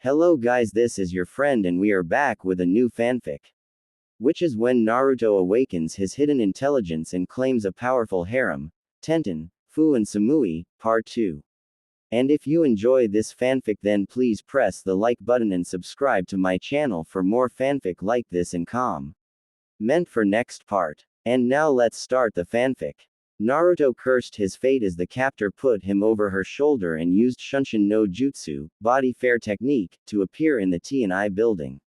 Hello guys, this is your friend and we are back with a new fanfic. Which is when Naruto awakens his hidden intelligence and claims a powerful harem, Tenten, Fu and Samui, Part 2. And if you enjoy this fanfic then please press the like button and subscribe to my channel for more fanfic like this and meant for next part. And now let's start the fanfic. Naruto cursed his fate as the captor put him over her shoulder and used Shunshin no Jutsu, body fair technique, to appear in the T&I building.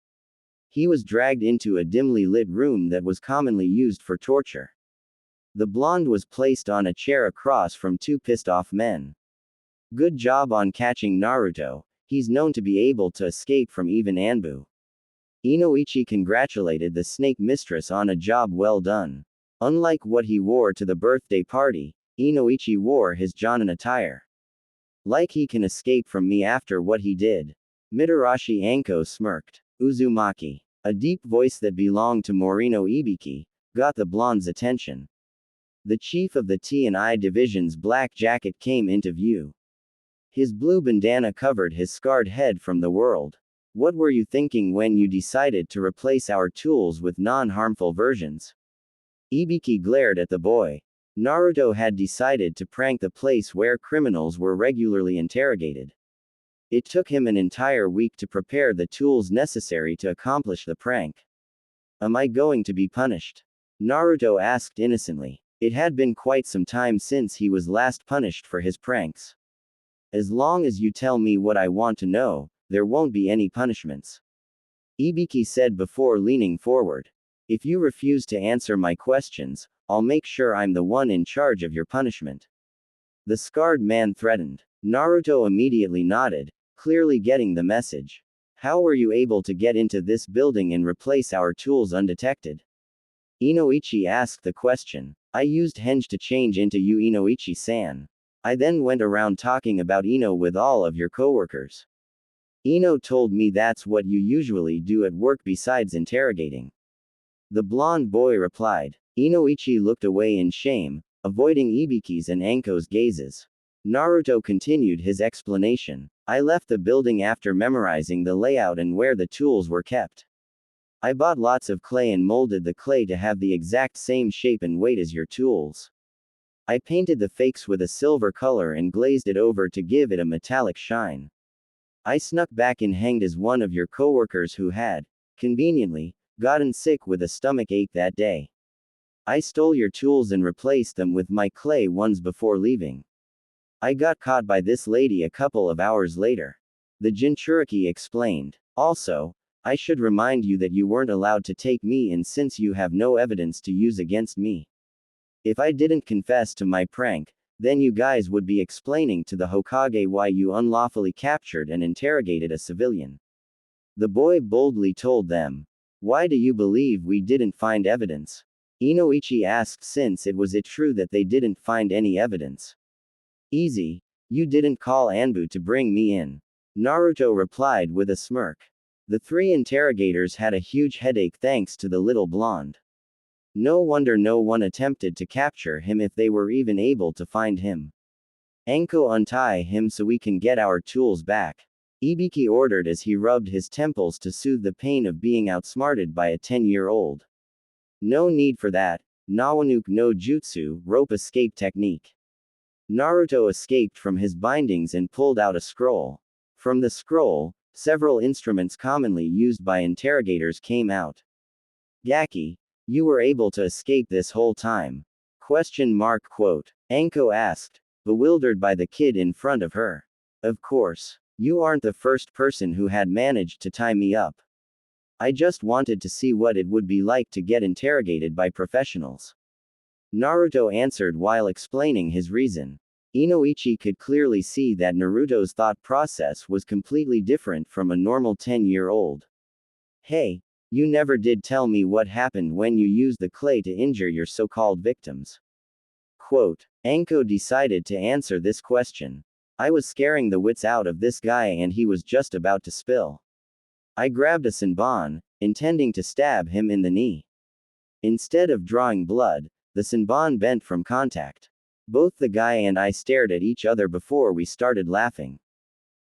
He was dragged into a dimly lit room that was commonly used for torture. The blonde was placed on a chair across from two pissed off men. Good job on catching Naruto, he's known to be able to escape from even Anbu. Inoichi congratulated the snake mistress on a job well done. Unlike what he wore to the birthday party, Inoichi wore his Jonin attire. Like he can escape from me after what he did. Mitarashi Anko smirked. Uzumaki, a deep voice that belonged to Morino Ibiki, got the blonde's attention. The chief of the T&I division's black jacket came into view. His blue bandana covered his scarred head from the world. What were you thinking when you decided to replace our tools with non-harmful versions? Ibiki glared at the boy. Naruto had decided to prank the place where criminals were regularly interrogated. It took him an entire week to prepare the tools necessary to accomplish the prank. Am I going to be punished? Naruto asked innocently. It had been quite some time since he was last punished for his pranks. As long as you tell me what I want to know, there won't be any punishments. Ibiki said before leaning forward. If you refuse to answer my questions, I'll make sure I'm the one in charge of your punishment. The scarred man threatened. Naruto immediately nodded, clearly getting the message. How were you able to get into this building and replace our tools undetected? Inoichi asked the question. I used henge to change into you, Inoichi-san. I then went around talking about Ino with all of your coworkers. Ino told me that's what you usually do at work besides interrogating. The blonde boy replied. Inoichi looked away in shame, avoiding Ibiki's and Anko's gazes. Naruto continued his explanation. I left the building after memorizing the layout and where the tools were kept. I bought lots of clay and molded the clay to have the exact same shape and weight as your tools. I painted the fakes with a silver color and glazed it over to give it a metallic shine. I snuck back and hanged as one of your coworkers who had, conveniently, gotten sick with a stomach ache that day. I stole your tools and replaced them with my clay ones before leaving. I got caught by this lady a couple of hours later. The Jinchuriki explained. Also, I should remind you that you weren't allowed to take me in since you have no evidence to use against me. If I didn't confess to my prank, then you guys would be explaining to the Hokage why you unlawfully captured and interrogated a civilian. The boy boldly told them. Why do you believe we didn't find evidence? Inoichi asked since it was true that they didn't find any evidence. Easy, you didn't call Anbu to bring me in. Naruto replied with a smirk. The three interrogators had a huge headache thanks to the little blonde. No wonder no one attempted to capture him if they were even able to find him. Anko, untie him so we can get our tools back. Ibiki ordered as he rubbed his temples to soothe the pain of being outsmarted by a 10-year-old. No need for that. Nawanuke no Jutsu, rope escape technique. Naruto escaped from his bindings and pulled out a scroll. From the scroll, several instruments commonly used by interrogators came out. Gaki, you were able to escape this whole time? Quote. Anko asked, bewildered by the kid in front of her. Of course. You aren't the first person who had managed to tie me up. I just wanted to see what it would be like to get interrogated by professionals. Naruto answered while explaining his reason. Inoichi could clearly see that Naruto's thought process was completely different from a normal 10-year-old. Hey, you never did tell me what happened when you used the clay to injure your so-called victims. Quote. Anko decided to answer this question. I was scaring the wits out of this guy and he was just about to spill. I grabbed a senbon, intending to stab him in the knee. Instead of drawing blood, the senbon bent from contact. Both the guy and I stared at each other before we started laughing.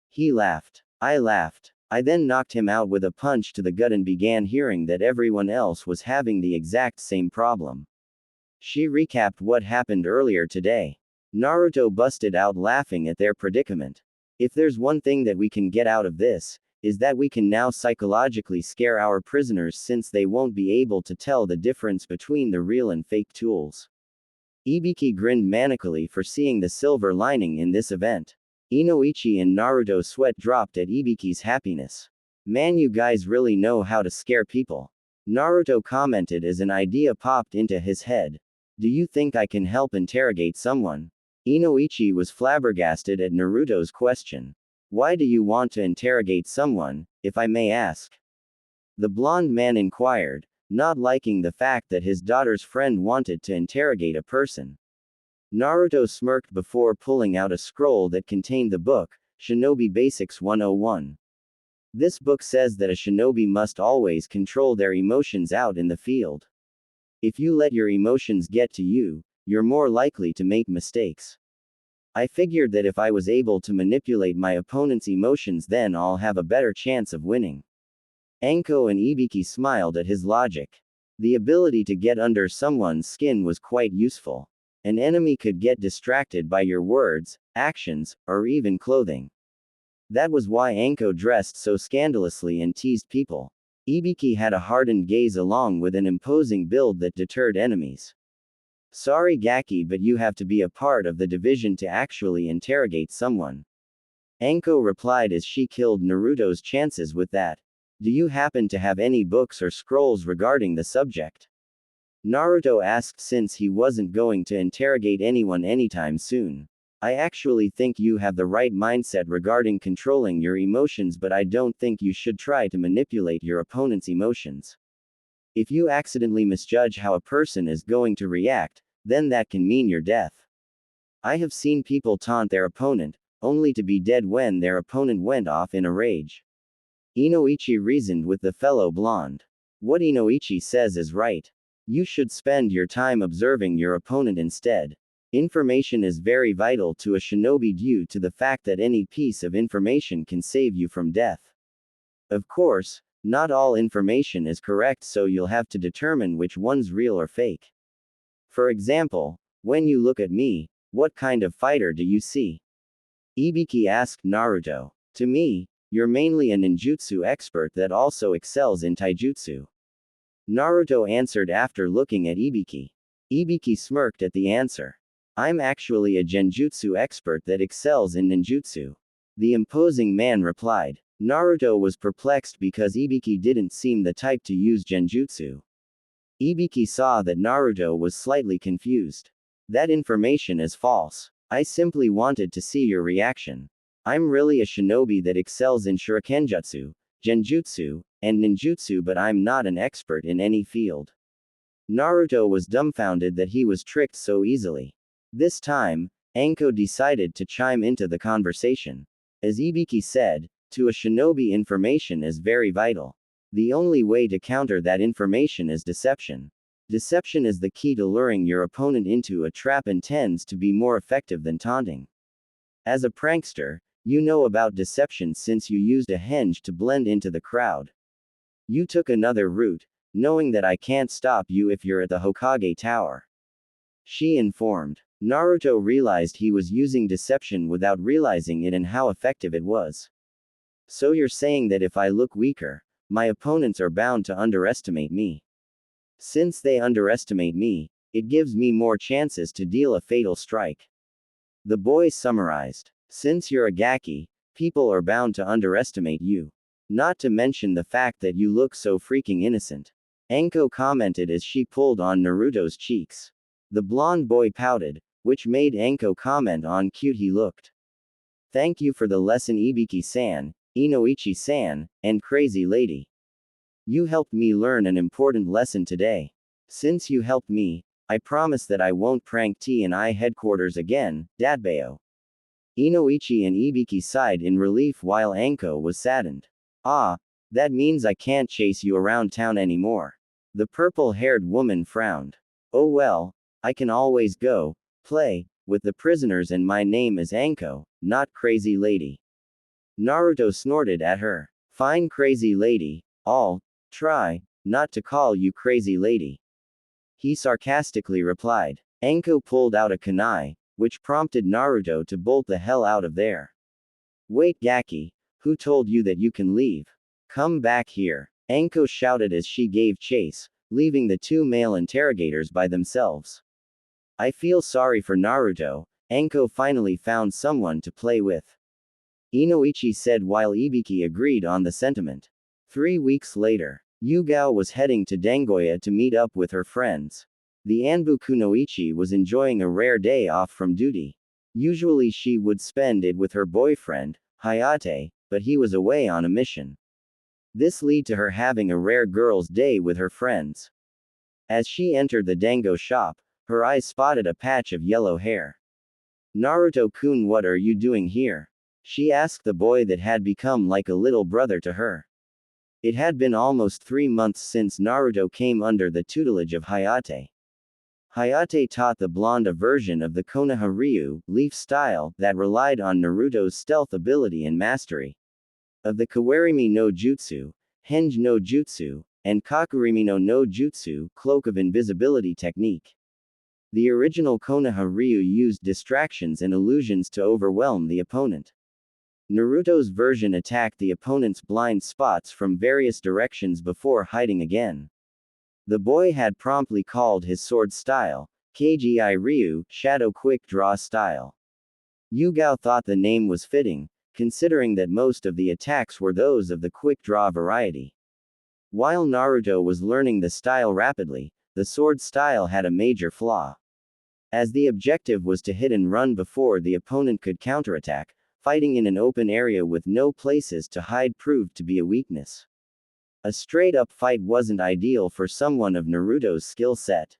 He laughed. I laughed. I then knocked him out with a punch to the gut and began hearing that everyone else was having the exact same problem. She recapped what happened earlier today. Naruto busted out laughing at their predicament. If there's one thing that we can get out of this, is that we can now psychologically scare our prisoners since they won't be able to tell the difference between the real and fake tools. Ibiki grinned manically for seeing the silver lining in this event. Inoichi and Naruto's sweat dropped at Ibiki's happiness. Man, you guys really know how to scare people. Naruto commented as an idea popped into his head. Do you think I can help interrogate someone? Inoichi was flabbergasted at Naruto's question. Why do you want to interrogate someone, if I may ask? The blonde man inquired, not liking the fact that his daughter's friend wanted to interrogate a person. Naruto smirked before pulling out a scroll that contained the book, Shinobi Basics 101. This book says that a shinobi must always control their emotions out in the field. If you let your emotions get to you, you're more likely to make mistakes. I figured that if I was able to manipulate my opponent's emotions, then I'll have a better chance of winning. Anko and Ibiki smiled at his logic. The ability to get under someone's skin was quite useful. An enemy could get distracted by your words, actions, or even clothing. That was why Anko dressed so scandalously and teased people. Ibiki had a hardened gaze along with an imposing build that deterred enemies. Sorry Gaki, but you have to be a part of the division to actually interrogate someone. Anko replied as she killed Naruto's chances with that. Do you happen to have any books or scrolls regarding the subject? Naruto asked since he wasn't going to interrogate anyone anytime soon. I actually think you have the right mindset regarding controlling your emotions, but I don't think you should try to manipulate your opponent's emotions. If you accidentally misjudge how a person is going to react, then that can mean your death. I have seen people taunt their opponent, only to be dead when their opponent went off in a rage. Inoichi reasoned with the fellow blonde. What Inoichi says is right. You should spend your time observing your opponent instead. Information is very vital to a shinobi due to the fact that any piece of information can save you from death. Of course, not all information is correct, so you'll have to determine which one's real or fake. For example, when you look at me, what kind of fighter do you see? Ibiki asked Naruto. To me, you're mainly a ninjutsu expert that also excels in taijutsu. Naruto answered after looking at Ibiki. Ibiki smirked at the answer. I'm actually a genjutsu expert that excels in ninjutsu. The imposing man replied. Naruto was perplexed because Ibiki didn't seem the type to use genjutsu. Ibiki saw that Naruto was slightly confused. That information is false. I simply wanted to see your reaction. I'm really a shinobi that excels in shurikenjutsu, genjutsu, and ninjutsu, but I'm not an expert in any field. Naruto was dumbfounded that he was tricked so easily. This time, Anko decided to chime into the conversation. As Ibiki said, to a shinobi information is very vital. The only way to counter that information is deception. Deception is the key to luring your opponent into a trap and tends to be more effective than taunting. As a prankster, you know about deception since you used a henge to blend into the crowd. You took another route, knowing that I can't stop you if you're at the Hokage Tower. She informed. Naruto realized he was using deception without realizing it and how effective it was. So you're saying that if I look weaker, my opponents are bound to underestimate me. Since they underestimate me, it gives me more chances to deal a fatal strike. The boy summarized. Since you're a Gaki, people are bound to underestimate you. Not to mention the fact that you look so freaking innocent. Anko commented as she pulled on Naruto's cheeks. The blonde boy pouted, which made Anko comment on cute he looked. Thank you for the lesson, Ibiki-san, Inoichi-san, and Crazy Lady. You helped me learn an important lesson today. Since you helped me, I promise that I won't prank T&I headquarters again, Dadbeo. Inoichi and Ibiki sighed in relief while Anko was saddened. Ah, that means I can't chase you around town anymore. The purple-haired woman frowned. Oh well, I can always go play with the prisoners, and my name is Anko, not Crazy Lady. Naruto snorted at her. Fine crazy lady. I'll try not to call you crazy lady. He sarcastically replied. Anko pulled out a kunai, which prompted Naruto to bolt the hell out of there. Wait Gaki, who told you that you can leave? Come back here. Anko shouted as she gave chase, leaving the two male interrogators by themselves. I feel sorry for Naruto. Anko finally found someone to play with. Inoichi said while Ibiki agreed on the sentiment. 3 weeks later, Yugao was heading to Dangoya to meet up with her friends. The Anbu Kunoichi was enjoying a rare day off from duty. Usually she would spend it with her boyfriend, Hayate, but he was away on a mission. This led to her having a rare girls' day with her friends. As she entered the dango shop, her eyes spotted a patch of yellow hair. Naruto-kun, what are you doing here? She asked the boy that had become like a little brother to her. It had been almost 3 months since Naruto came under the tutelage of Hayate. Hayate taught the blonde a version of the Konoha Ryu, leaf style, that relied on Naruto's stealth ability and mastery. Of the Kawarimi no Jutsu, Henge no Jutsu, and Kakurimi no Jutsu, cloak of invisibility technique. The original Konoha Ryu used distractions and illusions to overwhelm the opponent. Naruto's version attacked the opponent's blind spots from various directions before hiding again. The boy had promptly called his sword style, Kgi Ryu, Shadow Quick Draw style. Yugao thought the name was fitting, considering that most of the attacks were those of the quick draw variety. While Naruto was learning the style rapidly, the sword style had a major flaw. As the objective was to hit and run before the opponent could counterattack, fighting in an open area with no places to hide proved to be a weakness. A straight-up fight wasn't ideal for someone of Naruto's skill set.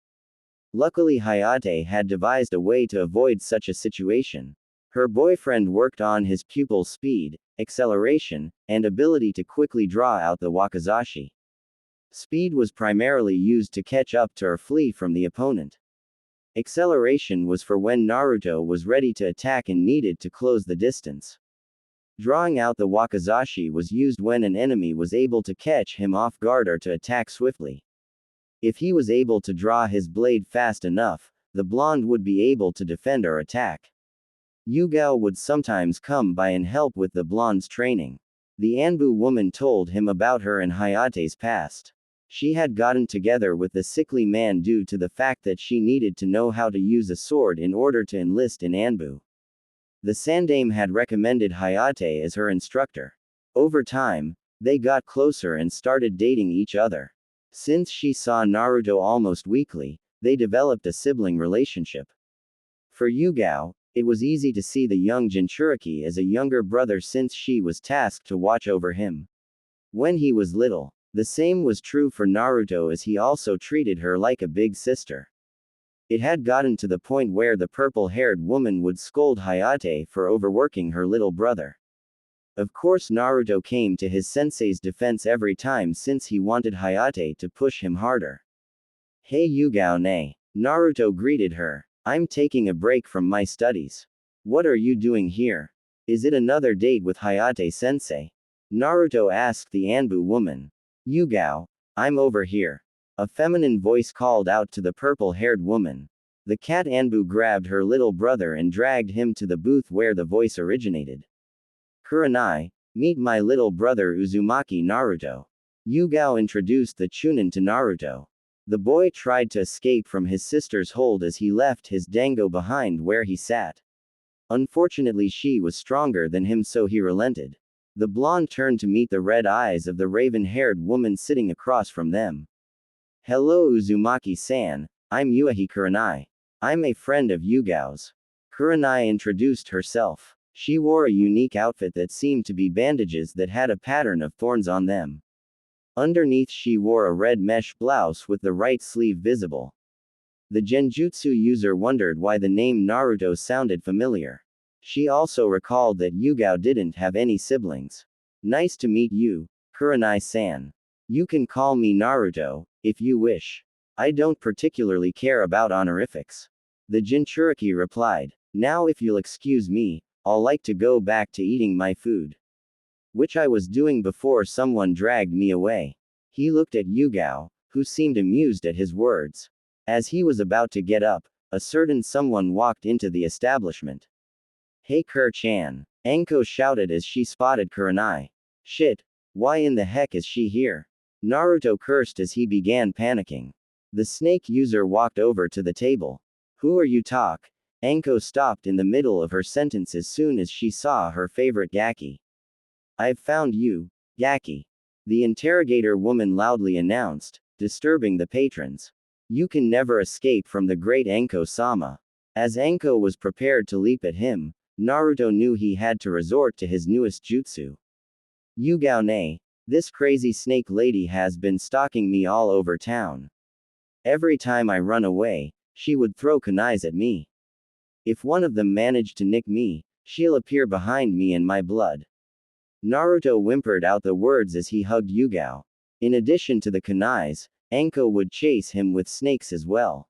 Luckily Hayate had devised a way to avoid such a situation. Her boyfriend worked on his pupil's speed, acceleration, and ability to quickly draw out the wakizashi. Speed was primarily used to catch up to or flee from the opponent. Acceleration was for when Naruto was ready to attack and needed to close the distance. Drawing out the wakizashi was used when an enemy was able to catch him off guard or to attack swiftly. If he was able to draw his blade fast enough, the blonde would be able to defend or attack. Yugao would sometimes come by and help with the blonde's training. The Anbu woman told him about her and Hayate's past. She had gotten together with the sickly man due to the fact that she needed to know how to use a sword in order to enlist in Anbu. The Sandame had recommended Hayate as her instructor. Over time, they got closer and started dating each other. Since she saw Naruto almost weekly, they developed a sibling relationship. For Yugao, it was easy to see the young Jinchuriki as a younger brother since she was tasked to watch over him when he was little. The same was true for Naruto as he also treated her like a big sister. It had gotten to the point where the purple-haired woman would scold Hayate for overworking her little brother. Of course Naruto came to his sensei's defense every time since he wanted Hayate to push him harder. Hey Yugao ne. Naruto greeted her. I'm taking a break from my studies. What are you doing here? Is it another date with Hayate-sensei? Naruto asked the Anbu woman. Yugao, I'm over here. A feminine voice called out to the purple-haired woman. The cat Anbu grabbed her little brother and dragged him to the booth where the voice originated. Kurenai, meet my little brother Uzumaki Naruto. Yugao introduced the Chunin to Naruto. The boy tried to escape from his sister's hold as he left his dango behind where he sat. Unfortunately she was stronger than him so he relented. The blonde turned to meet the red eyes of the raven-haired woman sitting across from them. Hello Uzumaki-san, I'm Yuahi Kurenai. I'm a friend of Yugao's. Kurenai introduced herself. She wore a unique outfit that seemed to be bandages that had a pattern of thorns on them. Underneath she wore a red mesh blouse with the right sleeve visible. The Genjutsu user wondered why the name Naruto sounded familiar. She also recalled that Yugao didn't have any siblings. Nice to meet you, Kurenai-san. You can call me Naruto, if you wish. I don't particularly care about honorifics. The Jinchuriki replied. Now if you'll excuse me, I'll like to go back to eating my food. Which I was doing before someone dragged me away. He looked at Yugao, who seemed amused at his words. As he was about to get up, a certain someone walked into the establishment. Hey Chan. Anko shouted as she spotted Kurenai. Shit. Why in the heck is she here? Naruto cursed as he began panicking. The snake user walked over to the table. Who are you talk? Anko stopped in the middle of her sentence as soon as she saw her favorite Gaki. I've found you, Gaki. The interrogator woman loudly announced, disturbing the patrons. You can never escape from the great Anko-sama. As Anko was prepared to leap at him, Naruto knew he had to resort to his newest jutsu. Yugao-ne, this crazy snake lady has been stalking me all over town. Every time I run away, she would throw kunais at me. If one of them managed to nick me, she'll appear behind me in my blood. Naruto whimpered out the words as he hugged Yugao. In addition to the kunais, Anko would chase him with snakes as well.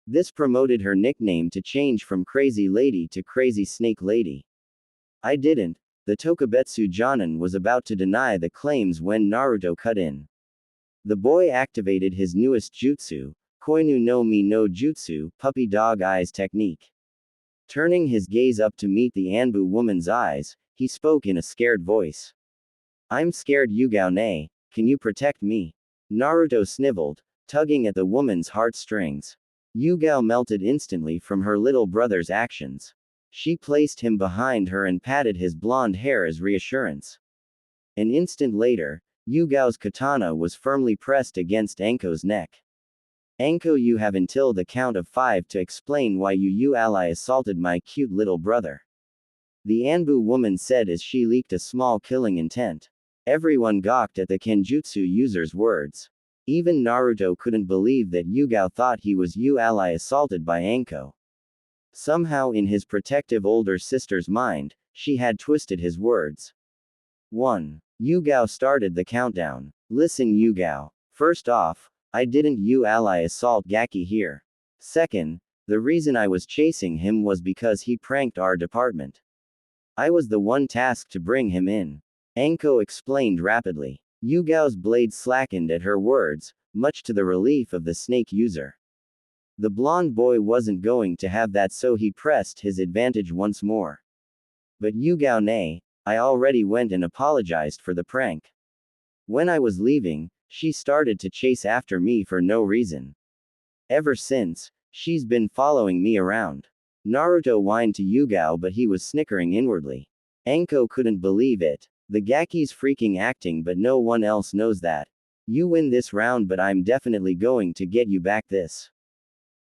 This promoted her nickname to change from Crazy Lady to Crazy Snake Lady. I didn't. The Tokubetsu Jonin was about to deny the claims when Naruto cut in. The boy activated his newest jutsu, Koinu no Mi no Jutsu, puppy dog eyes technique. Turning his gaze up to meet the Anbu woman's eyes, he spoke in a scared voice. I'm scared Yugao-ne, can you protect me? Naruto sniveled, tugging at the woman's heartstrings. Yugao melted instantly from her little brother's actions. She placed him behind her and patted his blonde hair as reassurance. An instant later, Yugao's katana was firmly pressed against Anko's neck. Anko, you have until the count of 5 to explain why you ally assaulted my cute little brother. The Anbu woman said as she leaked a small killing intent. Everyone gawked at the Kenjutsu user's words. Even Naruto couldn't believe that Yugao thought he was ally assaulted by Anko. Somehow in his protective older sister's mind, she had twisted his words. 1. Yugao started the countdown. Listen Yugao. First off, I didn't ally assault Gaki here. Second, the reason I was chasing him was because he pranked our department. I was the one tasked to bring him in. Anko explained rapidly. Yugao's blade slackened at her words, much to the relief of the snake user. The blonde boy wasn't going to have that, so he pressed his advantage once more. But Yugao-ne, I already went and apologized for the prank. When I was leaving, she started to chase after me for no reason. Ever since, she's been following me around. Naruto whined to Yugao, but he was snickering inwardly. Anko couldn't believe it. The Gaki's freaking acting, but no one else knows that. You win this round, but I'm definitely going to get you back this.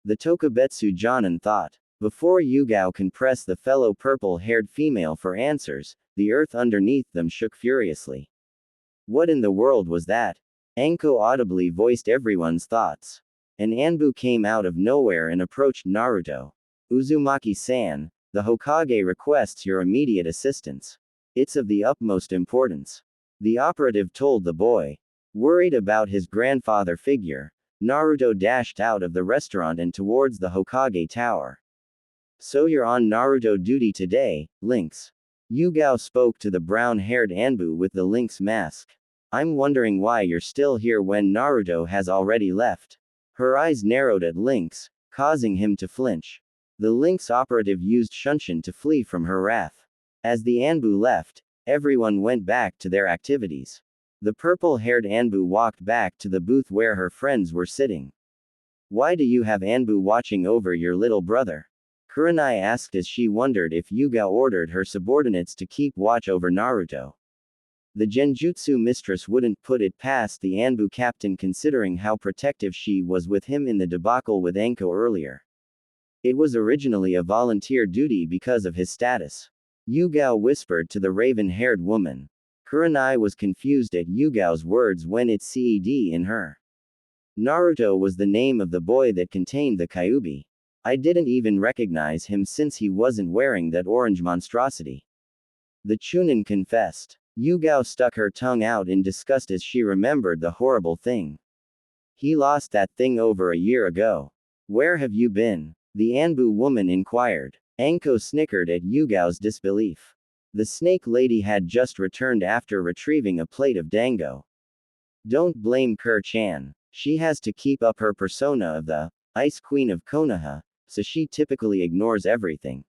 The Tokubetsu Jonin thought. Before Yugao can press the fellow purple-haired female for answers, the earth underneath them shook furiously. What in the world was that? Anko audibly voiced everyone's thoughts. An Anbu came out of nowhere and approached Naruto. Uzumaki-san, the Hokage requests your immediate assistance. It's of the utmost importance. The operative told the boy. Worried about his grandfather figure, Naruto dashed out of the restaurant and towards the Hokage tower. So you're on Naruto duty today, Lynx. Yugao spoke to the brown-haired Anbu with the lynx mask. I'm wondering why you're still here when Naruto has already left. Her eyes narrowed at Lynx, causing him to flinch. The lynx operative used Shunshin to flee from her wrath. As the Anbu left, everyone went back to their activities. The purple-haired Anbu walked back to the booth where her friends were sitting. Why do you have Anbu watching over your little brother? Kurenai asked as she wondered if Yugao ordered her subordinates to keep watch over Naruto. The Genjutsu mistress wouldn't put it past the Anbu captain considering how protective she was with him in the debacle with Anko earlier. It was originally a volunteer duty because of his status. Yugao whispered to the raven-haired woman. Kurenai was confused at Yugao's words when it said in her. Naruto was the name of the boy that contained the Kyuubi. I didn't even recognize him since he wasn't wearing that orange monstrosity. The Chunin confessed. Yugao stuck her tongue out in disgust as she remembered the horrible thing. He lost that thing over a year ago. Where have you been? The Anbu woman inquired. Anko snickered at Yugao's disbelief. The snake lady had just returned after retrieving a plate of dango. Don't blame Chan. She has to keep up her persona of the Ice Queen of Konoha, so she typically ignores everything.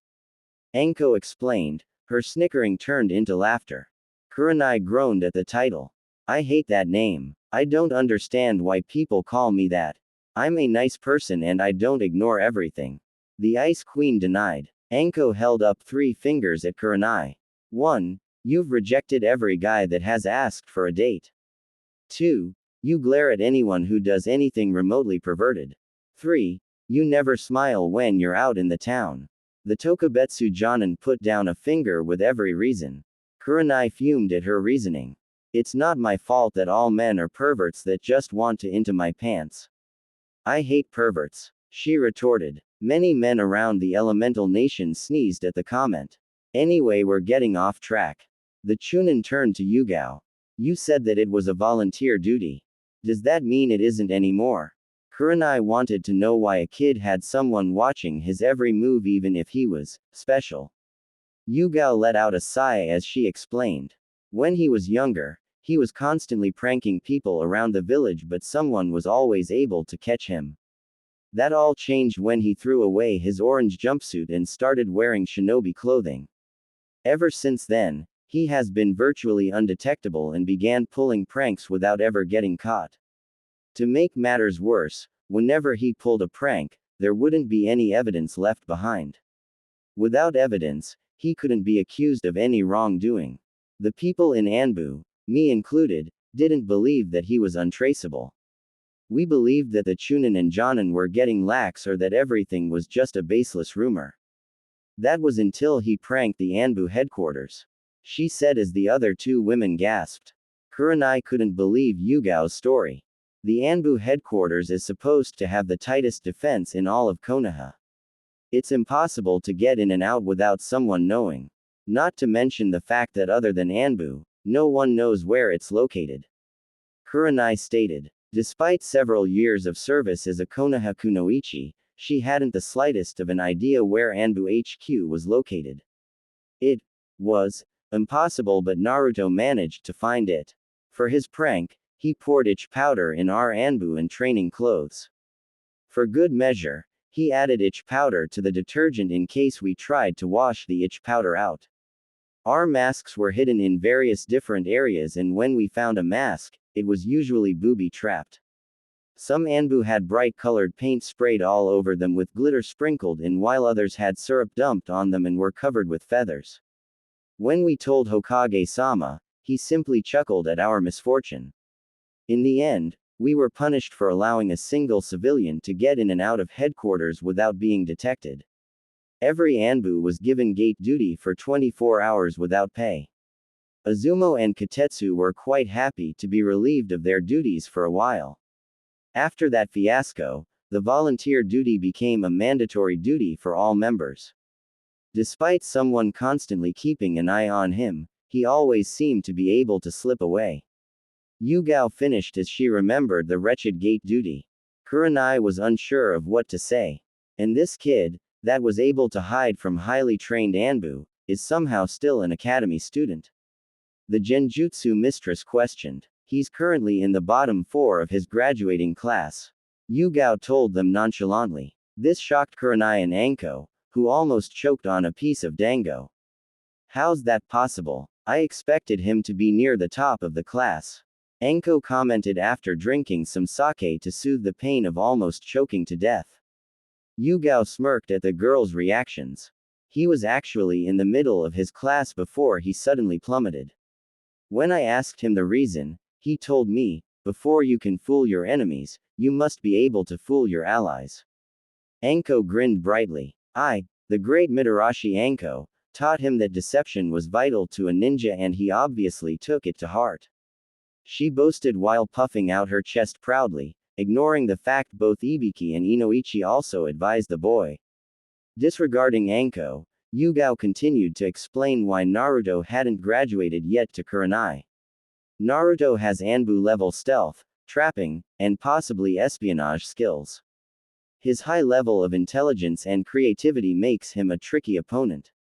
Anko explained, her snickering turned into laughter. Kurenai groaned at the title. I hate that name. I don't understand why people call me that. I'm a nice person and I don't ignore everything. The Ice Queen denied. Anko held up 3 fingers at Kurenai. 1. You've rejected every guy that has asked for a date. 2. You glare at anyone who does anything remotely perverted. 3. You never smile when you're out in the town. The Tokubetsu Jonin put down a finger with every reason. Kurenai fumed at her reasoning. It's not my fault that all men are perverts that just want to into my pants. I hate perverts, she retorted. Many men around the elemental nation sneezed at the comment. Anyway, we're getting off track. The Chunin turned to Yugao. You said that it was a volunteer duty. Does that mean it isn't anymore? Kurenai wanted to know why a kid had someone watching his every move even if he was special. Yugao let out a sigh as she explained. When he was younger, he was constantly pranking people around the village, but someone was always able to catch him. That all changed when he threw away his orange jumpsuit and started wearing shinobi clothing. Ever since then, he has been virtually undetectable and began pulling pranks without ever getting caught. To make matters worse, whenever he pulled a prank, there wouldn't be any evidence left behind. Without evidence, he couldn't be accused of any wrongdoing. The people in Anbu, me included, didn't believe that he was untraceable. We believed that the Chunin and Jonin were getting lax or that everything was just a baseless rumor. That was until he pranked the Anbu headquarters. She said as the other 2 women gasped. Kurenai couldn't believe Yugao's story. The Anbu headquarters is supposed to have the tightest defense in all of Konoha. It's impossible to get in and out without someone knowing. Not to mention the fact that other than Anbu, no one knows where it's located. Kurenai stated. Despite several years of service as a Konoha kunoichi, she hadn't the slightest of an idea where Anbu HQ was located. It was impossible, but Naruto managed to find it. For his prank, he poured itch powder in our Anbu and training clothes. For good measure, he added itch powder to the detergent in case we tried to wash the itch powder out. Our masks were hidden in various different areas, and when we found a mask, it was usually booby-trapped. Some Anbu had bright-colored paint sprayed all over them with glitter sprinkled in, while others had syrup dumped on them and were covered with feathers. When we told Hokage-sama, he simply chuckled at our misfortune. In the end, we were punished for allowing a single civilian to get in and out of headquarters without being detected. Every Anbu was given gate duty for 24 hours without pay. Azumo and Katetsu were quite happy to be relieved of their duties for a while. After that fiasco, the volunteer duty became a mandatory duty for all members. Despite someone constantly keeping an eye on him, he always seemed to be able to slip away. Yugao finished as she remembered the wretched gate duty. Kurenai was unsure of what to say. And this kid, that was able to hide from highly trained Anbu, is somehow still an academy student. The Genjutsu mistress questioned. He's currently in the bottom 4 of his graduating class. Yugao told them nonchalantly. This shocked Kurenai and Anko, who almost choked on a piece of dango. How's that possible? I expected him to be near the top of the class. Anko commented after drinking some sake to soothe the pain of almost choking to death. Yugao smirked at the girl's reactions. He was actually in the middle of his class before he suddenly plummeted. When I asked him the reason, he told me, before you can fool your enemies, you must be able to fool your allies. Anko grinned brightly. The great Mitarashi Anko, taught him that deception was vital to a ninja, and he obviously took it to heart. She boasted while puffing out her chest proudly, ignoring the fact both Ibiki and Inoichi also advised the boy. Disregarding Anko, Yugao continued to explain why Naruto hadn't graduated yet to Kurenai. Naruto has Anbu-level stealth, trapping, and possibly espionage skills. His high level of intelligence and creativity makes him a tricky opponent.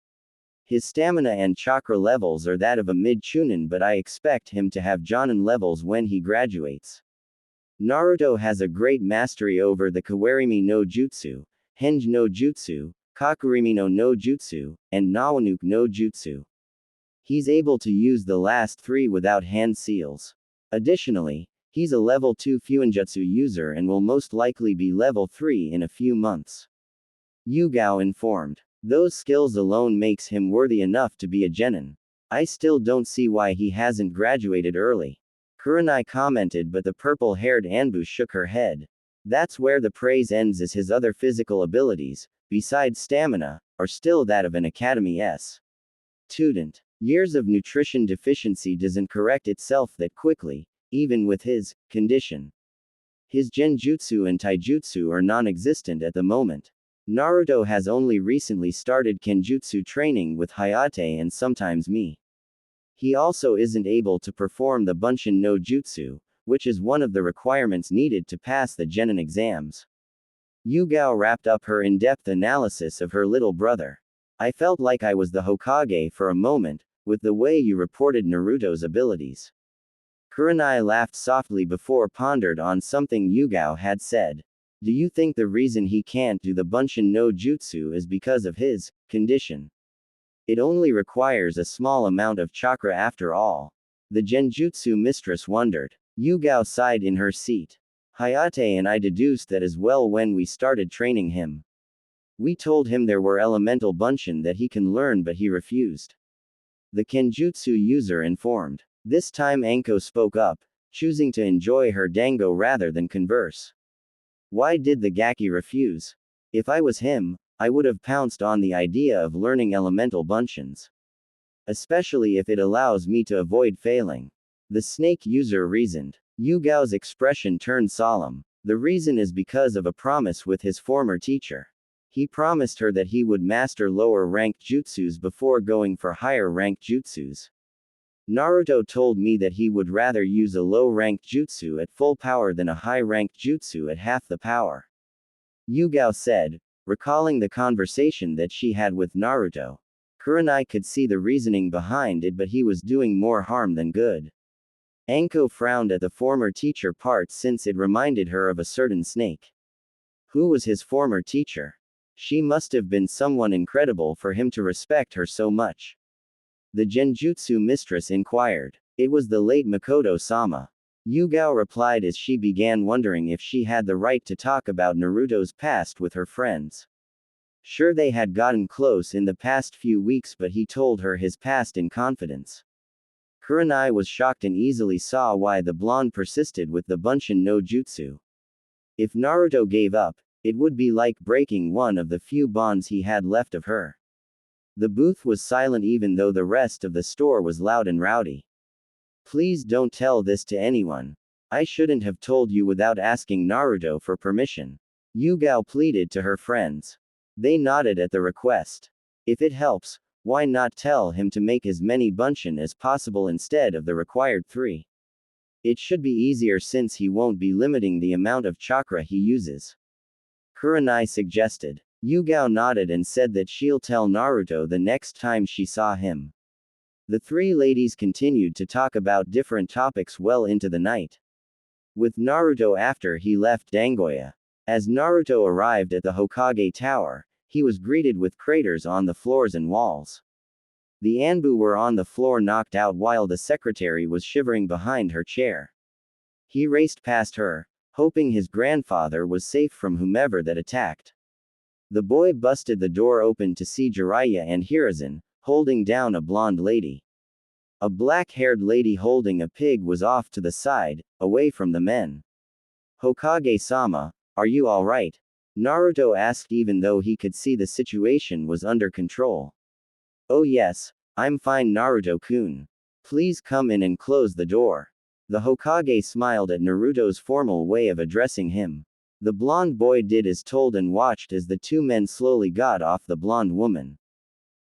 His stamina and chakra levels are that of a mid-chunin, but I expect him to have jonin levels when he graduates. Naruto has a great mastery over the Kawarimi no Jutsu, Henge no Jutsu, Kakurimi no Jutsu, and Nawanuke no Jutsu. He's able to use the last three without hand seals. Additionally, he's a level 2 Fuinjutsu user and will most likely be level 3 in a few months. Yugao informed. Those skills alone makes him worthy enough to be a genin. I still don't see why he hasn't graduated early. Kurenai commented, but the purple-haired Anbu shook her head. That's where the praise ends, as his other physical abilities, besides stamina, are still that of an Academy S student. Years of nutrition deficiency doesn't correct itself that quickly, even with his condition. His genjutsu and taijutsu are non-existent at the moment. Naruto has only recently started kenjutsu training with Hayate and sometimes me. He also isn't able to perform the Bunshin no Jutsu, which is one of the requirements needed to pass the genin exams. Yugao wrapped up her in-depth analysis of her little brother. I felt like I was the Hokage for a moment, with the way you reported Naruto's abilities. Kurenai laughed softly before pondered on something Yugao had said. Do you think the reason he can't do the Bunshin no Jutsu is because of his condition? It only requires a small amount of chakra after all. The genjutsu mistress wondered. Yugao sighed in her seat. Hayate and I deduced that as well when we started training him. We told him there were elemental Bunshin that he can learn, but he refused. The kenjutsu user informed. This time Anko spoke up, choosing to enjoy her dango rather than converse. Why did the Gaki refuse? If I was him, I would have pounced on the idea of learning elemental Bunshins. Especially if it allows me to avoid failing. The snake user reasoned. Yugao's expression turned solemn. The reason is because of a promise with his former teacher. He promised her that he would master lower-ranked jutsus before going for higher-ranked jutsus. Naruto told me that he would rather use a low-ranked jutsu at full power than a high-ranked jutsu at half the power. Yugao said, recalling the conversation that she had with Naruto. Kurenai could see the reasoning behind it, but he was doing more harm than good. Anko frowned at the former teacher part since it reminded her of a certain snake. Who was his former teacher? She must have been someone incredible for him to respect her so much. The genjutsu mistress inquired. It was the late Makoto-sama. Yugao replied as she began wondering if she had the right to talk about Naruto's past with her friends. Sure, they had gotten close in the past few weeks, but he told her his past in confidence. Kurenai was shocked and easily saw why the blonde persisted with the Bunshin no Jutsu. If Naruto gave up, it would be like breaking one of the few bonds he had left of her. The booth was silent even though the rest of the store was loud and rowdy. Please don't tell this to anyone. I shouldn't have told you without asking Naruto for permission. Yugao pleaded to her friends. They nodded at the request. If it helps, why not tell him to make as many Bunshin as possible instead of the required 3? It should be easier since he won't be limiting the amount of chakra he uses. Kurenai suggested. Yugao nodded and said that she'll tell Naruto the next time she saw him. The three ladies continued to talk about different topics well into the night. With Naruto after he left Dangoya. As Naruto arrived at the Hokage Tower, he was greeted with craters on the floors and walls. The Anbu were on the floor knocked out while the secretary was shivering behind her chair. He raced past her, hoping his grandfather was safe from whomever that attacked. The boy busted the door open to see Jiraiya and Hiruzen, holding down a blonde lady. A black-haired lady holding a pig was off to the side, away from the men. Hokage-sama, are you alright? Naruto asked even though he could see the situation was under control. Oh yes, I'm fine Naruto-kun. Please come in and close the door. The Hokage smiled at Naruto's formal way of addressing him. The blonde boy did as told and watched as the two men slowly got off the blonde woman.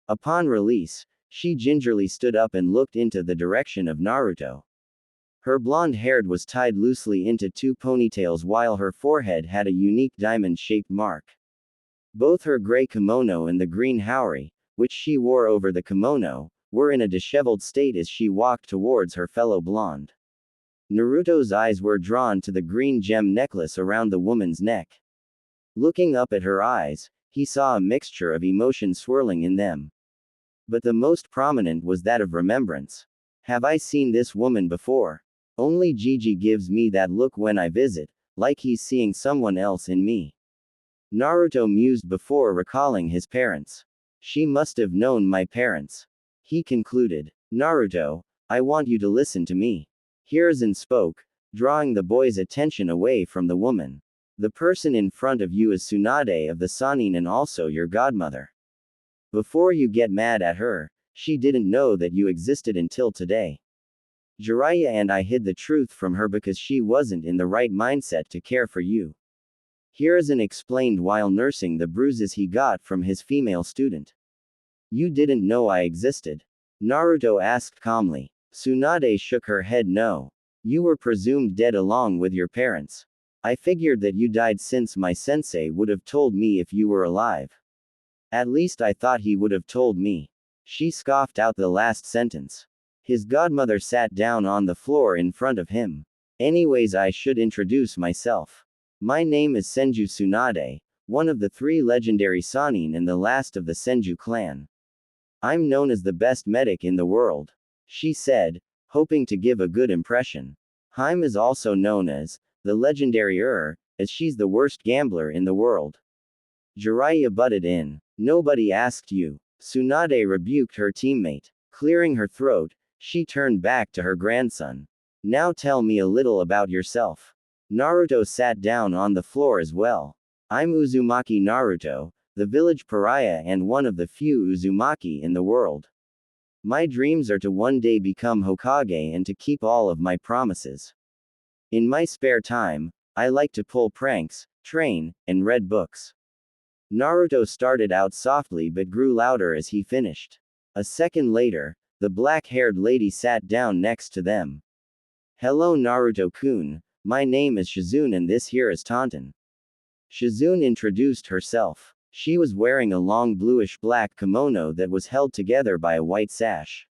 Upon release, she gingerly stood up and looked into the direction of Naruto. Her blonde hair was tied loosely into 2 ponytails while her forehead had a unique diamond-shaped mark. Both her gray kimono and the green haori, which she wore over the kimono, were in a disheveled state as she walked towards her fellow blonde. Naruto's eyes were drawn to the green gem necklace around the woman's neck. Looking up at her eyes, he saw a mixture of emotion swirling in them. But the most prominent was that of remembrance. Have I seen this woman before? Only Gigi gives me that look when I visit, like he's seeing someone else in me. Naruto mused before recalling his parents. She must have known my parents. He concluded. Naruto, I want you to listen to me. Hiruzen spoke, drawing the boy's attention away from the woman. The person in front of you is Tsunade of the Sannin and also your godmother. Before you get mad at her, she didn't know that you existed until today. Jiraiya and I hid the truth from her because she wasn't in the right mindset to care for you. Hiruzen explained while nursing the bruises he got from his female student. You didn't know I existed? Naruto asked calmly. Tsunade shook her head no. You were presumed dead along with your parents. I figured that you died since my sensei would have told me if you were alive. At least I thought he would have told me. She scoffed out the last sentence. His godmother sat down on the floor in front of him. Anyways, I should introduce myself. My name is Senju Tsunade, one of the 3 legendary Sannin and the last of the Senju clan. I'm known as the best medic in the world, she said, hoping to give a good impression. Harem is also known as the legendary as she's the worst gambler in the world. Jiraiya butted in. Nobody asked you. Tsunade rebuked her teammate. Clearing her throat, she turned back to her grandson. Now tell me a little about yourself. Naruto sat down on the floor as well. I'm Uzumaki Naruto, the village pariah and one of the few Uzumaki in the world. My dreams are to one day become Hokage and to keep all of my promises. In my spare time, I like to pull pranks, train, and read books. Naruto started out softly but grew louder as he finished. A second later, the black-haired lady sat down next to them. Hello Naruto-kun, my name is Shizune and this here is Tenten. Shizune introduced herself. She was wearing a long bluish-black kimono that was held together by a white sash.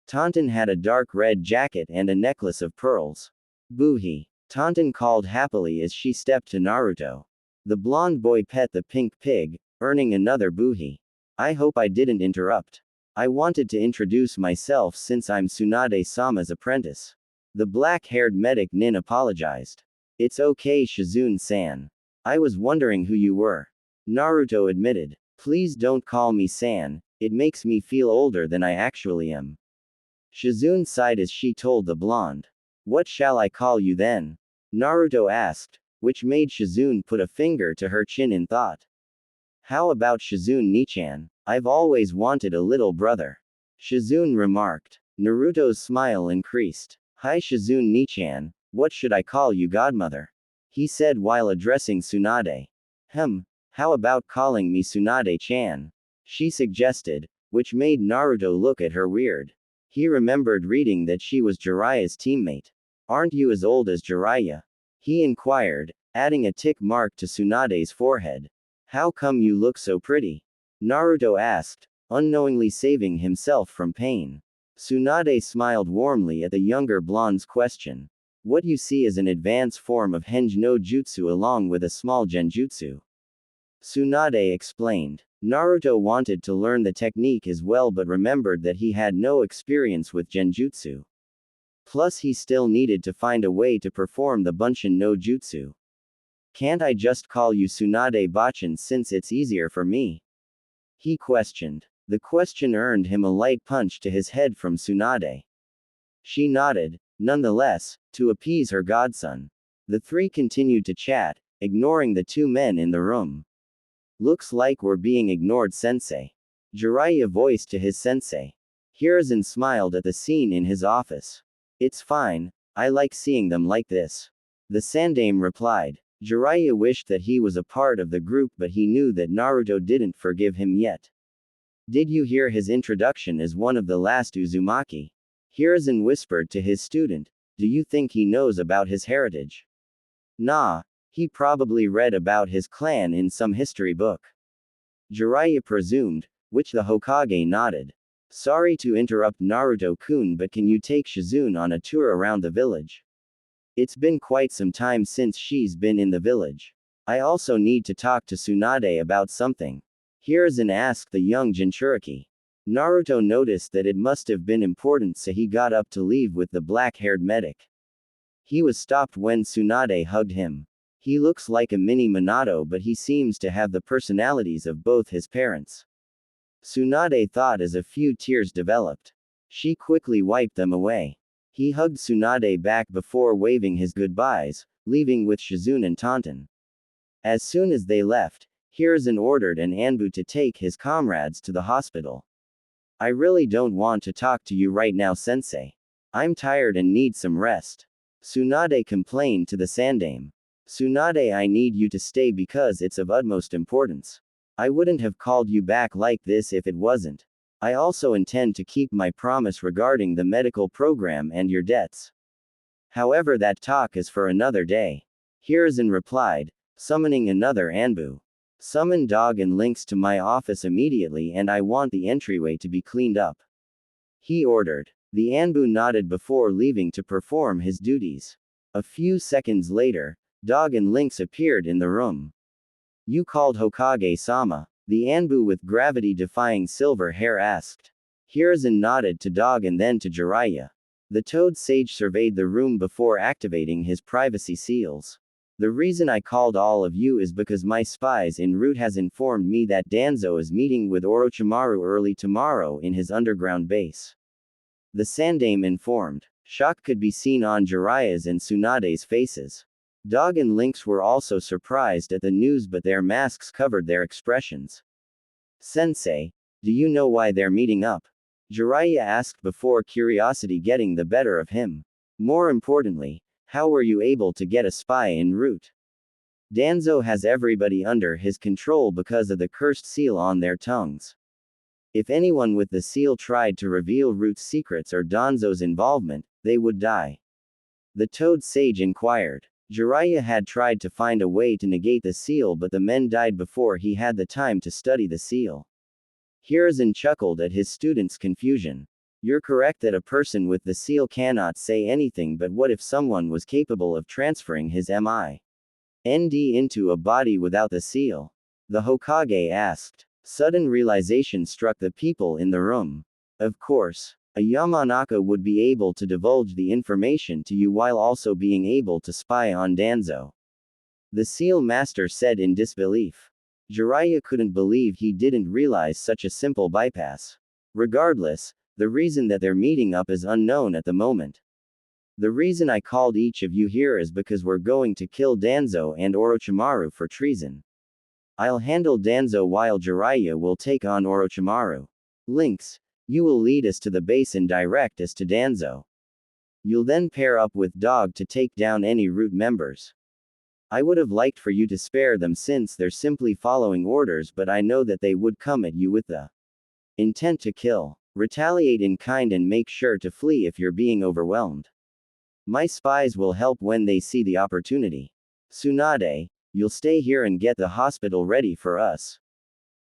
Tenten had a dark red jacket and a necklace of pearls. Boohee! Tenten called happily as she stepped to Naruto. The blonde boy pet the pink pig, earning another boohee. I hope I didn't interrupt. I wanted to introduce myself since I'm Tsunade-sama's apprentice. The black-haired medic Nin apologized. It's okay Shizune-san. I was wondering who you were. Naruto admitted. Please don't call me San, it makes me feel older than I actually am. Shizune sighed as she told the blonde. What shall I call you then? Naruto asked, which made Shizune put a finger to her chin in thought. How about Shizune Nichan? I've always wanted a little brother. Shizune remarked. Naruto's smile increased. Hi Shizune Nichan, what should I call you godmother? He said while addressing Tsunade. How about calling me Tsunade-chan? She suggested, which made Naruto look at her weird. He remembered reading that she was Jiraiya's teammate. Aren't you as old as Jiraiya? He inquired, adding a tick mark to Tsunade's forehead. How come you look so pretty? Naruto asked, unknowingly saving himself from pain. Tsunade smiled warmly at the younger blonde's question. What you see is an advanced form of Henge no Jutsu along with a small Genjutsu. Tsunade explained. Naruto wanted to learn the technique as well but remembered that he had no experience with Genjutsu. Plus he still needed to find a way to perform the Bunshin no Jutsu. Can't I just call you Tsunade Bachin since it's easier for me? He questioned. The question earned him a light punch to his head from Tsunade. She nodded, nonetheless, to appease her godson. The 3 continued to chat, ignoring the 2 men in the room. Looks like we're being ignored sensei. Jiraiya voiced to his sensei. Hiruzen smiled at the scene in his office. It's fine, I like seeing them like this. The Sandaime replied. Jiraiya wished that he was a part of the group but he knew that Naruto didn't forgive him yet. Did you hear his introduction as one of the last Uzumaki? Hiruzen whispered to his student. Do you think he knows about his heritage? Nah. He probably read about his clan in some history book. Jiraiya presumed, which the Hokage nodded. Sorry to interrupt Naruto-kun, but can you take Shizune on a tour around the village? It's been quite some time since she's been in the village. I also need to talk to Tsunade about something. Hiruzen asked the young Jinchuriki. Naruto noticed that it must have been important, so he got up to leave with the black-haired medic. He was stopped when Tsunade hugged him. He looks like a mini Minato, but he seems to have the personalities of both his parents. Tsunade thought as a few tears developed. She quickly wiped them away. He hugged Tsunade back before waving his goodbyes, leaving with Shizune and Tenten. As soon as they left, Hiruzen ordered an Anbu to take his comrades to the hospital. I really don't want to talk to you right now, sensei. I'm tired and need some rest. Tsunade complained to the Sandaime. Tsunade, I need you to stay because it's of utmost importance. I wouldn't have called you back like this if it wasn't. I also intend to keep my promise regarding the medical program and your debts. However, that talk is for another day. Hiruzen replied, summoning another Anbu. Summon Dog and Lynx to my office immediately, and I want the entryway to be cleaned up. He ordered. The Anbu nodded before leaving to perform his duties. A few seconds later, Dog and Lynx appeared in the room. You called Hokage-sama? The Anbu with gravity-defying silver hair asked. Hiruzen nodded to Dog and then to Jiraiya. The Toad Sage surveyed the room before activating his privacy seals. The reason I called all of you is because my spies en route has informed me that Danzo is meeting with Orochimaru early tomorrow in his underground base. The Sandaime informed. Shock could be seen on Jiraiya's and Tsunade's faces. Dog and Lynx were also surprised at the news, but their masks covered their expressions. Sensei, do you know why they're meeting up? Jiraiya asked before curiosity getting the better of him. More importantly, how were you able to get a spy en route? Danzo has everybody under his control because of the cursed seal on their tongues. If anyone with the seal tried to reveal Root's secrets or Danzo's involvement, they would die. The Toad Sage inquired. Jiraiya had tried to find a way to negate the seal, but the men died before he had the time to study the seal. Hiruzen chuckled at his student's confusion. You're correct that a person with the seal cannot say anything, but what if someone was capable of transferring his mind into a body without the seal? The Hokage asked. Sudden realization struck the people in the room. Of course, a Yamanaka would be able to divulge the information to you while also being able to spy on Danzo. The Seal Master said in disbelief. Jiraiya couldn't believe he didn't realize such a simple bypass. Regardless, the reason that they're meeting up is unknown at the moment. The reason I called each of you here is because we're going to kill Danzo and Orochimaru for treason. I'll handle Danzo while Jiraiya will take on Orochimaru. Lynx, you will lead us to the base and direct us to Danzo. You'll then pair up with Dog to take down any Root members. I would have liked for you to spare them since they're simply following orders, but I know that they would come at you with the intent to kill. Retaliate in kind and make sure to flee if you're being overwhelmed. My spies will help when they see the opportunity. Tsunade, you'll stay here and get the hospital ready for us.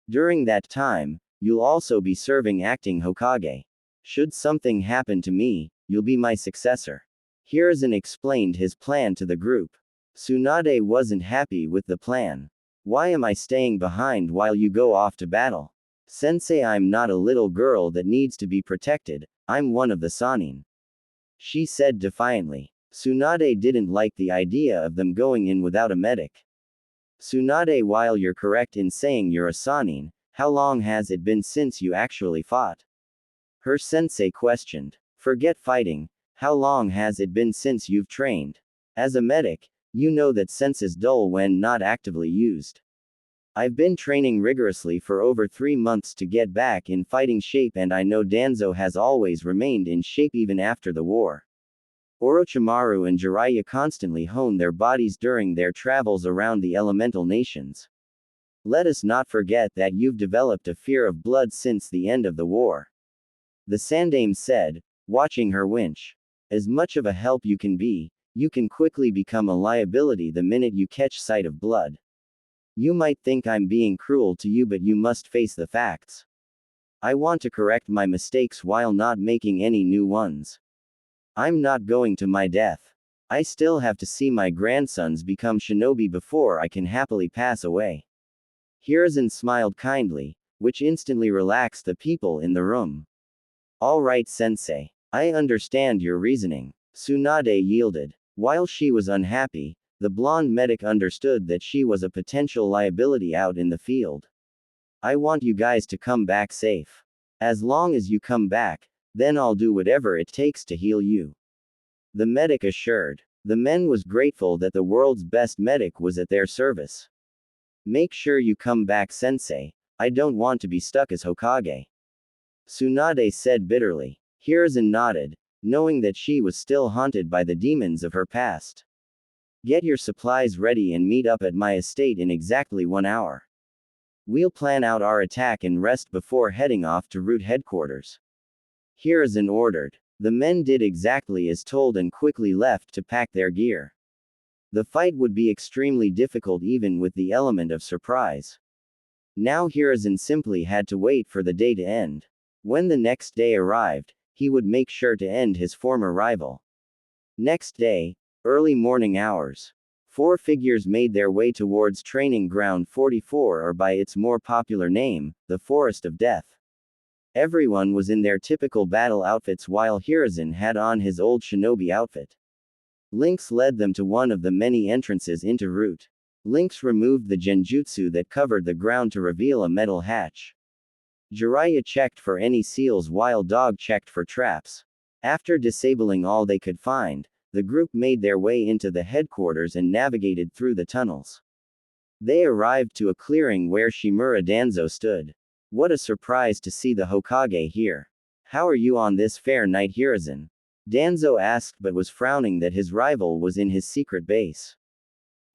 During that time, you'll also be serving acting Hokage. Should something happen to me, you'll be my successor. Hiruzen explained his plan to the group. Tsunade wasn't happy with the plan. Why am I staying behind while you go off to battle? Sensei, I'm not a little girl that needs to be protected, I'm one of the Sannin. She said defiantly. Tsunade didn't like the idea of them going in without a medic. Tsunade, while you're correct in saying you're a Sannin, how long has it been since you actually fought? Her sensei questioned. Forget fighting, how long has it been since you've trained? As a medic, you know that sense is dull when not actively used. I've been training rigorously for over 3 months to get back in fighting shape, and I know Danzo has always remained in shape even after the war. Orochimaru and Jiraiya constantly hone their bodies during their travels around the elemental nations. Let us not forget that you've developed a fear of blood since the end of the war. The Sandaime said, watching her winch. As much of a help you can quickly become a liability the minute you catch sight of blood. You might think I'm being cruel to you, but you must face the facts. I want to correct my mistakes while not making any new ones. I'm not going to my death. I still have to see my grandsons become shinobi before I can happily pass away. Hiruzen smiled kindly, which instantly relaxed the people in the room. All right, sensei. I understand your reasoning. Tsunade yielded. While she was unhappy, the blonde medic understood that she was a potential liability out in the field. I want you guys to come back safe. As long as you come back, then I'll do whatever it takes to heal you. The medic assured. The men was grateful that the world's best medic was at their service. Make sure you come back, sensei. I don't want to be stuck as Hokage. Tsunade said bitterly. Hiruzen nodded, knowing that she was still haunted by the demons of her past. Get your supplies ready and meet up at my estate in exactly 1 hour. We'll plan out our attack and rest before heading off to route headquarters. Hiruzen ordered. The men did exactly as told and quickly left to pack their gear. The fight would be extremely difficult even with the element of surprise. Now Hiruzen simply had to wait for the day to end. When the next day arrived, he would make sure to end his former rival. Next day, early morning hours. 4 figures made their way towards Training Ground 44, or by its more popular name, the Forest of Death. Everyone was in their typical battle outfits while Hiruzen had on his old shinobi outfit. Lynx led them to one of the many entrances into route. Lynx removed the genjutsu that covered the ground to reveal a metal hatch. Jiraiya checked for any seals while Dog checked for traps. After disabling all they could find, the group made their way into the headquarters and navigated through the tunnels. They arrived to a clearing where Shimura Danzo stood. What a surprise to see the Hokage here. How are you on this fair night, Hiruzen? Danzo asked, but was frowning that his rival was in his secret base.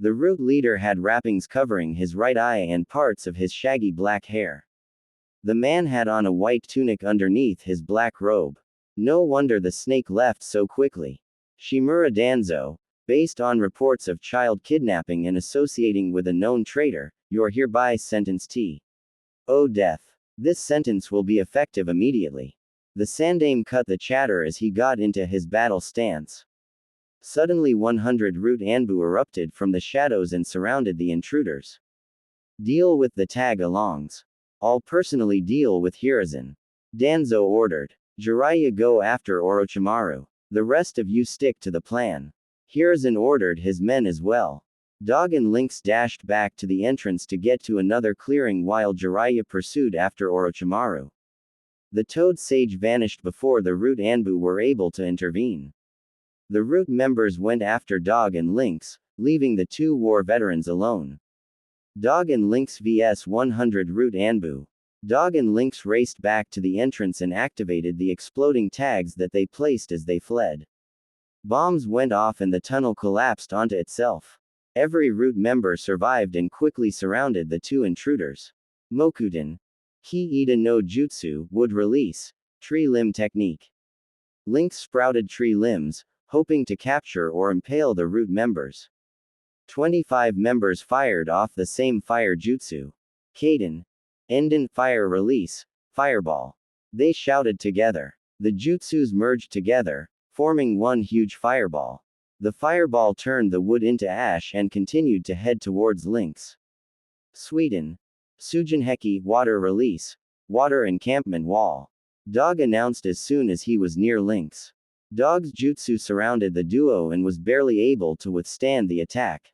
The route leader had wrappings covering his right eye and parts of his shaggy black hair. The man had on a white tunic underneath his black robe. No wonder the snake left so quickly. Shimura Danzo, based on reports of child kidnapping and associating with a known traitor, you're hereby sentenced to death. This sentence will be effective immediately. The Sandame cut the chatter as he got into his battle stance. Suddenly 100 root Anbu erupted from the shadows and surrounded the intruders. Deal with the tag-alongs. I'll personally deal with Hiruzen. Danzo ordered. Jiraiya go after Orochimaru. The rest of you stick to the plan. Hiruzen ordered his men as well. Dog and Lynx dashed back to the entrance to get to another clearing while Jiraiya pursued after Orochimaru. The Toad Sage vanished before the Root Anbu were able to intervene. The Root members went after Dog and Lynx, leaving the 2 war veterans alone. Dog and Lynx vs 100 Root Anbu. Dog and Lynx raced back to the entrance and activated the exploding tags that they placed as they fled. Bombs went off and the tunnel collapsed onto itself. Every Root member survived and quickly surrounded the 2 intruders. Mokuten. Ki-Ida no Jutsu, would release. Tree limb technique. Lynx sprouted tree limbs, hoping to capture or impale the Root members. 25 members fired off the same fire jutsu. Kaden. Enden, fire release, fireball. They shouted together. The jutsus merged together, forming one huge fireball. The fireball turned the wood into ash and continued to head towards Lynx. Sweden. Sujinheki, water release, water encampment wall. Dog announced as soon as he was near Lynx. Dog's jutsu surrounded the duo and was barely able to withstand the attack.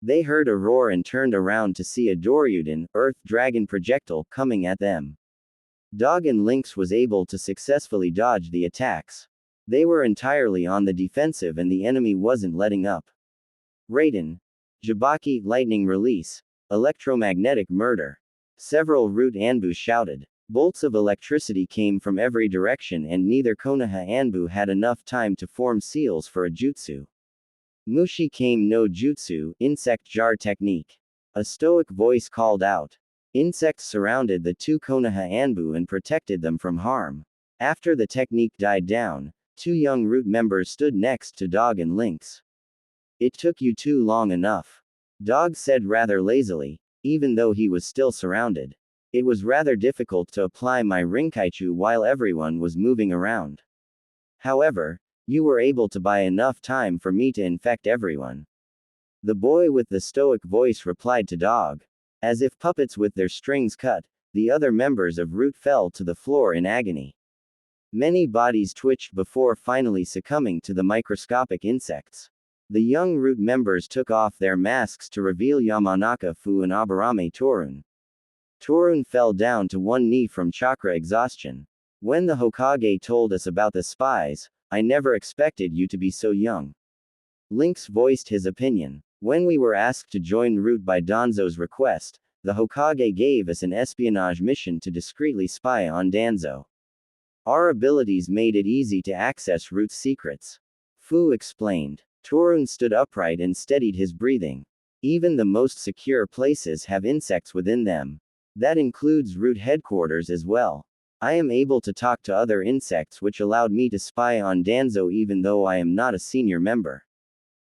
They heard a roar and turned around to see a Doryuden, earth dragon projectile, coming at them. Dog and Lynx was able to successfully dodge the attacks. They were entirely on the defensive and the enemy wasn't letting up. Raiden. Jabaki, lightning release, electromagnetic murder. Several Root Anbu shouted. Bolts of electricity came from every direction and neither Konoha Anbu had enough time to form seals for a jutsu. Mushi Kame no Jutsu, insect jar technique. A stoic voice called out. Insects surrounded the 2 Konoha Anbu and protected them from harm. After the technique died down, 2 young Root members stood next to Dog and Lynx. It took you too long enough. Dog said rather lazily, even though he was still surrounded. It was rather difficult to apply my Rinkaichu while everyone was moving around. However, you were able to buy enough time for me to infect everyone. The boy with the stoic voice replied to Dog. As if puppets with their strings cut, the other members of Root fell to the floor in agony. Many bodies twitched before finally succumbing to the microscopic insects. The young Root members took off their masks to reveal Yamanaka Fu and Aburame Torun. Torun fell down to one knee from chakra exhaustion. When the Hokage told us about the spies, I never expected you to be so young. Lynx voiced his opinion. When we were asked to join Root by Danzo's request, the Hokage gave us an espionage mission to discreetly spy on Danzo. Our abilities made it easy to access Root's secrets. Fu explained. Torun stood upright and steadied his breathing. Even the most secure places have insects within them. That includes Root headquarters as well. I am able to talk to other insects, which allowed me to spy on Danzo even though I am not a senior member.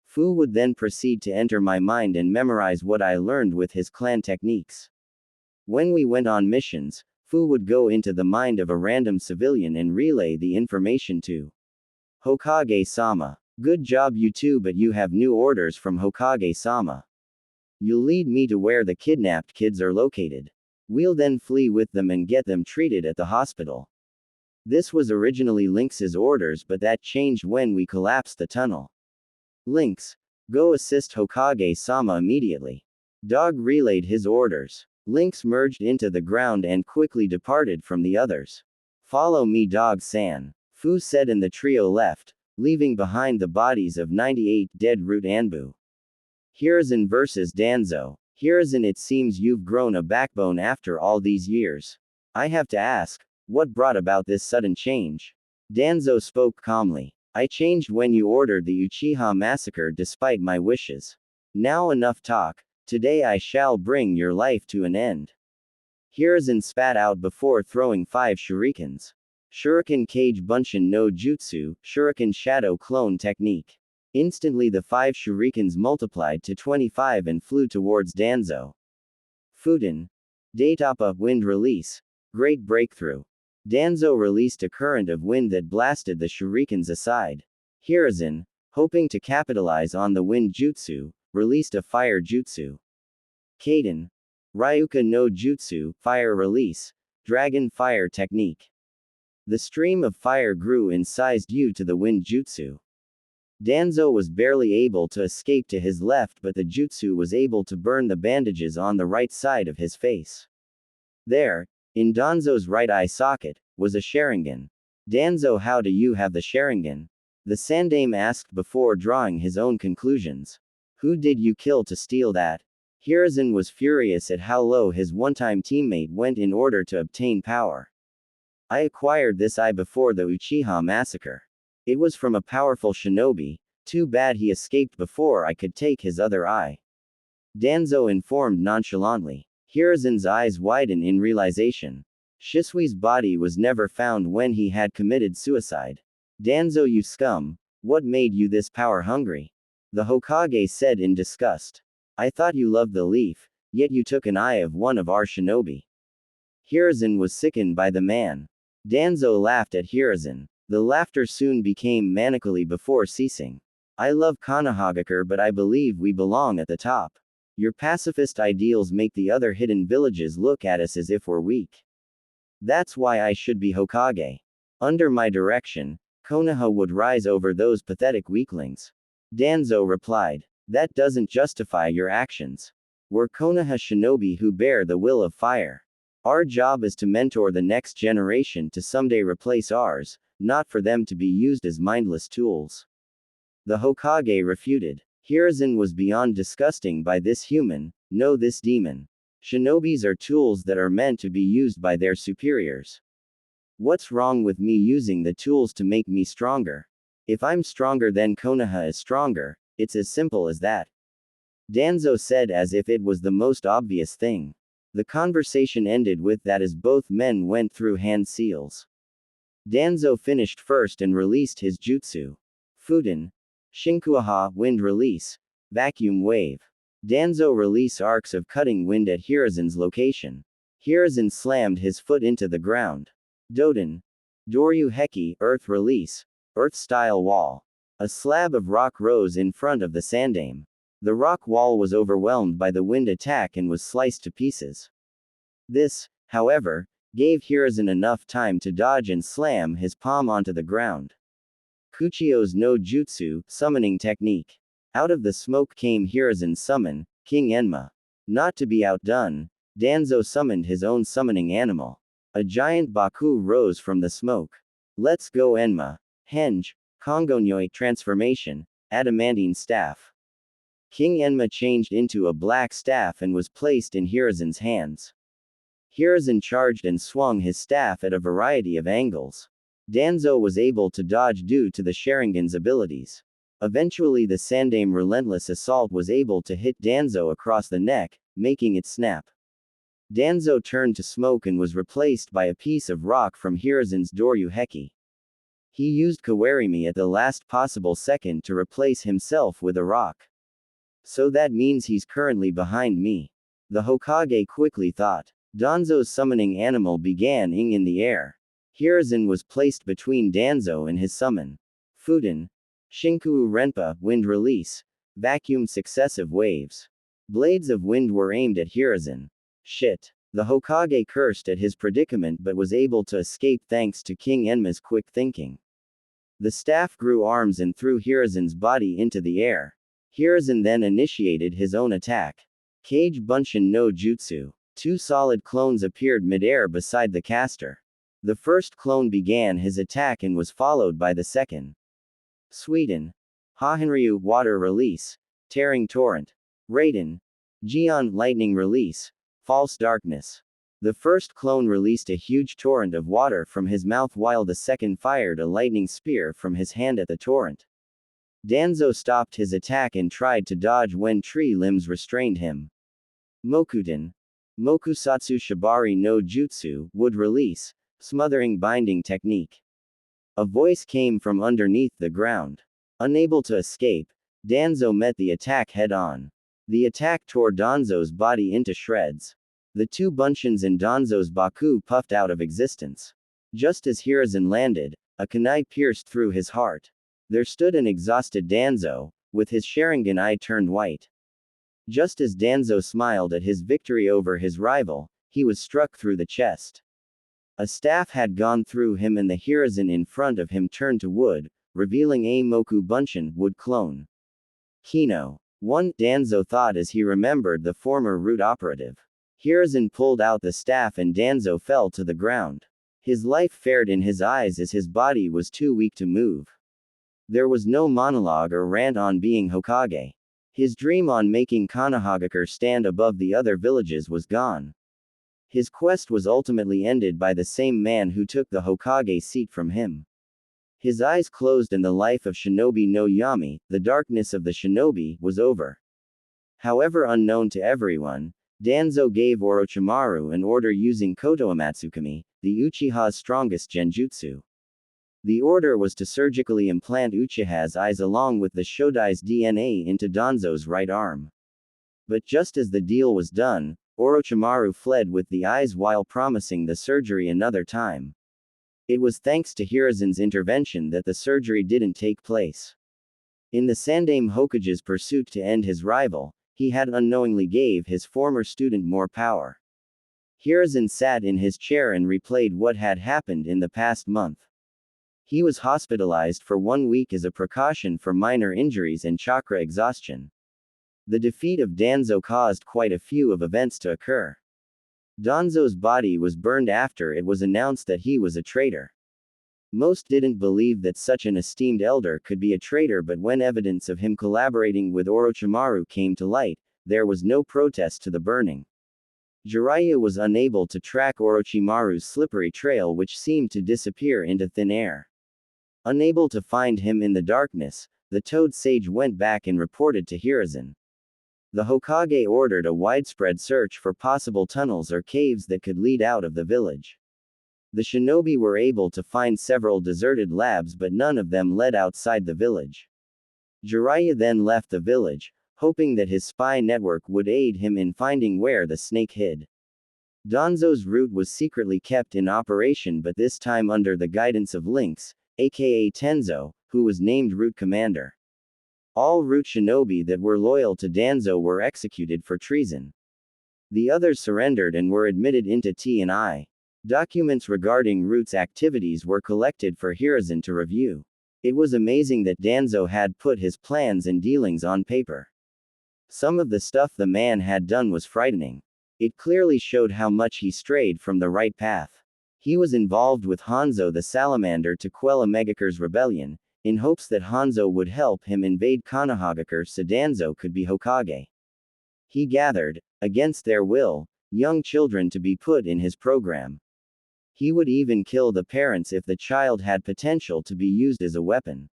Fu would then proceed to enter my mind and memorize what I learned with his clan techniques. When we went on missions, Fu would go into the mind of a random civilian and relay the information to Hokage-sama. Good job you two, but you have new orders from Hokage-sama. You'll lead me to where the kidnapped kids are located. We'll then flee with them and get them treated at the hospital. This was originally Lynx's orders, but that changed when we collapsed the tunnel. Lynx, go assist Hokage-sama immediately. Dog relayed his orders. Lynx merged into the ground and quickly departed from the others. Follow me, Dog-san, Fu said, and the trio left, leaving behind the bodies of 98 dead Root Anbu. Hiruzen versus Danzo. Hiruzen, it seems you've grown a backbone after all these years. I have to ask, what brought about this sudden change? Danzo spoke calmly. I changed when you ordered the Uchiha massacre despite my wishes. Now enough talk. Today I shall bring your life to an end. Hiruzen spat out before throwing 5 shurikens. Shuriken Kage Bunshin no Jutsu, Shuriken Shadow Clone Technique. Instantly the 5 shurikens multiplied to 25 and flew towards Danzo. Futen. Daitapa Wind Release. Great breakthrough. Danzo released a current of wind that blasted the shurikens aside. Hiruzen, hoping to capitalize on the wind jutsu, released a fire jutsu. Kaden. Ryuka no Jutsu, Fire Release. Dragon Fire Technique. The stream of fire grew in size due to the wind jutsu. Danzo was barely able to escape to his left, but the jutsu was able to burn the bandages on the right side of his face. There, in Danzo's right eye socket, was a Sharingan. Danzo, how do you have the Sharingan? The Sandame asked before drawing his own conclusions. Who did you kill to steal that? Hiruzen was furious at how low his one-time teammate went in order to obtain power. I acquired this eye before the Uchiha massacre. It was from a powerful shinobi. Too bad he escaped before I could take his other eye. Danzo informed nonchalantly. Hiruzen's eyes widened in realization. Shisui's body was never found when he had committed suicide. Danzo, you scum, what made you this power hungry? The Hokage said in disgust. I thought you loved the leaf, yet you took an eye of one of our shinobi. Hiruzen was sickened by the man. Danzo laughed at Hiruzen. The laughter soon became manically before ceasing. I love Konohagakure, but I believe we belong at the top. Your pacifist ideals make the other hidden villages look at us as if we're weak. That's why I should be Hokage. Under my direction, Konoha would rise over those pathetic weaklings. Danzo replied. That doesn't justify your actions. We're Konoha shinobi who bear the will of fire. Our job is to mentor the next generation to someday replace ours, not for them to be used as mindless tools. The Hokage refuted. Hiruzen was beyond disgusting by this human, no, this demon. Shinobis are tools that are meant to be used by their superiors. What's wrong with me using the tools to make me stronger? If I'm stronger, then Konoha is stronger. It's as simple as that. Danzo said as if it was the most obvious thing. The conversation ended with that as both men went through hand seals. Danzo finished first and released his jutsu. Futen. Shinkuaha, Wind Release. Vacuum Wave. Danzo release arcs of cutting wind at Hiruzen's location. Hiruzen slammed his foot into the ground. Doden. Doryu Heki, Earth Release. Earth-style wall. A slab of rock rose in front of the Sandame. The rock wall was overwhelmed by the wind attack and was sliced to pieces. This, however, gave Hiruzen enough time to dodge and slam his palm onto the ground. Kuchio's no Jutsu, summoning technique. Out of the smoke came Hiruzen's summon, King Enma. Not to be outdone, Danzo summoned his own summoning animal. A giant Baku rose from the smoke. Let's go Enma. Henge, Kongonyoi transformation, adamantine staff. King Enma changed into a black staff and was placed in Hiruzen's hands. Hiruzen charged and swung his staff at a variety of angles. Danzo was able to dodge due to the Sharingan's abilities. Eventually the Sandame relentless assault was able to hit Danzo across the neck, making it snap. Danzo turned to smoke and was replaced by a piece of rock from Hiruzen's Doryu Heki. He used Kawarimi at the last possible second to replace himself with a rock. So that means he's currently behind me. The Hokage quickly thought. Danzo's summoning animal began ing in the air. Hiruzen was placed between Danzo and his summon. Fuden. Shinku Renpa, wind release. Vacuum successive waves. Blades of wind were aimed at Hiruzen. Shit. The Hokage cursed at his predicament but was able to escape thanks to King Enma's quick thinking. The staff grew arms and threw Hiruzen's body into the air. Hiruzen then initiated his own attack. Kage Bunshin no Jutsu. Two solid clones appeared midair beside the caster. The first clone began his attack and was followed by the second. Sweden. Hahenryu, water release. Tearing torrent. Raiden. Gion, lightning release. False darkness. The first clone released a huge torrent of water from his mouth while the second fired a lightning spear from his hand at the torrent. Danzo stopped his attack and tried to dodge when tree limbs restrained him. Mokuten. Mokusatsu Shibari no Jutsu, wood release. Smothering binding technique. A voice came from underneath the ground. Unable to escape, Danzo met the attack head-on. The attack tore Danzo's body into shreds. The two Bunshins and Danzo's Baku puffed out of existence. Just as Hiruzen landed, a kunai pierced through his heart. There stood an exhausted Danzo, with his Sharingan eye turned white. Just as Danzo smiled at his victory over his rival, he was struck through the chest. A staff had gone through him and the Hiruzen in front of him turned to wood, revealing a Moku Bunshin, wood clone. Kino. 1. Danzo thought as he remembered the former root operative. Hiruzen pulled out the staff and Danzo fell to the ground. His life flared in his eyes as his body was too weak to move. There was no monologue or rant on being Hokage. His dream on making Konohagakure stand above the other villages was gone. His quest was ultimately ended by the same man who took the Hokage seat from him. His eyes closed and the life of Shinobi no Yami, the darkness of the shinobi, was over. However unknown to everyone, Danzo gave Orochimaru an order using Koto Amatsukami, the Uchiha's strongest genjutsu. The order was to surgically implant Uchiha's eyes along with the Shodai's DNA into Danzo's right arm. But just as the deal was done, Orochimaru fled with the eyes while promising the surgery another time. It was thanks to Hiruzen's intervention that the surgery didn't take place. In the Sandame Hokage's pursuit to end his rival, he had unknowingly gave his former student more power. Hiruzen sat in his chair and replayed what had happened in the past month. He was hospitalized for 1 week as a precaution for minor injuries and chakra exhaustion. The defeat of Danzo caused quite a few of events to occur. Danzo's body was burned after it was announced that he was a traitor. Most didn't believe that such an esteemed elder could be a traitor, but when evidence of him collaborating with Orochimaru came to light, there was no protest to the burning. Jiraiya was unable to track Orochimaru's slippery trail, which seemed to disappear into thin air. Unable to find him in the darkness, the Toad Sage went back and reported to Hiruzen. The Hokage ordered a widespread search for possible tunnels or caves that could lead out of the village. The shinobi were able to find several deserted labs, but none of them led outside the village. Jiraiya then left the village, hoping that his spy network would aid him in finding where the snake hid. Danzo's route was secretly kept in operation, but this time under the guidance of Lynx, aka Tenzo, who was named route commander. All route shinobi that were loyal to Danzo were executed for treason. The others surrendered and were admitted into T&I. Documents regarding route's activities were collected for Hiruzen to review. It was amazing that Danzo had put his plans and dealings on paper. Some of the stuff the man had done was frightening. It clearly showed how much he strayed from the right path. He was involved with Hanzo the Salamander to quell a Megacure's rebellion, in hopes that Hanzo would help him invade Konohagakure so Danzo could be Hokage. He gathered, against their will, young children to be put in his program. He would even kill the parents if the child had potential to be used as a weapon.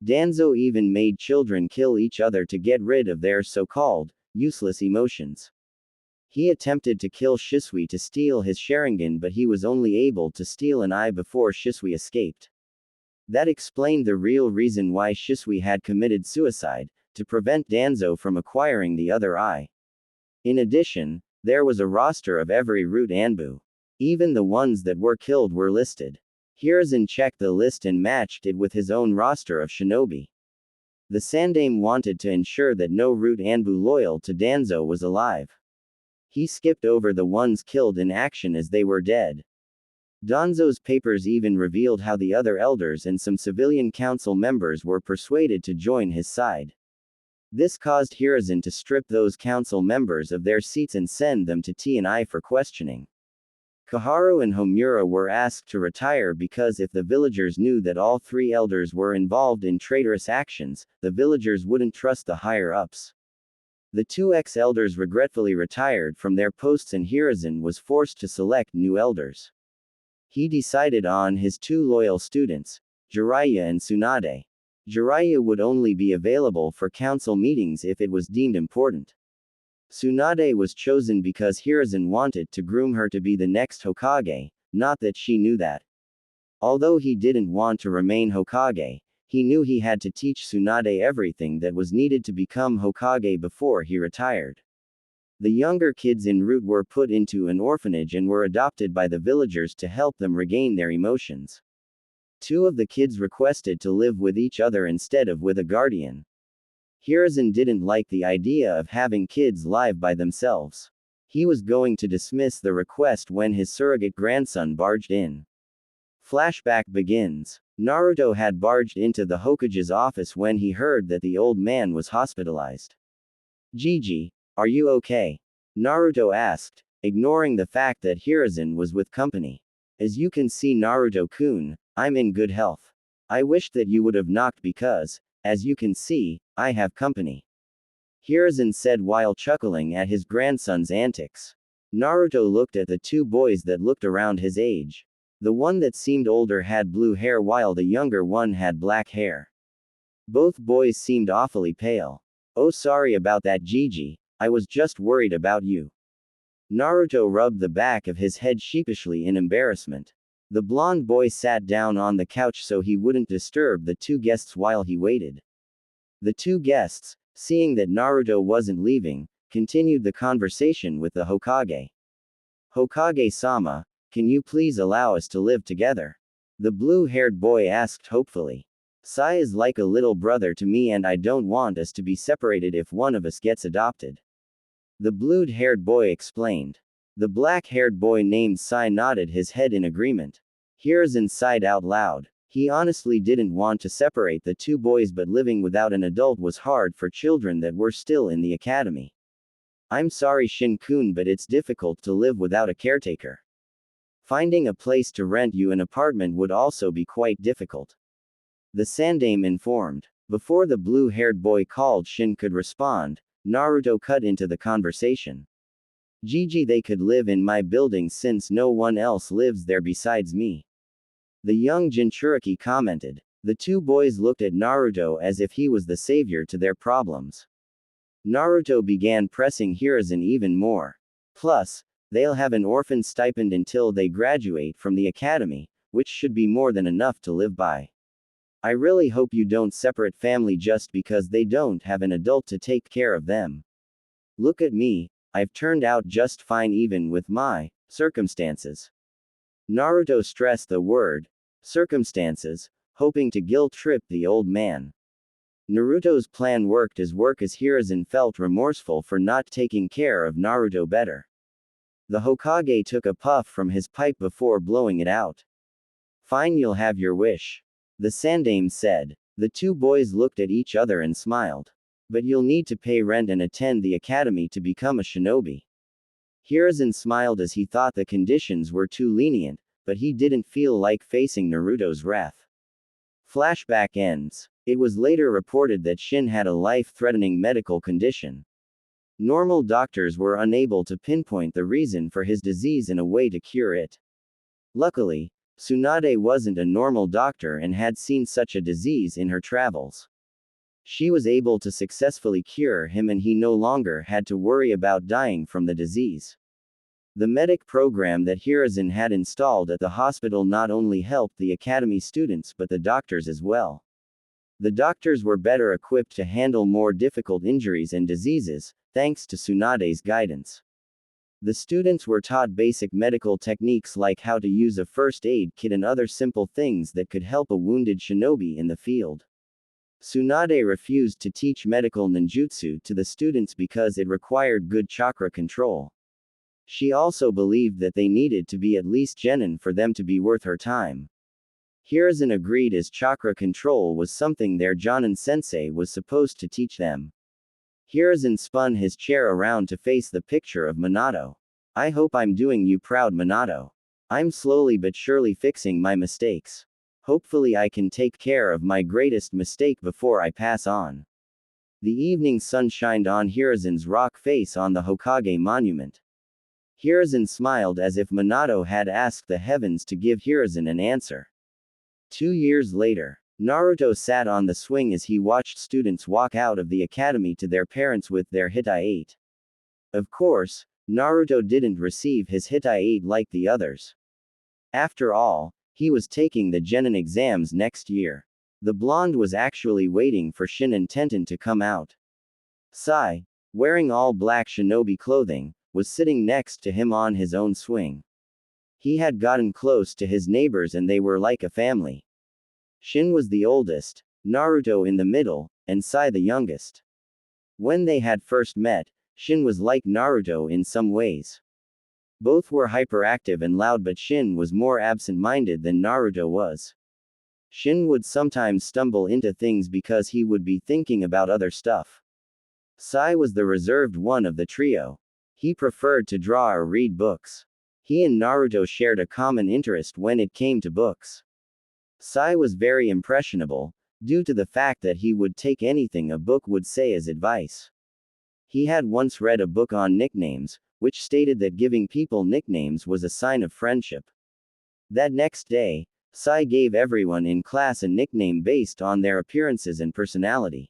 Danzo even made children kill each other to get rid of their so-called useless emotions. He attempted to kill Shisui to steal his Sharingan, but he was only able to steal an eye before Shisui escaped. That explained the real reason why Shisui had committed suicide, to prevent Danzo from acquiring the other eye. In addition, there was a roster of every route Anbu. Even the ones that were killed were listed. Hiruzen checked the list and matched it with his own roster of shinobi. The Sandaime wanted to ensure that no route Anbu loyal to Danzo was alive. He skipped over the ones killed in action as they were dead. Danzo's papers even revealed how the other elders and some civilian council members were persuaded to join his side. This caused Hiruzen to strip those council members of their seats and send them to T&I for questioning. Kaharu and Homura were asked to retire because if the villagers knew that all three elders were involved in traitorous actions, the villagers wouldn't trust the higher-ups. The two ex-elders regretfully retired from their posts and Hiruzen was forced to select new elders. He decided on his two loyal students, Jiraiya and Tsunade. Jiraiya would only be available for council meetings if it was deemed important. Tsunade was chosen because Hiruzen wanted to groom her to be the next Hokage, not that she knew that. Although he didn't want to remain Hokage, he knew he had to teach Tsunade everything that was needed to become Hokage before he retired. The younger kids en route were put into an orphanage and were adopted by the villagers to help them regain their emotions. Two of the kids requested to live with each other instead of with a guardian. Hiruzen didn't like the idea of having kids live by themselves. He was going to dismiss the request when his surrogate grandson barged in. Flashback begins. Naruto had barged into the Hokage's office when he heard that the old man was hospitalized. "Gigi, are you okay?" Naruto asked, ignoring the fact that Hiruzen was with company. "As you can see, Naruto-kun, I'm in good health. I wish that you would have knocked because, as you can see, I have company," Hiruzen said while chuckling at his grandson's antics. Naruto looked at the two boys that looked around his age. The one that seemed older had blue hair while the younger one had black hair. Both boys seemed awfully pale. "Oh, sorry about that, Gigi, I was just worried about you." Naruto rubbed the back of his head sheepishly in embarrassment. The blonde boy sat down on the couch so he wouldn't disturb the two guests while he waited. The two guests, seeing that Naruto wasn't leaving, continued the conversation with the Hokage. "Hokage-sama, can you please allow us to live together?" the blue-haired boy asked hopefully. "Sai is like a little brother to me and I don't want us to be separated if one of us gets adopted," the blue-haired boy explained. The black-haired boy named Sai nodded his head in agreement. Hiruzen sighed out loud. He honestly didn't want to separate the two boys, but living without an adult was hard for children that were still in the academy. "I'm sorry, Shin-kun, but it's difficult to live without a caretaker. Finding a place to rent you an apartment would also be quite difficult," the Sandaime informed. Before the blue-haired boy called Shin could respond, Naruto cut into the conversation. "Gigi, they could live in my building since no one else lives there besides me," the young Jinchuriki commented. The two boys looked at Naruto as if he was the savior to their problems. Naruto began pressing Hiruzen even more. "Plus, they'll have an orphan stipend until they graduate from the academy, which should be more than enough to live by. I really hope you don't separate family just because they don't have an adult to take care of them. Look at me, I've turned out just fine even with my circumstances. Naruto stressed the word circumstances, hoping to guilt-trip the old man. Naruto's plan worked as Hiruzen felt remorseful for not taking care of Naruto better. The Hokage took a puff from his pipe before blowing it out. Fine, you'll have your wish. The Sandaime said. The two boys looked at each other and smiled. But you'll need to pay rent and attend the academy to become a shinobi. Hiruzen smiled as he thought the conditions were too lenient, but he didn't feel like facing Naruto's wrath. Flashback ends. It was later reported that Shin had a life-threatening medical condition. Normal doctors were unable to pinpoint the reason for his disease and a way to cure it. Luckily, Tsunade wasn't a normal doctor and had seen such a disease in her travels. She was able to successfully cure him and he no longer had to worry about dying from the disease. The medic program that Hiruzen had installed at the hospital not only helped the academy students but the doctors as well. The doctors were better equipped to handle more difficult injuries and diseases, thanks to Tsunade's guidance. The students were taught basic medical techniques like how to use a first aid kit and other simple things that could help a wounded shinobi in the field. Tsunade refused to teach medical ninjutsu to the students because it required good chakra control. She also believed that they needed to be at least genin for them to be worth her time. Hiruzen agreed as chakra control was something their Jonin sensei was supposed to teach them. Hiruzen spun his chair around to face the picture of Minato. I hope I'm doing you proud, Minato. I'm slowly but surely fixing my mistakes. Hopefully I can take care of my greatest mistake before I pass on. The evening sun shined on Hiruzen's rock face on the Hokage monument. Hiruzen smiled as if Minato had asked the heavens to give Hiruzen an answer. 2 years later, Naruto sat on the swing as he watched students walk out of the academy to their parents with their Hitai-8. Of course, Naruto didn't receive his Hitai-8 like the others. After all, he was taking the genin exams next year. The blonde was actually waiting for Shin and Tenten to come out. Sai, wearing all black shinobi clothing, was sitting next to him on his own swing. He had gotten close to his neighbors and they were like a family. Shin was the oldest, Naruto in the middle, and Sai the youngest. When they had first met, Shin was like Naruto in some ways. Both were hyperactive and loud, but Shin was more absent-minded than Naruto was. Shin would sometimes stumble into things because he would be thinking about other stuff. Sai was the reserved one of the trio. He preferred to draw or read books. He and Naruto shared a common interest when it came to books. Sai was very impressionable, due to the fact that he would take anything a book would say as advice. He had once read a book on nicknames, which stated that giving people nicknames was a sign of friendship. That next day, Sai gave everyone in class a nickname based on their appearances and personality.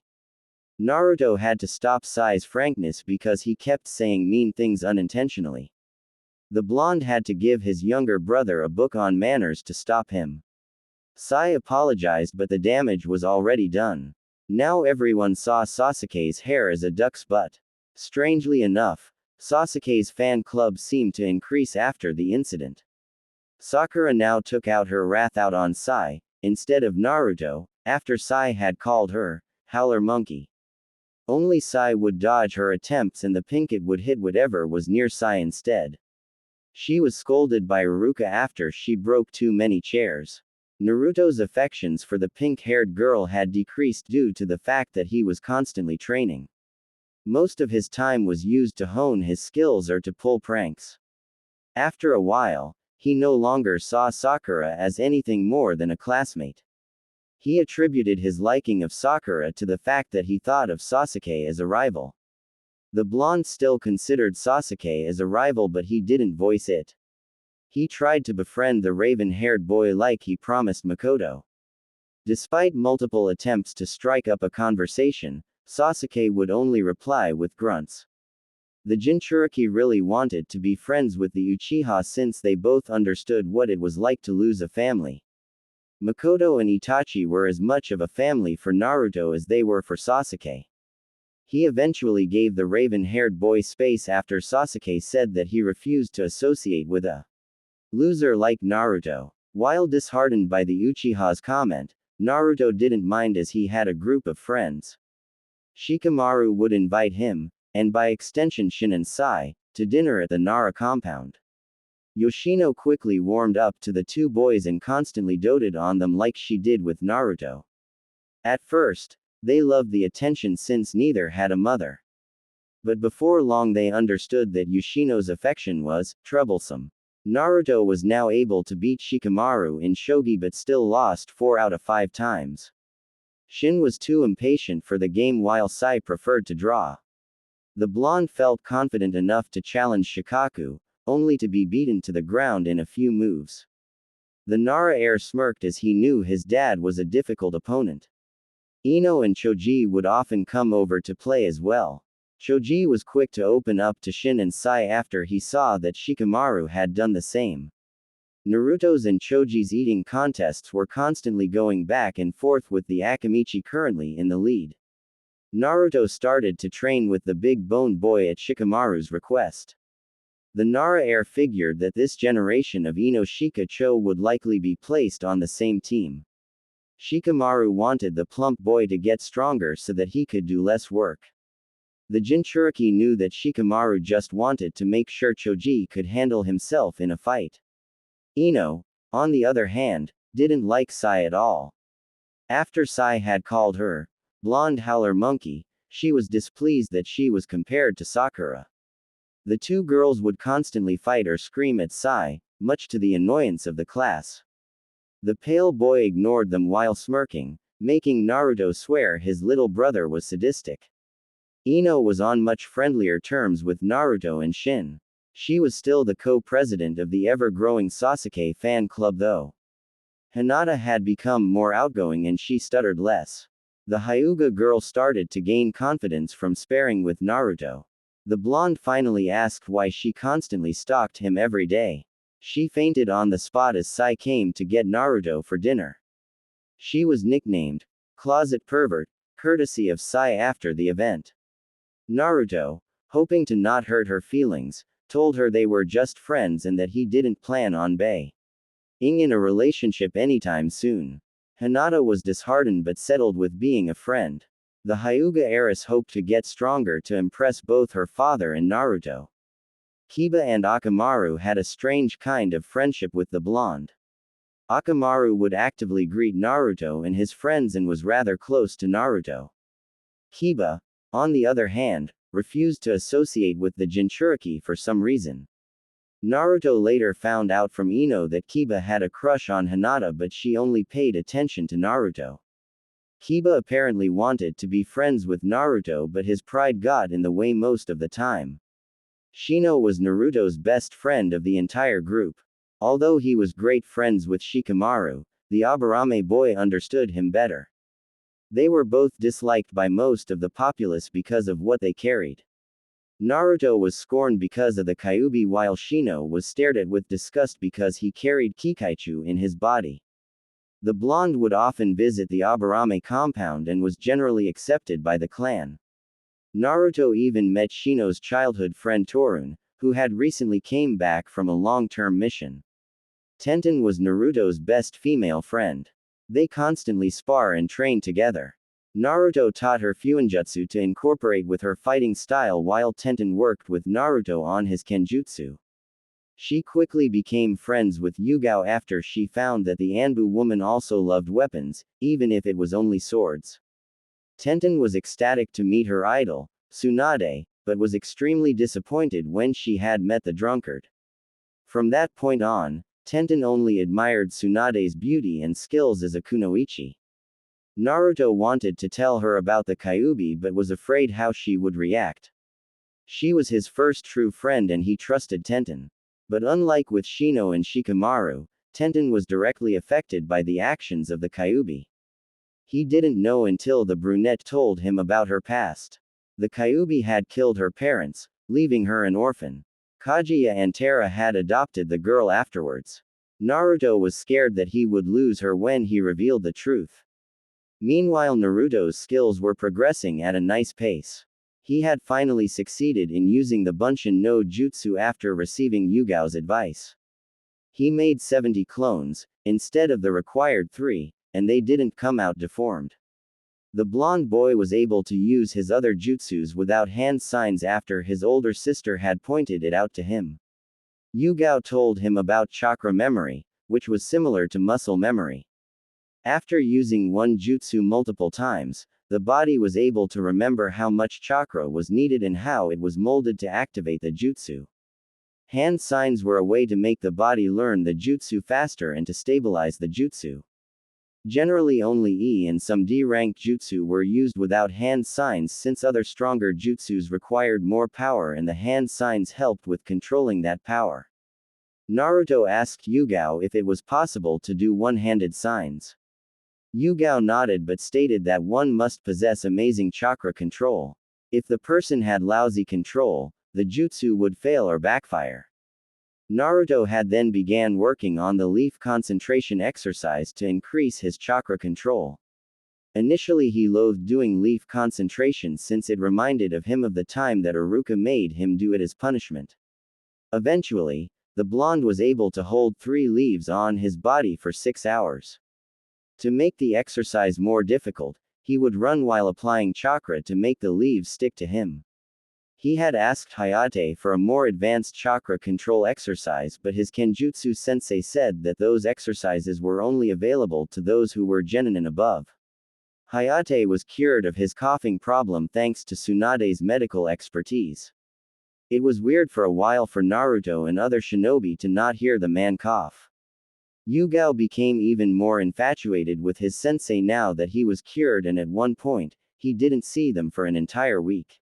Naruto had to stop Sai's frankness because he kept saying mean things unintentionally. The blonde had to give his younger brother a book on manners to stop him. Sai apologized, but the damage was already done. Now everyone saw Sasuke's hair as a duck's butt. Strangely enough, Sasuke's fan club seemed to increase after the incident. Sakura now took out her wrath out on Sai, instead of Naruto, after Sai had called her Howler Monkey. Only Sai would dodge her attempts and the pinkett would hit whatever was near Sai instead. She was scolded by Iruka after she broke too many chairs. Naruto's affections for the pink-haired girl had decreased due to the fact that he was constantly training. Most of his time was used to hone his skills or to pull pranks. After a while, he no longer saw Sakura as anything more than a classmate. He attributed his liking of Sakura to the fact that he thought of Sasuke as a rival. The blonde still considered Sasuke as a rival, but he didn't voice it. He tried to befriend the raven-haired boy like he promised Makoto. Despite multiple attempts to strike up a conversation, Sasuke would only reply with grunts. The Jinchuriki really wanted to be friends with the Uchiha since they both understood what it was like to lose a family. Makoto and Itachi were as much of a family for Naruto as they were for Sasuke. He eventually gave the raven-haired boy space after Sasuke said that he refused to associate with a loser like Naruto. While disheartened by the Uchiha's comment, Naruto didn't mind as he had a group of friends. Shikamaru would invite him, and by extension Shin and Sai, to dinner at the Nara compound. Yoshino quickly warmed up to the two boys and constantly doted on them like she did with Naruto. At first, they loved the attention since neither had a mother. But before long they understood that Yoshino's affection was troublesome. Naruto was now able to beat Shikamaru in shogi but still lost 4 out of 5 times. Shin was too impatient for the game while Sai preferred to draw. The blonde felt confident enough to challenge Shikaku, only to be beaten to the ground in a few moves. The Nara heir smirked as he knew his dad was a difficult opponent. Ino and Choji would often come over to play as well. Choji was quick to open up to Shin and Sai after he saw that Shikamaru had done the same. Naruto's and Choji's eating contests were constantly going back and forth with the Akamichi currently in the lead. Naruto started to train with the big-boned boy at Shikamaru's request. The Nara heir figured that this generation of Ino Shika-cho would likely be placed on the same team. Shikamaru wanted the plump boy to get stronger so that he could do less work. The Jinchuriki knew that Shikamaru just wanted to make sure Choji could handle himself in a fight. Ino, on the other hand, didn't like Sai at all. After Sai had called her blonde howler monkey, she was displeased that she was compared to Sakura. The two girls would constantly fight or scream at Sai, much to the annoyance of the class. The pale boy ignored them while smirking, making Naruto swear his little brother was sadistic. Ino was on much friendlier terms with Naruto and Shin. She was still the co-president of the ever-growing Sasuke fan club though. Hinata had become more outgoing and she stuttered less. The Hyuga girl started to gain confidence from sparring with Naruto. The blonde finally asked why she constantly stalked him every day. She fainted on the spot as Sai came to get Naruto for dinner. She was nicknamed Closet Pervert, courtesy of Sai after the event. Naruto, hoping to not hurt her feelings, told her they were just friends and that he didn't plan on being in a relationship anytime soon. Hinata was disheartened but settled with being a friend. The Hyuga heiress hoped to get stronger to impress both her father and Naruto. Kiba and Akamaru had a strange kind of friendship with the blonde. Akamaru would actively greet Naruto and his friends and was rather close to Naruto. Kiba, on the other hand, refused to associate with the Jinchuriki for some reason. Naruto later found out from Ino that Kiba had a crush on Hinata but she only paid attention to Naruto. Kiba apparently wanted to be friends with Naruto but his pride got in the way most of the time. Shino was Naruto's best friend of the entire group. Although he was great friends with Shikamaru, the Aburame boy understood him better. They were both disliked by most of the populace because of what they carried. Naruto was scorned because of the Kyuubi while Shino was stared at with disgust because he carried Kikaichu in his body. The blonde would often visit the Aburame compound and was generally accepted by the clan. Naruto even met Shino's childhood friend Torun, who had recently came back from a long-term mission. Tenten was Naruto's best female friend. They constantly spar and train together. Naruto taught her Fuinjutsu to incorporate with her fighting style while Tenten worked with Naruto on his Kenjutsu. She quickly became friends with Yugao after she found that the Anbu woman also loved weapons, even if it was only swords. Tenten was ecstatic to meet her idol, Tsunade, but was extremely disappointed when she had met the drunkard. From that point on, Tenten only admired Tsunade's beauty and skills as a kunoichi. Naruto wanted to tell her about the Kyuubi but was afraid how she would react. She was his first true friend and he trusted Tenten. But unlike with Shino and Shikamaru, Tenten was directly affected by the actions of the Kyuubi. He didn't know until the brunette told him about her past. The Kyuubi had killed her parents, leaving her an orphan. Kaguya and Tara had adopted the girl afterwards. Naruto was scared that he would lose her when he revealed the truth. Meanwhile, Naruto's skills were progressing at a nice pace. He had finally succeeded in using the Bunshin no Jutsu after receiving Yugao's advice. He made 70 clones, instead of the required 3, and they didn't come out deformed. The blonde boy was able to use his other jutsus without hand signs after his older sister had pointed it out to him. Yugao told him about chakra memory, which was similar to muscle memory. After using one jutsu multiple times, the body was able to remember how much chakra was needed and how it was molded to activate the jutsu. Hand signs were a way to make the body learn the jutsu faster and to stabilize the jutsu. Generally only E and some D-rank jutsu were used without hand signs since other stronger jutsus required more power and the hand signs helped with controlling that power. Naruto asked Yugao if it was possible to do one-handed signs. Yugao nodded but stated that one must possess amazing chakra control. If the person had lousy control, the jutsu would fail or backfire. Naruto had then began working on the leaf concentration exercise to increase his chakra control. Initially he loathed doing leaf concentration since it reminded of him of the time that Iruka made him do it as punishment. Eventually, the blonde was able to hold 3 leaves on his body for 6 hours. To make the exercise more difficult, he would run while applying chakra to make the leaves stick to him. He had asked Hayate for a more advanced chakra control exercise, but his Kenjutsu sensei said that those exercises were only available to those who were genin and above. Hayate was cured of his coughing problem thanks to Tsunade's medical expertise. It was weird for a while for Naruto and other shinobi to not hear the man cough. Yugao became even more infatuated with his sensei now that he was cured, and at one point, he didn't see them for an entire week.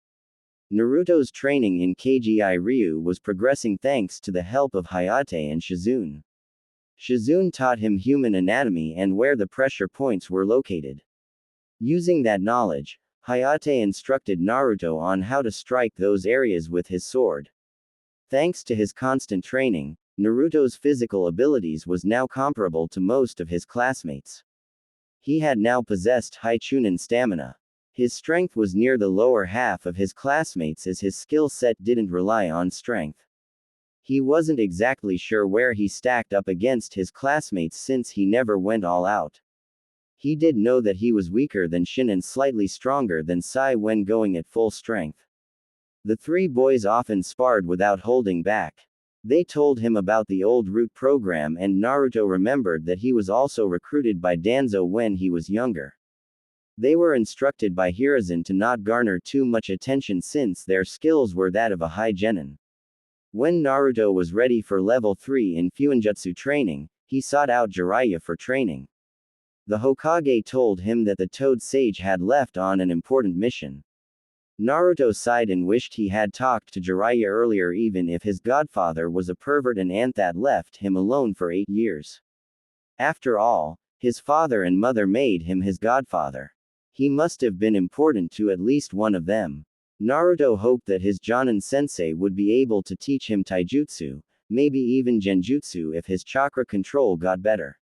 Naruto's training in Kgi Ryu was progressing thanks to the help of Hayate and Shizune. Shizune taught him human anatomy and where the pressure points were located. Using that knowledge, Hayate instructed Naruto on how to strike those areas with his sword. Thanks to his constant training, Naruto's physical abilities was now comparable to most of his classmates. He had now possessed high Chunin stamina. His strength was near the lower half of his classmates as his skill set didn't rely on strength. He wasn't exactly sure where he stacked up against his classmates since he never went all out. He did know that he was weaker than Shin and slightly stronger than Sai when going at full strength. The 3 boys often sparred without holding back. They told him about the old Root program, and Naruto remembered that he was also recruited by Danzo when he was younger. They were instructed by Hiruzen to not garner too much attention since their skills were that of a high genin. When Naruto was ready for level 3 in Fuinjutsu training, he sought out Jiraiya for training. The Hokage told him that the Toad Sage had left on an important mission. Naruto sighed and wished he had talked to Jiraiya earlier, even if his godfather was a pervert and Anthat left him alone for 8 years. After all, his father and mother made him his godfather. He must have been important to at least one of them. Naruto hoped that his Jonin sensei would be able to teach him taijutsu, maybe even genjutsu if his chakra control got better.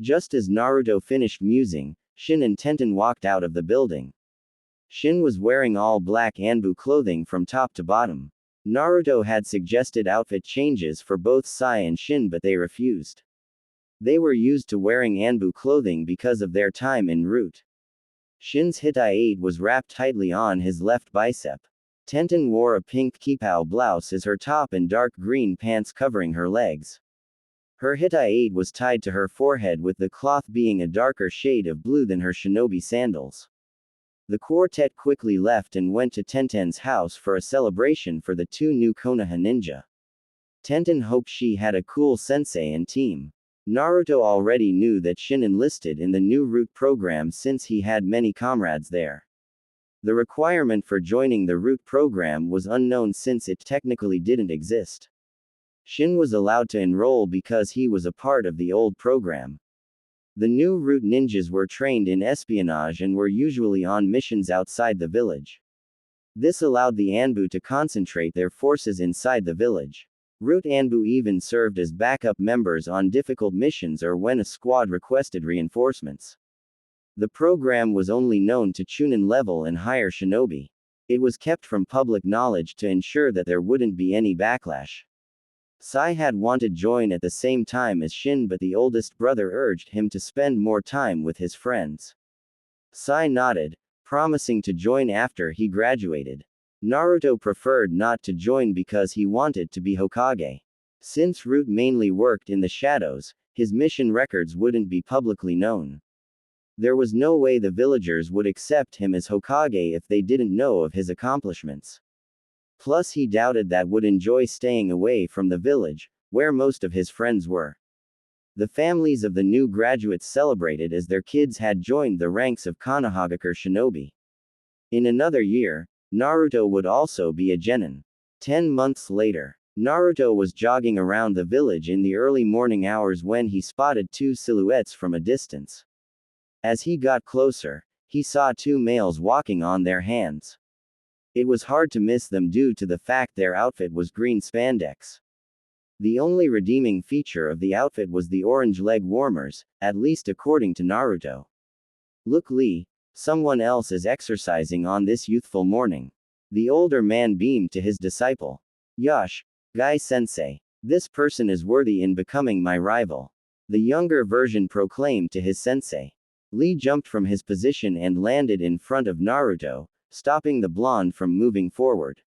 Just as Naruto finished musing, Shin and Tenten walked out of the building. Shin was wearing all black Anbu clothing from top to bottom. Naruto had suggested outfit changes for both Sai and Shin, but they refused. They were used to wearing Anbu clothing because of their time en route. Shin's Hitai-8 was wrapped tightly on his left bicep. Tenten wore a pink kipao blouse as her top and dark green pants covering her legs. Her Hitai-8 was tied to her forehead, with the cloth being a darker shade of blue than her shinobi sandals. The quartet quickly left and went to Tenten's house for a celebration for the 2 new Konoha ninja. Tenten hoped she had a cool sensei and team. Naruto already knew that Shin enlisted in the new Root program since he had many comrades there. The requirement for joining the Root program was unknown since it technically didn't exist. Shin was allowed to enroll because he was a part of the old program. The new Root ninjas were trained in espionage and were usually on missions outside the village. This allowed the Anbu to concentrate their forces inside the village. Root Anbu even served as backup members on difficult missions or when a squad requested reinforcements. The program was only known to Chunin level and higher shinobi. It was kept from public knowledge to ensure that there wouldn't be any backlash. Sai had wanted join at the same time as Shin, but the oldest brother urged him to spend more time with his friends. Sai nodded, promising to join after he graduated. Naruto preferred not to join because he wanted to be Hokage. Since Root mainly worked in the shadows, his mission records wouldn't be publicly known. There was no way the villagers would accept him as Hokage if they didn't know of his accomplishments. Plus he doubted that would enjoy staying away from the village, where most of his friends were. The families of the new graduates celebrated as their kids had joined the ranks of Konohagakure shinobi. In another year, Naruto would also be a genin. 10 months later, Naruto was jogging around the village in the early morning hours when he spotted two silhouettes from a distance. As he got closer, he saw two males walking on their hands. It was hard to miss them due to the fact their outfit was green spandex. The only redeeming feature of the outfit was the orange leg warmers, at least according to Naruto. Look Lee, someone else is exercising on this youthful morning. The older man beamed to his disciple. Yosh, Guy-sensei. This person is worthy in becoming my rival. The younger version proclaimed to his sensei. Lee jumped from his position and landed in front of Naruto, stopping the blonde from moving forward.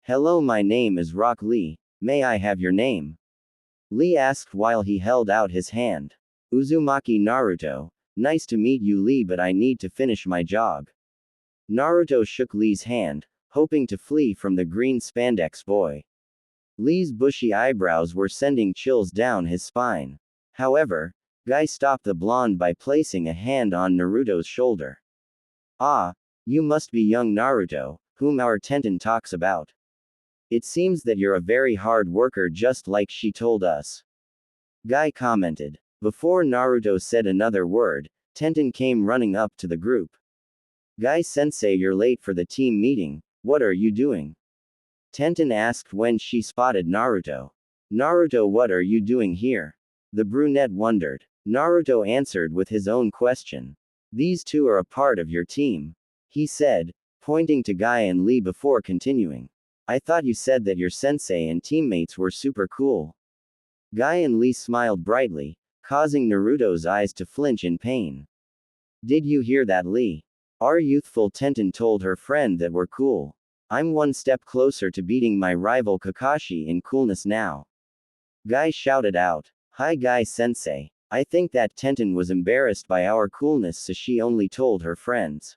Hello, my name is Rock Lee. May I have your name? Lee asked while he held out his hand. Uzumaki Naruto. Nice to meet you, Lee, but I need to finish my jog. Naruto shook Lee's hand, hoping to flee from the green spandex boy. Lee's bushy eyebrows were sending chills down his spine. However, Guy stopped the blonde by placing a hand on Naruto's shoulder. Ah, you must be young Naruto, whom our Tenten talks about. It seems that you're a very hard worker, just like she told us. Guy commented. Before Naruto said another word, Tenten came running up to the group. Guy-sensei, you're late for the team meeting, what are you doing? Tenten asked when she spotted Naruto. Naruto, what are you doing here? The brunette wondered. Naruto answered with his own question. These two are a part of your team, he said, pointing to Guy and Lee before continuing. I thought you said that your sensei and teammates were super cool. Guy and Lee smiled brightly, causing Naruto's eyes to flinch in pain. Did you hear that, Lee? Our youthful Tenten told her friend that we're cool. I'm one step closer to beating my rival Kakashi in coolness now. Guy shouted out. Hi Guy-sensei. I think that Tenten was embarrassed by our coolness, so she only told her friends.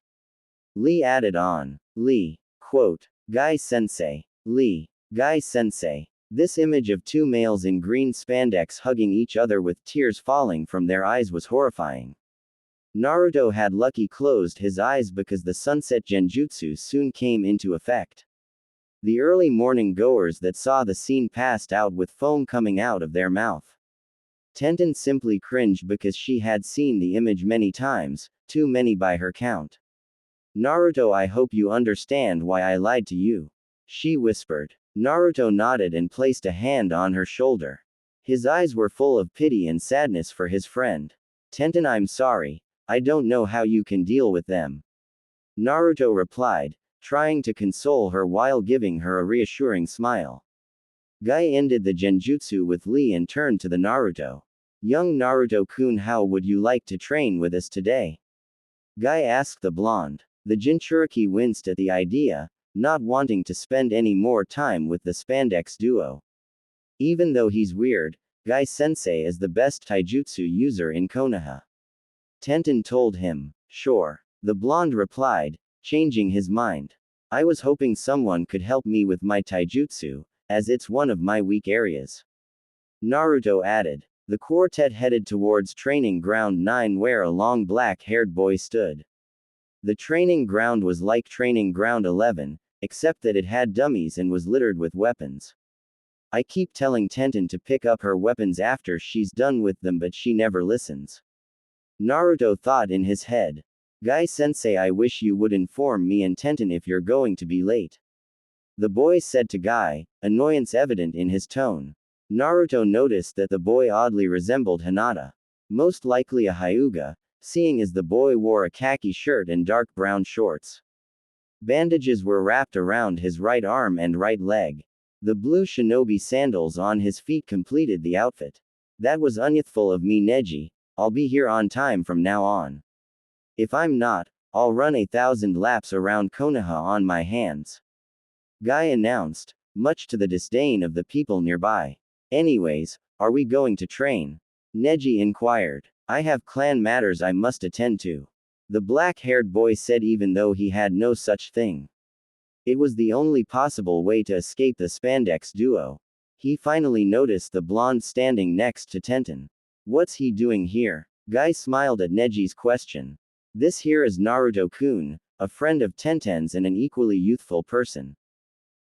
Lee added on. Lee. Quote. Guy-sensei. Lee. Guy-sensei. This image of two males in green spandex hugging each other with tears falling from their eyes was horrifying. Naruto had lucky closed his eyes because the sunset genjutsu soon came into effect. The early morning goers that saw the scene passed out with foam coming out of their mouth. Tenten simply cringed because she had seen the image many times, too many by her count. Naruto, I hope you understand why I lied to you, she whispered. Naruto nodded and placed a hand on her shoulder. His eyes were full of pity and sadness for his friend. Tenten, I'm sorry. I don't know how you can deal with them. Naruto replied, trying to console her while giving her a reassuring smile. Guy ended the genjutsu with Lee and turned to the Naruto. Young Naruto-kun, how would you like to train with us today? Guy asked the blonde. The Jinchuriki winced at the idea, not wanting to spend any more time with the spandex duo. Even though he's weird, Guy-sensei is the best taijutsu user in Konoha. Tenten told him. Sure. The blonde replied, changing his mind. I was hoping someone could help me with my taijutsu, as it's one of my weak areas. Naruto added. The quartet headed towards training ground 9 where a long black-haired boy stood. The training ground was like training ground 11, except that it had dummies and was littered with weapons. I keep telling Tenten to pick up her weapons after she's done with them, but she never listens. Naruto thought in his head. Guy-sensei, I wish you would inform me and Tenten if you're going to be late. The boy said to Guy, annoyance evident in his tone. Naruto noticed that the boy oddly resembled Hinata. Most likely a Hyuga, seeing as the boy wore a khaki shirt and dark brown shorts. Bandages were wrapped around his right arm and right leg. The blue shinobi sandals on his feet completed the outfit. That was unyouthful of me, Neji. I'll be here on time from now on. If I'm not, I'll run 1,000 laps around Konoha on my hands. Guy announced, much to the disdain of the people nearby. Anyways, are we going to train? Neji inquired. I have clan matters I must attend to. The black-haired boy said, even though he had no such thing. It was the only possible way to escape the spandex duo. He finally noticed the blonde standing next to Tenten. What's he doing here? Guy smiled at Neji's question. This here is Naruto-kun, a friend of Tenten's and an equally youthful person.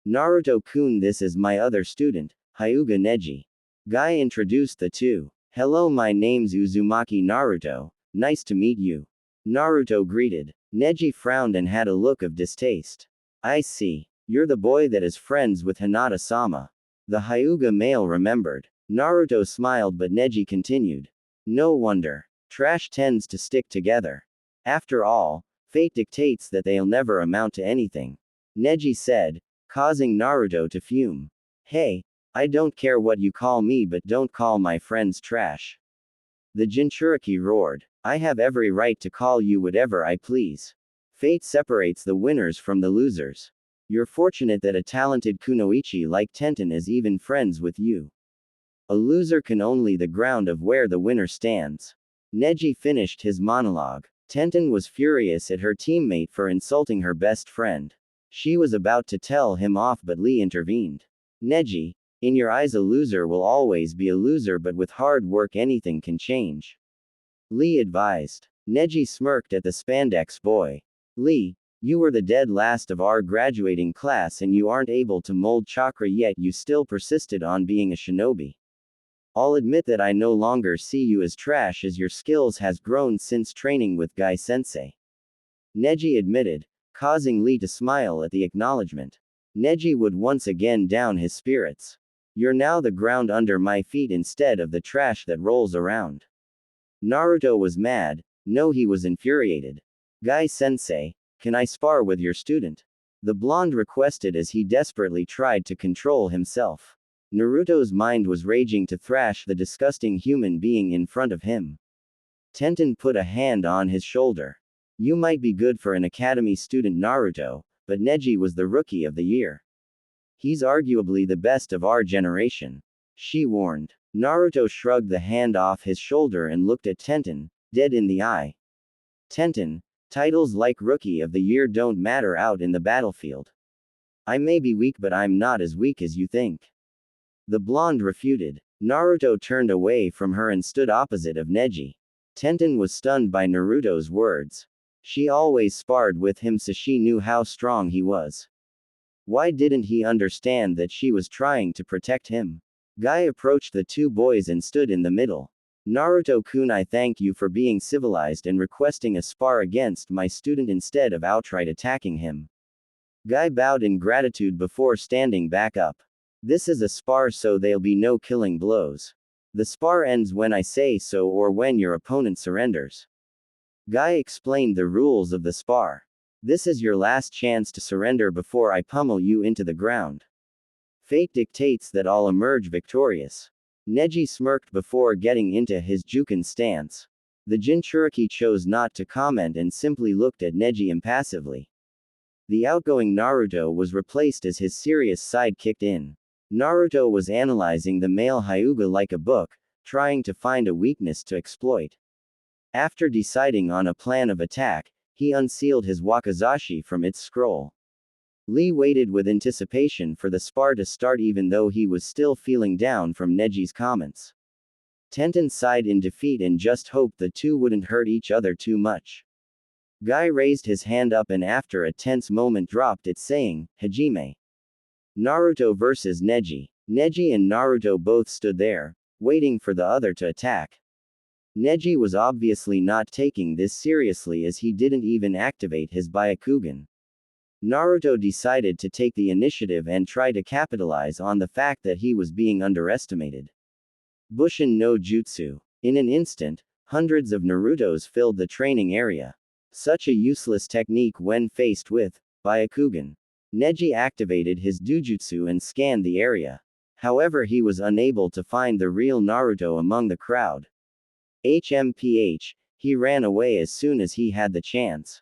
Naruto-kun, this is my other student, Hyuga Neji. Guy introduced the two. Hello, my name's Uzumaki Naruto, nice to meet you. Naruto greeted. Neji frowned and had a look of distaste. I see. You're the boy that is friends with Hinata-sama. The Hyuga male remembered. Naruto smiled, but Neji continued. No wonder. Trash tends to stick together. After all, fate dictates that they'll never amount to anything. Neji said, causing Naruto to fume. Hey, I don't care what you call me, but don't call my friends trash. The Jinchuriki roared. I have every right to call you whatever I please. Fate separates the winners from the losers. You're fortunate that a talented kunoichi like Tenten is even friends with you. A loser can only the ground of where the winner stands. Neji finished his monologue. Tenten was furious at her teammate for insulting her best friend. She was about to tell him off, but Lee intervened. Neji, in your eyes a loser will always be a loser, but with hard work anything can change. Lee advised. Neji smirked at the spandex boy. Lee, you were the dead last of our graduating class and you aren't able to mold chakra yet you still persisted on being a shinobi. I'll admit that I no longer see you as trash as your skills has grown since training with Guy Sensei. Neji admitted, causing Lee to smile at the acknowledgement. Neji would once again down his spirits. You're now the ground under my feet instead of the trash that rolls around. Naruto was mad. No, he was infuriated. Guy Sensei, can I spar with your student? The blonde requested as he desperately tried to control himself. Naruto's mind was raging to thrash the disgusting human being in front of him. Tenten put a hand on his shoulder. You might be good for an academy student, Naruto, but Neji was the rookie of the year. He's arguably the best of our generation. She warned. Naruto shrugged the hand off his shoulder and looked at Tenten, dead in the eye. Tenten, titles like Rookie of the Year don't matter out in the battlefield. I may be weak, but I'm not as weak as you think. The blonde refuted. Naruto turned away from her and stood opposite of Neji. Tenten was stunned by Naruto's words. She always sparred with him, so she knew how strong he was. Why didn't he understand that she was trying to protect him? Guy approached the two boys and stood in the middle. Naruto-kun, I thank you for being civilized and requesting a spar against my student instead of outright attacking him. Guy bowed in gratitude before standing back up. This is a spar, so there'll be no killing blows. The spar ends when I say so or when your opponent surrenders. Guy explained the rules of the spar. This is your last chance to surrender before I pummel you into the ground. Fate dictates that I'll emerge victorious. Neji smirked before getting into his Juken stance. The Jinchuriki chose not to comment and simply looked at Neji impassively. The outgoing Naruto was replaced as his serious side kicked in. Naruto was analyzing the male Hyuga like a book, trying to find a weakness to exploit. After deciding on a plan of attack, he unsealed his wakizashi from its scroll. Lee waited with anticipation for the spar to start, even though he was still feeling down from Neji's comments. Tenten sighed in defeat and just hoped the two wouldn't hurt each other too much. Guy raised his hand up and after a tense moment dropped it, saying, Hajime. Naruto versus Neji. Neji and Naruto both stood there, waiting for the other to attack. Neji was obviously not taking this seriously as he didn't even activate his Byakugan. Naruto decided to take the initiative and try to capitalize on the fact that he was being underestimated. Bushin no Jutsu. In an instant, hundreds of Narutos filled the training area. Such a useless technique when faced with Byakugan. Neji activated his Dujutsu and scanned the area. However, he was unable to find the real Naruto among the crowd. HMPH, he ran away as soon as he had the chance.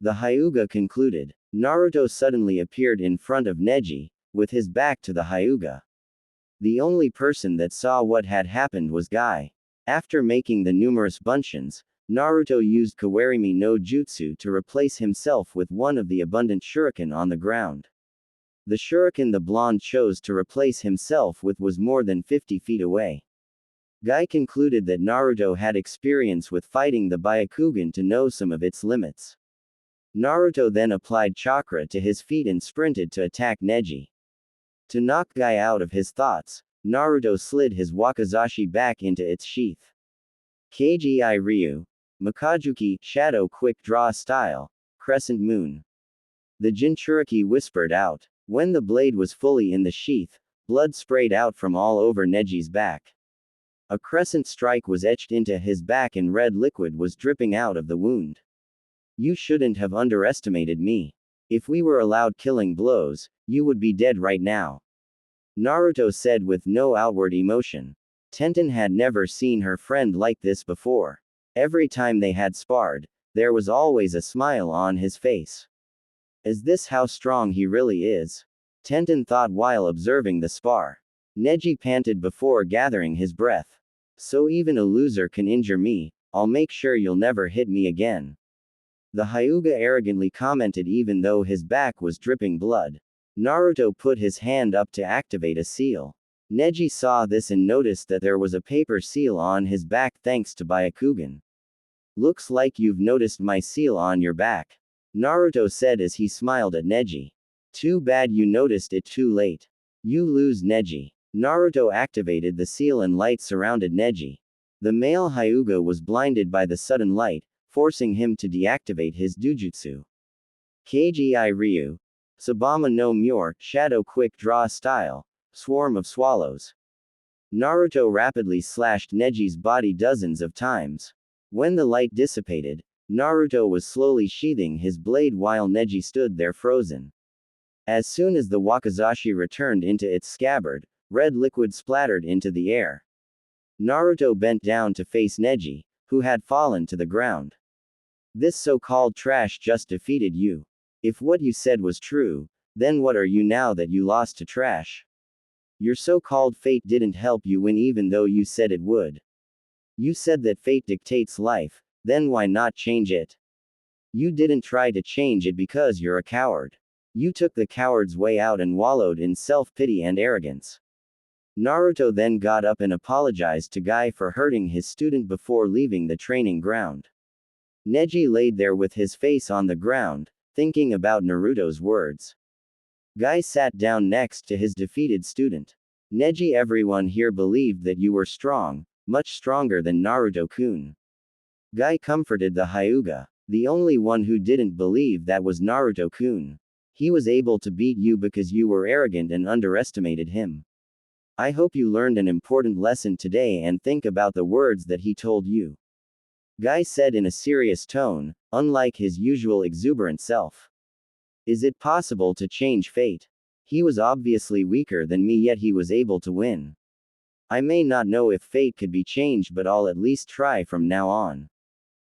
The Hyuga concluded. Naruto suddenly appeared in front of Neji, with his back to the Hyuga. The only person that saw what had happened was Guy. After making the numerous bunshin, Naruto used Kawarimi no Jutsu to replace himself with one of the abundant shuriken on the ground. The shuriken the blonde chose to replace himself with was more than 50 feet away. Guy concluded that Naruto had experience with fighting the Byakugan to know some of its limits. Naruto then applied chakra to his feet and sprinted to attack Neji. To knock Guy out of his thoughts, Naruto slid his wakizashi back into its sheath. Kgi Ryu. Makajuki, Shadow Quick Draw Style, Crescent Moon. The Jinchuriki whispered out. When the blade was fully in the sheath, blood sprayed out from all over Neji's back. A crescent strike was etched into his back and red liquid was dripping out of the wound. You shouldn't have underestimated me. If we were allowed killing blows, you would be dead right now. Naruto said with no outward emotion. Tenten had never seen her friend like this before. Every time they had sparred, there was always a smile on his face. Is this how strong he really is? Tenten thought while observing the spar. Neji panted before gathering his breath. So even a loser can injure me, I'll make sure you'll never hit me again. The Hyuga arrogantly commented even though his back was dripping blood. Naruto put his hand up to activate a seal. Neji saw this and noticed that there was a paper seal on his back thanks to Byakugan. Looks like you've noticed my seal on your back. Naruto said as he smiled at Neji. Too bad you noticed it too late. You lose, Neji. Naruto activated the seal and light surrounded Neji. The male Hyuga was blinded by the sudden light, forcing him to deactivate his Dujutsu. Kgi Ryu. Sabama no Mure, Shadow Quick Draw Style, Swarm of Swallows. Naruto rapidly slashed Neji's body dozens of times. When the light dissipated, Naruto was slowly sheathing his blade while Neji stood there frozen. As soon as the wakizashi returned into its scabbard, red liquid splattered into the air. Naruto bent down to face Neji, who had fallen to the ground. This so-called trash just defeated you. If what you said was true, then what are you now that you lost to trash? Your so-called fate didn't help you win even though you said it would. You said that fate dictates life, then why not change it? You didn't try to change it because you're a coward. You took the coward's way out and wallowed in self-pity and arrogance. Naruto then got up and apologized to Guy for hurting his student before leaving the training ground. Neji laid there with his face on the ground, thinking about Naruto's words. Guy sat down next to his defeated student. Neji, everyone here believed that you were strong, much stronger than Naruto-kun. Guy comforted the Hyuga. The only one who didn't believe that was Naruto-kun. He was able to beat you because you were arrogant and underestimated him. I hope you learned an important lesson today and think about the words that he told you. Guy said in a serious tone, unlike his usual exuberant self. Is it possible to change fate? He was obviously weaker than me, yet he was able to win. I may not know if fate could be changed, but I'll at least try from now on.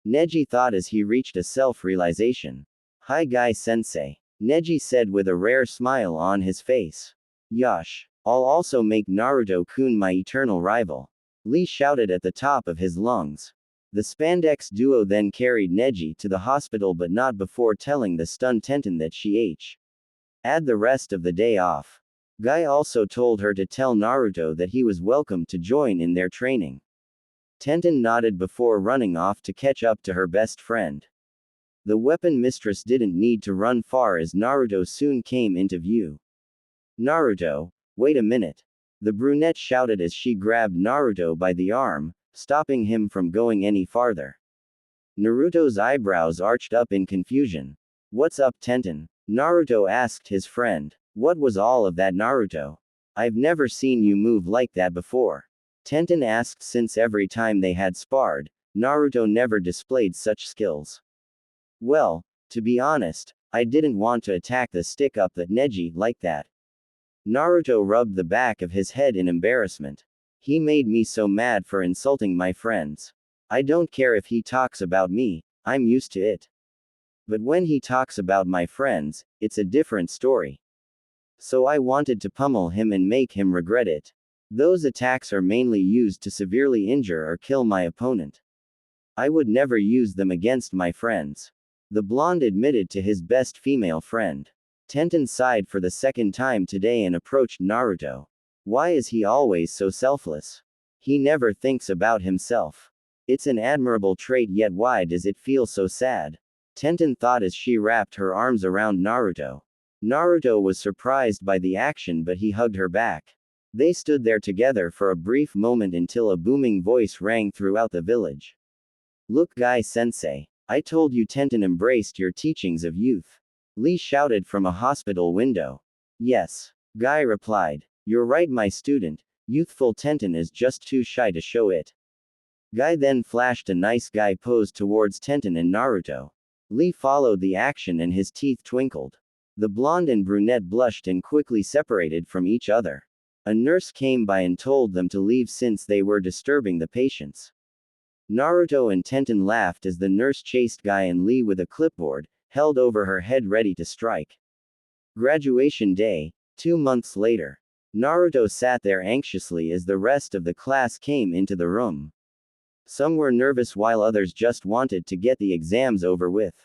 Neji thought as he reached a self-realization. Hi Guy-sensei. Neji said with a rare smile on his face. Yosh. I'll also make Naruto-kun my eternal rival. Lee shouted at the top of his lungs. The spandex duo then carried Neji to the hospital, but not before telling the stunned Tenten that she had the rest of the day off. Guy also told her to tell Naruto that he was welcome to join in their training. Tenten nodded before running off to catch up to her best friend. The weapon mistress didn't need to run far as Naruto soon came into view. Naruto, wait a minute. The brunette shouted as she grabbed Naruto by the arm, stopping him from going any farther. Naruto's eyebrows arched up in confusion. What's up, Tenten? Naruto asked his friend. What was all of that, Naruto? I've never seen you move like that before. Tenten asked since every time they had sparred, Naruto never displayed such skills. Well, to be honest, I didn't want to attack the stick-up that Neji like that. Naruto rubbed the back of his head in embarrassment. He made me so mad for insulting my friends. I don't care if he talks about me, I'm used to it. But when he talks about my friends, it's a different story. So I wanted to pummel him and make him regret it. Those attacks are mainly used to severely injure or kill my opponent. I would never use them against my friends. The blonde admitted to his best female friend. Tenten sighed for the second time today and approached Naruto. Why is he always so selfless? He never thinks about himself. It's an admirable trait, yet why does it feel so sad? Tenten thought as she wrapped her arms around Naruto. Naruto was surprised by the action, but he hugged her back. They stood there together for a brief moment until a booming voice rang throughout the village. Look, Guy-sensei. I told you Tenten embraced your teachings of youth. Lee shouted from a hospital window. Yes. Guy replied. You're right, my student. Youthful Tenten is just too shy to show it. Guy then flashed a nice guy pose towards Tenten and Naruto. Lee followed the action and his teeth twinkled. The blonde and brunette blushed and quickly separated from each other. A nurse came by and told them to leave since they were disturbing the patients. Naruto and Tenten laughed as the nurse chased Guy and Lee with a clipboard, held over her head ready to strike. Graduation day, 2 months later. Naruto sat there anxiously as the rest of the class came into the room. Some were nervous while others just wanted to get the exams over with.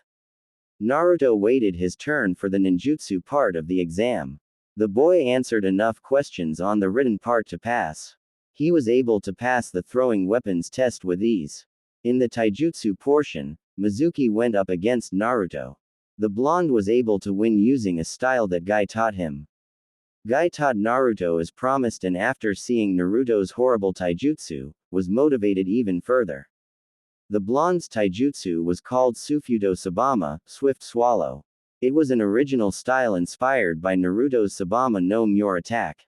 Naruto waited his turn for the ninjutsu part of the exam. The boy answered enough questions on the written part to pass. He was able to pass the throwing weapons test with ease. In the taijutsu portion, Mizuki went up against Naruto. The blonde was able to win using a style that Guy taught him. Guy taught Naruto as promised, and after seeing Naruto's horrible taijutsu, was motivated even further. The blonde's taijutsu was called Sufudo Sabama, Swift Swallow. It was an original style inspired by Naruto's Sabama no Mure attack.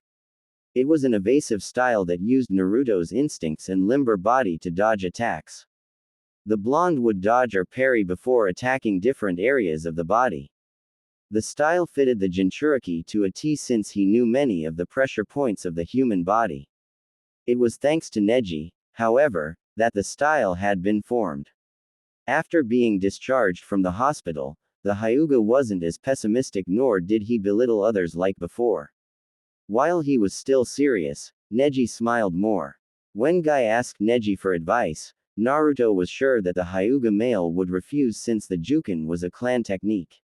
It was an evasive style that used Naruto's instincts and limber body to dodge attacks. The blonde would dodge or parry before attacking different areas of the body. The style fitted the Jinchuriki to a T since he knew many of the pressure points of the human body. It was thanks to Neji, however, that the style had been formed. After being discharged from the hospital, the Hyuga wasn't as pessimistic, nor did he belittle others like before. While he was still serious, Neji smiled more. When Guy asked Neji for advice, Naruto was sure that the Hyuga male would refuse since the Juken was a clan technique.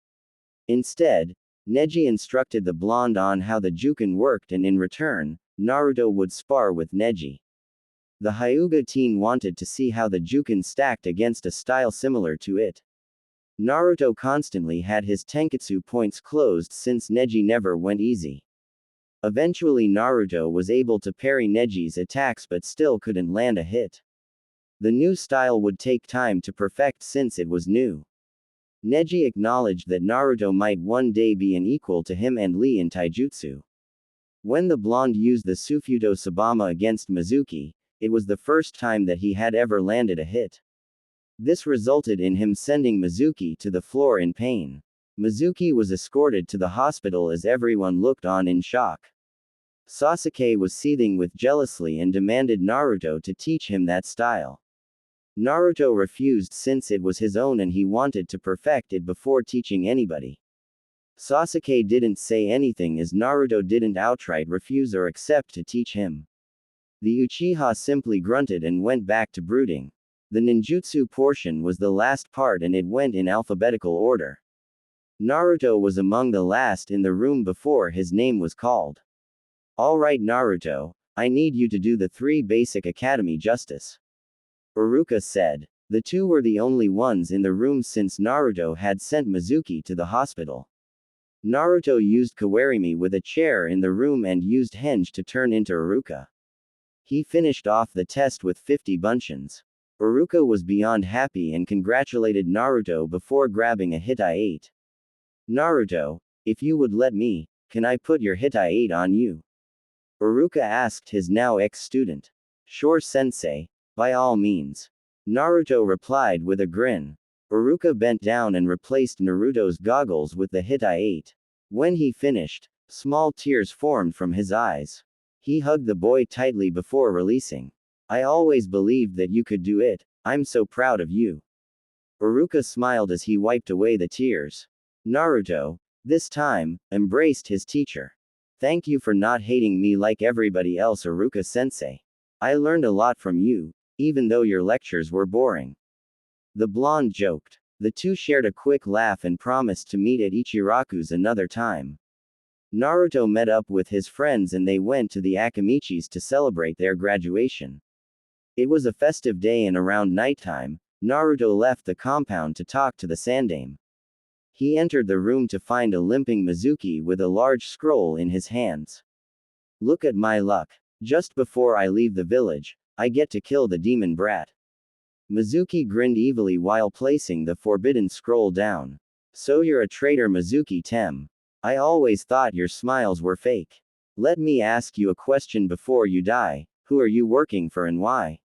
Instead, Neji instructed the blonde on how the Juken worked, and in return, Naruto would spar with Neji. The Hyuga teen wanted to see how the Juken stacked against a style similar to it. Naruto constantly had his tenketsu points closed since Neji never went easy. Eventually Naruto was able to parry Neji's attacks but still couldn't land a hit. The new style would take time to perfect since it was new. Neji acknowledged that Naruto might one day be an equal to him and Lee in taijutsu. When the blonde used the Sufudo Sabama against Mizuki, it was the first time that he had ever landed a hit. This resulted in him sending Mizuki to the floor in pain. Mizuki was escorted to the hospital as everyone looked on in shock. Sasuke was seething with jealousy and demanded Naruto to teach him that style. Naruto refused since it was his own and he wanted to perfect it before teaching anybody. Sasuke didn't say anything as Naruto didn't outright refuse or accept to teach him. The Uchiha simply grunted and went back to brooding. The ninjutsu portion was the last part and it went in alphabetical order. Naruto was among the last in the room before his name was called. Alright Naruto, I need you to do the 3 basic academy justice. Iruka said. The two were the only ones in the room since Naruto had sent Mizuki to the hospital. Naruto used Kawarimi with a chair in the room and used Henge to turn into Iruka. He finished off the test with 50 bunchins. Iruka was beyond happy and congratulated Naruto before grabbing a Hitai 8. Naruto, if you would let me, can I put your Hitai 8 on you? Iruka asked his now ex-student. Sure sensei, by all means. Naruto replied with a grin. Iruka bent down and replaced Naruto's goggles with the Hittite. When he finished, small tears formed from his eyes. He hugged the boy tightly before releasing. I always believed that you could do it. I'm so proud of you. Iruka smiled as he wiped away the tears. Naruto, this time, embraced his teacher. Thank you for not hating me like everybody else, Iruka-sensei. I learned a lot from you, even though your lectures were boring. The blonde joked. The two shared a quick laugh and promised to meet at Ichiraku's another time. Naruto met up with his friends and they went to the Akamichis to celebrate their graduation. It was a festive day and around nighttime, Naruto left the compound to talk to the Sandaime. He entered the room to find a limping Mizuki with a large scroll in his hands. Look at my luck. Just before I leave the village, I get to kill the demon brat. Mizuki grinned evilly while placing the forbidden scroll down. So you're a traitor, Mizuki-tem. I always thought your smiles were fake. Let me ask you a question before you die. Who are you working for and why?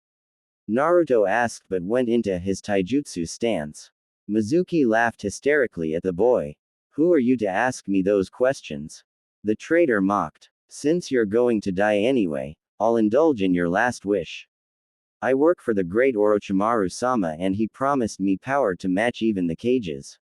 Naruto asked but went into his taijutsu stance. Mizuki laughed hysterically at the boy. Who are you to ask me those questions? The traitor mocked. Since you're going to die anyway, I'll indulge in your last wish. I work for the great Orochimaru-sama and he promised me power to match even the cages.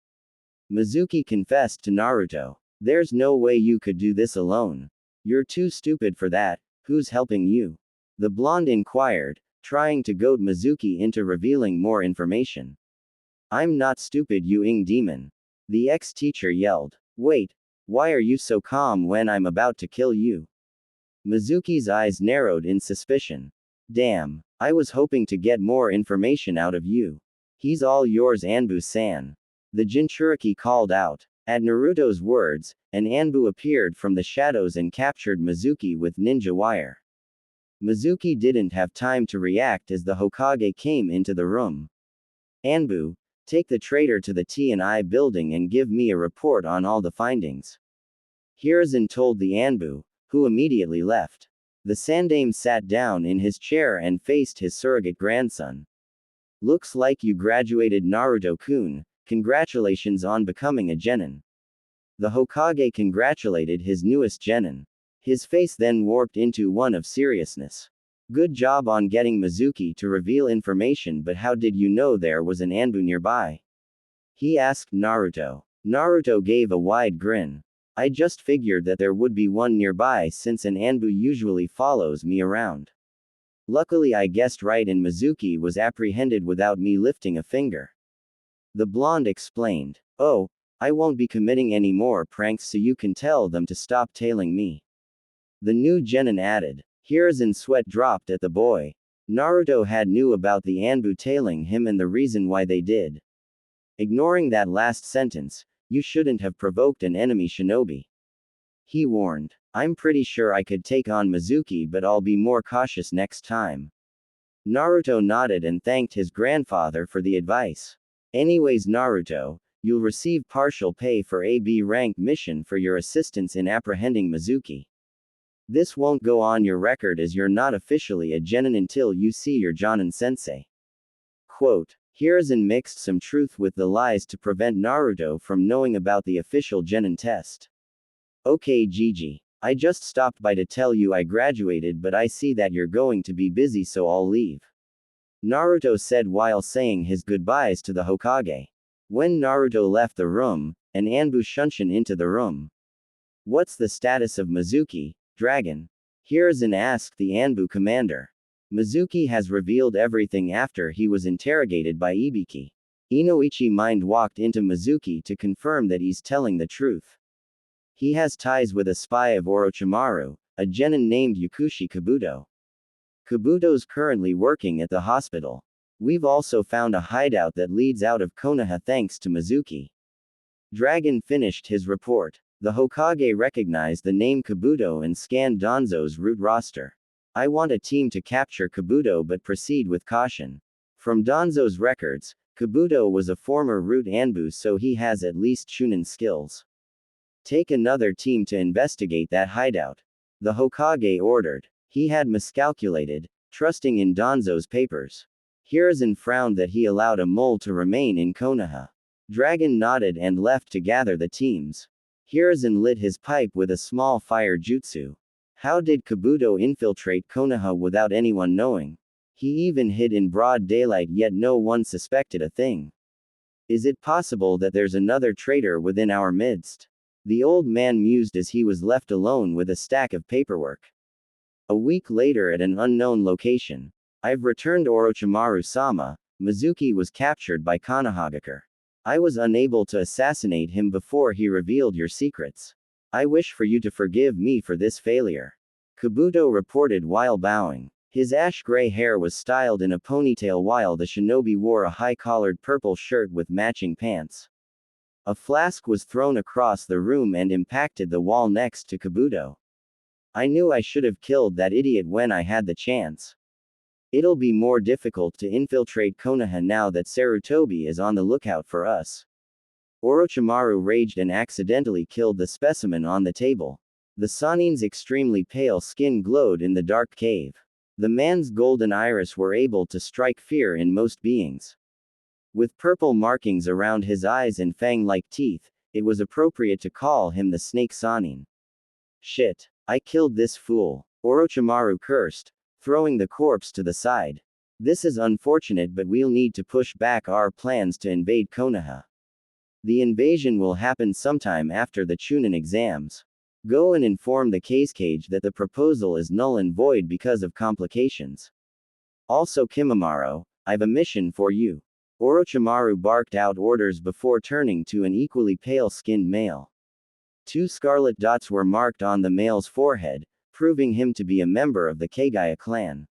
Mizuki confessed to Naruto. There's no way you could do this alone. You're too stupid for that. Who's helping you? The blonde inquired, trying to goad Mizuki into revealing more information. I'm not stupid, you demon. The ex-teacher yelled. Wait, why are you so calm when I'm about to kill you? Mizuki's eyes narrowed in suspicion. Damn, I was hoping to get more information out of you. He's all yours, Anbu-san. The Jinchuriki called out. At Naruto's words, an Anbu appeared from the shadows and captured Mizuki with ninja wire. Mizuki didn't have time to react as the Hokage came into the room. Anbu, take the traitor to the T&I building and give me a report on all the findings. Hiruzen told the Anbu, who immediately left. The Sandaime sat down in his chair and faced his surrogate grandson. Looks like you graduated, Naruto-kun. Congratulations on becoming a genin. The Hokage congratulated his newest genin. His face then warped into one of seriousness. Good job on getting Mizuki to reveal information, but how did you know there was an Anbu nearby? He asked Naruto. Naruto gave a wide grin. I just figured that there would be one nearby since an Anbu usually follows me around. Luckily I guessed right and Mizuki was apprehended without me lifting a finger. The blonde explained. Oh, I won't be committing any more pranks so you can tell them to stop tailing me. The new genin added. Hiruzen's sweat dropped at the boy. Naruto had knew about the Anbu tailing him and the reason why they did. Ignoring that last sentence, you shouldn't have provoked an enemy shinobi. He warned. I'm pretty sure I could take on Mizuki, but I'll be more cautious next time. Naruto nodded and thanked his grandfather for the advice. Anyways, Naruto, you'll receive partial pay for a B-rank mission for your assistance in apprehending Mizuki. This won't go on your record as you're not officially a genin until you see your Jonin-sensei. Quote. Hiruzen mixed some truth with the lies to prevent Naruto from knowing about the official genin test. Okay, Gigi. I just stopped by to tell you I graduated, but I see that you're going to be busy, so I'll leave. Naruto said while saying his goodbyes to the Hokage. When Naruto left the room, an Anbu shunshin into the room. What's the status of Mizuki, Dragon? Hiruzen asked the Anbu commander. Mizuki has revealed everything after he was interrogated by Ibiki. Inoichi mind walked into Mizuki to confirm that he's telling the truth. He has ties with a spy of Orochimaru, a genin named Yakushi Kabuto. Kabuto's currently working at the hospital. We've also found a hideout that leads out of Konoha thanks to Mizuki. Dragon finished his report. The Hokage recognized the name Kabuto and scanned Danzo's route roster. I want a team to capture Kabuto but proceed with caution. From Danzo's records, Kabuto was a former root Anbu, so he has at least Chunin skills. Take another team to investigate that hideout. The Hokage ordered. He had miscalculated, trusting in Danzo's papers. Hiruzen frowned that he allowed a mole to remain in Konoha. Dragon nodded and left to gather the teams. Hiruzen lit his pipe with a small fire jutsu. How did Kabuto infiltrate Konoha without anyone knowing? He even hid in broad daylight yet no one suspected a thing. Is it possible that there's another traitor within our midst? The old man mused as he was left alone with a stack of paperwork. A week later at an unknown location. I've returned Orochimaru-sama. Mizuki was captured by Konohagakure. I was unable to assassinate him before he revealed your secrets. I wish for you to forgive me for this failure. Kabuto reported while bowing. His ash-gray hair was styled in a ponytail while the shinobi wore a high-collared purple shirt with matching pants. A flask was thrown across the room and impacted the wall next to Kabuto. I knew I should have killed that idiot when I had the chance. It'll be more difficult to infiltrate Konoha now that Sarutobi is on the lookout for us. Orochimaru raged and accidentally killed the specimen on the table. The Sanin's extremely pale skin glowed in the dark cave. The man's golden iris were able to strike fear in most beings. With purple markings around his eyes and fang-like teeth, it was appropriate to call him the Snake Sanin. Shit. I killed this fool. Orochimaru cursed, throwing the corpse to the side. This is unfortunate, but we'll need to push back our plans to invade Konoha. The invasion will happen sometime after the Chunin exams. Go and inform the Cage that the proposal is null and void because of complications. Also Kimimaro, I've a mission for you. Orochimaru barked out orders before turning to an equally pale-skinned male. 2 scarlet dots were marked on the male's forehead, proving him to be a member of the Kagaya clan.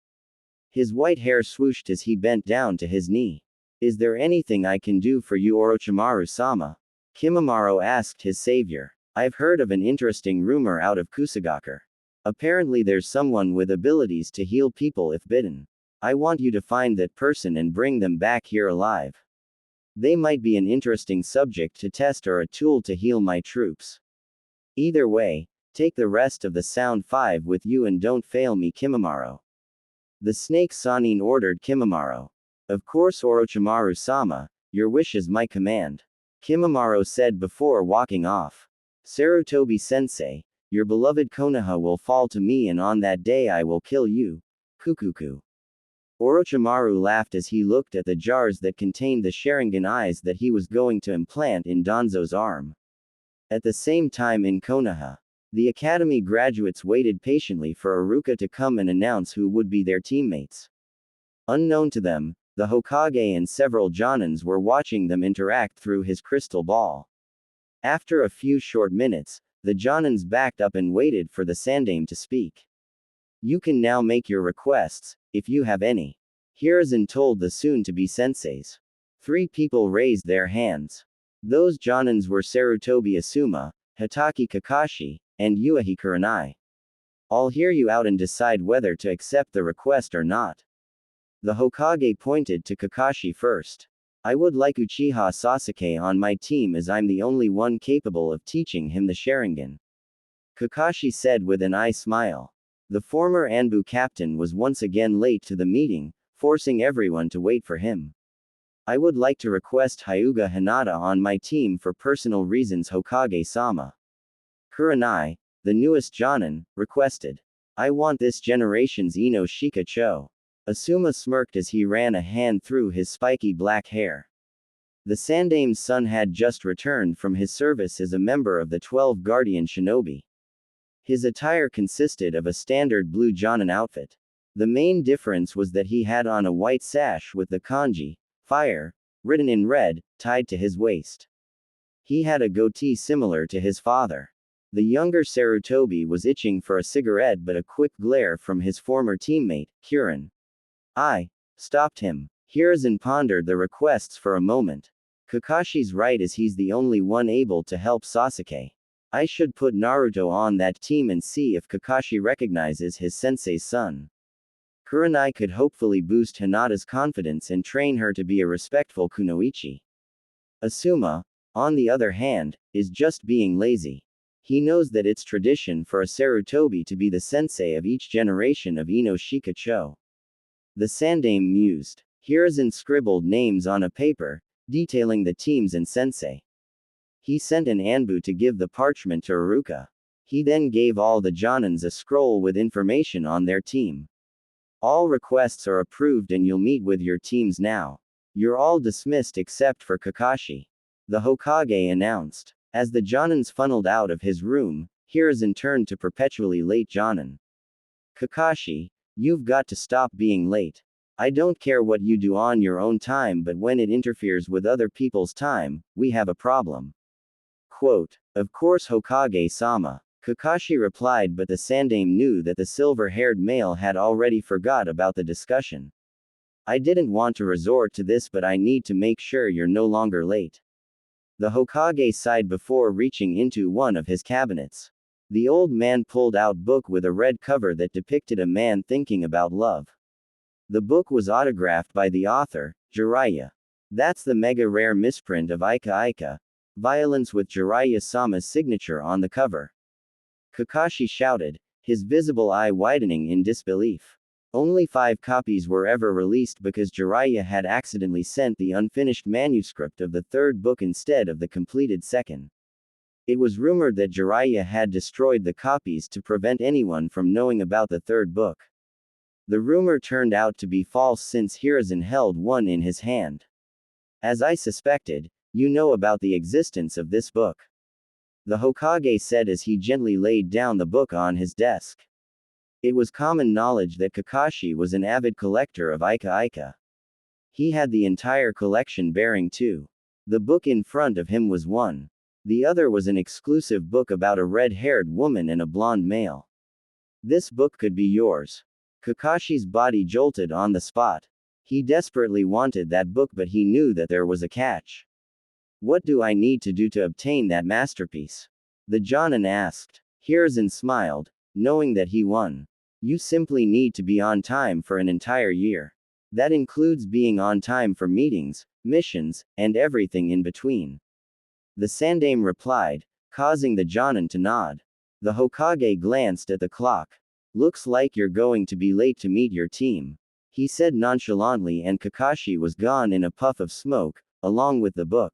His white hair swooshed as he bent down to his knee. Is there anything I can do for you, Orochimaru-sama? Kimimaro asked his savior. I've heard of an interesting rumor out of Kusagakure. Apparently there's someone with abilities to heal people if bitten. I want you to find that person and bring them back here alive. They might be an interesting subject to test or a tool to heal my troops. Either way, take the rest of the Sound 5 with you and don't fail me, Kimimaro. The Snake Sanin ordered Kimimaro. Of course, Orochimaru-sama, your wish is my command. Kimimaro said before walking off. Sarutobi-sensei, your beloved Konoha will fall to me and on that day I will kill you. Kukuku. Orochimaru laughed as he looked at the jars that contained the Sharingan eyes that he was going to implant in Danzo's arm. At the same time in Konoha, the academy graduates waited patiently for Iruka to come and announce who would be their teammates. Unknown to them, the Hokage and several Jonins were watching them interact through his crystal ball. After a few short minutes, the Jonins backed up and waited for the Sandaime to speak. You can now make your requests, if you have any. Hiruzen told the soon-to-be senseis. 3 people raised their hands. Those Jonins were Sarutobi Asuma, Hitaki Kakashi, and Yuichi Kurenai. I'll hear you out and decide whether to accept the request or not. The Hokage pointed to Kakashi first. I would like Uchiha Sasuke on my team as I'm the only one capable of teaching him the Sharingan. Kakashi said with an eye smile. The former Anbu captain was once again late to the meeting, forcing everyone to wait for him. I would like to request Hyuga Hinata on my team for personal reasons, Hokage-sama. Kurenai, the newest Jonin, requested. I want this generation's Ino Shika Cho. Asuma smirked as he ran a hand through his spiky black hair. The Sandaime's son had just returned from his service as a member of the 12 Guardian Shinobi. His attire consisted of a standard blue Jonin outfit. The main difference was that he had on a white sash with the kanji, fire, written in red, tied to his waist. He had a goatee similar to his father. The younger Sarutobi was itching for a cigarette, but a quick glare from his former teammate, Kuren, stopped him. Hiruzen pondered the requests for a moment. Kakashi's right as he's the only one able to help Sasuke. I should put Naruto on that team and see if Kakashi recognizes his sensei's son. Kurenai could hopefully boost Hinata's confidence and train her to be a respectful kunoichi. Asuma, on the other hand, is just being lazy. He knows that it's tradition for a Sarutobi to be the sensei of each generation of Ino Shika Cho. The Sandaime mused. Hiruzen scribbled names on a paper, detailing the teams and sensei. He sent an Anbu to give the parchment to Iruka. He then gave all the Jonins a scroll with information on their team. All requests are approved and you'll meet with your teams now. You're all dismissed except for Kakashi. The Hokage announced. As the Jonins funneled out of his room, Hiruzen turned to perpetually late Jonin. Kakashi, you've got to stop being late. I don't care what you do on your own time, but when it interferes with other people's time, we have a problem. Quote, of course Hokage-sama. Kakashi replied, but the Sandaime knew that the silver-haired male had already forgot about the discussion. I didn't want to resort to this, but I need to make sure you're no longer late. The Hokage sighed before reaching into one of his cabinets. The old man pulled out book with a red cover that depicted a man thinking about love. The book was autographed by the author, Jiraiya. That's the mega rare misprint of Ika Ika, Violence with Jiraiya-sama's signature on the cover. Kakashi shouted, his visible eye widening in disbelief. Only 5 copies were ever released because Jiraiya had accidentally sent the unfinished manuscript of the 3rd book instead of the completed 2nd. It was rumored that Jiraiya had destroyed the copies to prevent anyone from knowing about the 3rd book. The rumor turned out to be false since Hiruzen held one in his hand. As I suspected, you know about the existence of this book. The Hokage said as he gently laid down the book on his desk. It was common knowledge that Kakashi was an avid collector of Ika Ika. He had the entire collection bearing 2. The book in front of him was one. The other was an exclusive book about a red-haired woman and a blonde male. This book could be yours. Kakashi's body jolted on the spot. He desperately wanted that book, but he knew that there was a catch. What do I need to do to obtain that masterpiece? The Jonin asked. Hiruzen smiled, knowing that he won. You simply need to be on time for an entire year. That includes being on time for meetings, missions, and everything in between. The Sandaime replied, causing the Jonin to nod. The Hokage glanced at the clock. Looks like you're going to be late to meet your team, he said nonchalantly, and Kakashi was gone in a puff of smoke, along with the book.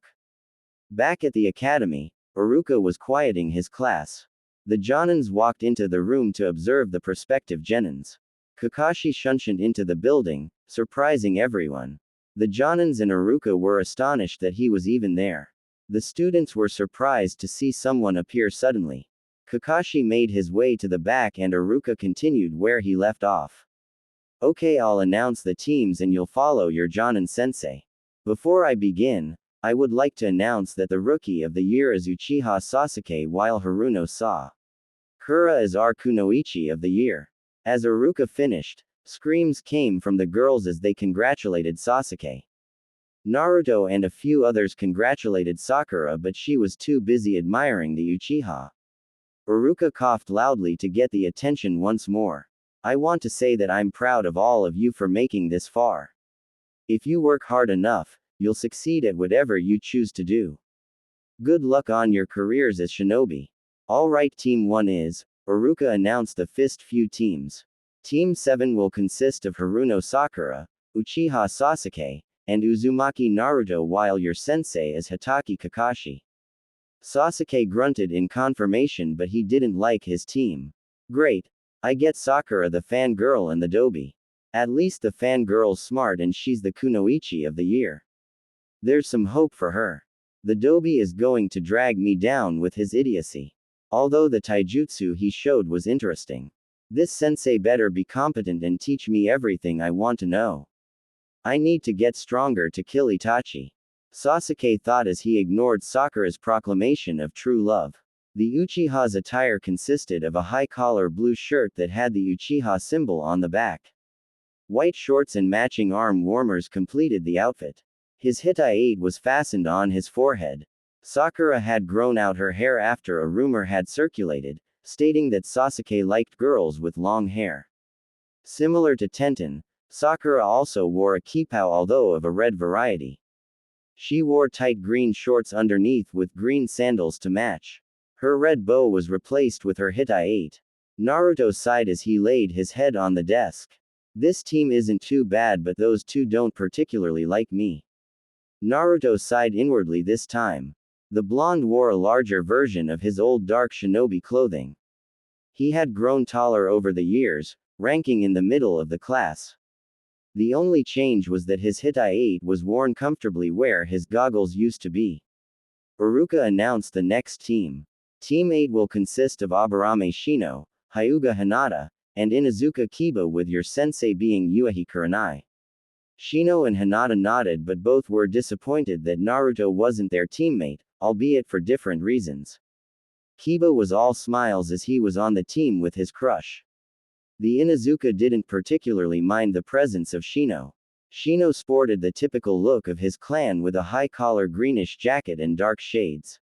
Back at the academy, Iruka was quieting his class. The Jonins walked into the room to observe the prospective genins. Kakashi shunted into the building, surprising everyone. The Jonins and Iruka were astonished that he was even there. The students were surprised to see someone appear suddenly. Kakashi made his way to the back and Iruka continued where he left off. Okay, I'll announce the teams and you'll follow your Jonin sensei. Before I begin, I would like to announce that the Rookie of the Year is Uchiha Sasuke, while Haruno Sakura is our Kunoichi of the Year. As Iruka finished, screams came from the girls as they congratulated Sasuke. Naruto and a few others congratulated Sakura, but she was too busy admiring the Uchiha. Iruka coughed loudly to get the attention once more. I want to say that I'm proud of all of you for making this far. If you work hard enough, you'll succeed at whatever you choose to do. Good luck on your careers as shinobi. Alright, Team 1 is, Iruka announced the fist few teams. Team 7 will consist of Haruno Sakura, Uchiha Sasuke, and Uzumaki Naruto, while your sensei is Hatake Kakashi. Sasuke grunted in confirmation, but he didn't like his team. Great. I get Sakura the fangirl and the dobi. At least the fangirl's smart and she's the Kunoichi of the Year. There's some hope for her. The dobi is going to drag me down with his idiocy. Although the taijutsu he showed was interesting. This sensei better be competent and teach me everything I want to know. I need to get stronger to kill Itachi. Sasuke thought as he ignored Sakura's proclamation of true love. The Uchiha's attire consisted of a high-collar blue shirt that had the Uchiha symbol on the back. White shorts and matching arm warmers completed the outfit. His hitai was fastened on his forehead. Sakura had grown out her hair after a rumor had circulated, stating that Sasuke liked girls with long hair. Similar to Tenten, Sakura also wore a kippou, although of a red variety. She wore tight green shorts underneath with green sandals to match. Her red bow was replaced with her hitai. Naruto sighed as he laid his head on the desk. This team isn't too bad, but those two don't particularly like me. Naruto sighed inwardly this time. The blonde wore a larger version of his old dark shinobi clothing. He had grown taller over the years, ranking in the middle of the class. The only change was that his Hitai-8 was worn comfortably where his goggles used to be. Iruka announced the next team. Team 8 will consist of Aburame Shino, Hyuga Hinata, and Inuzuka Kiba, with your sensei being Yuehi Kurenai. Shino and Hinata nodded, but both were disappointed that Naruto wasn't their teammate, albeit for different reasons. Kiba was all smiles as he was on the team with his crush. The Inuzuka didn't particularly mind the presence of Shino. Shino sported the typical look of his clan with a high-collar greenish jacket and dark shades.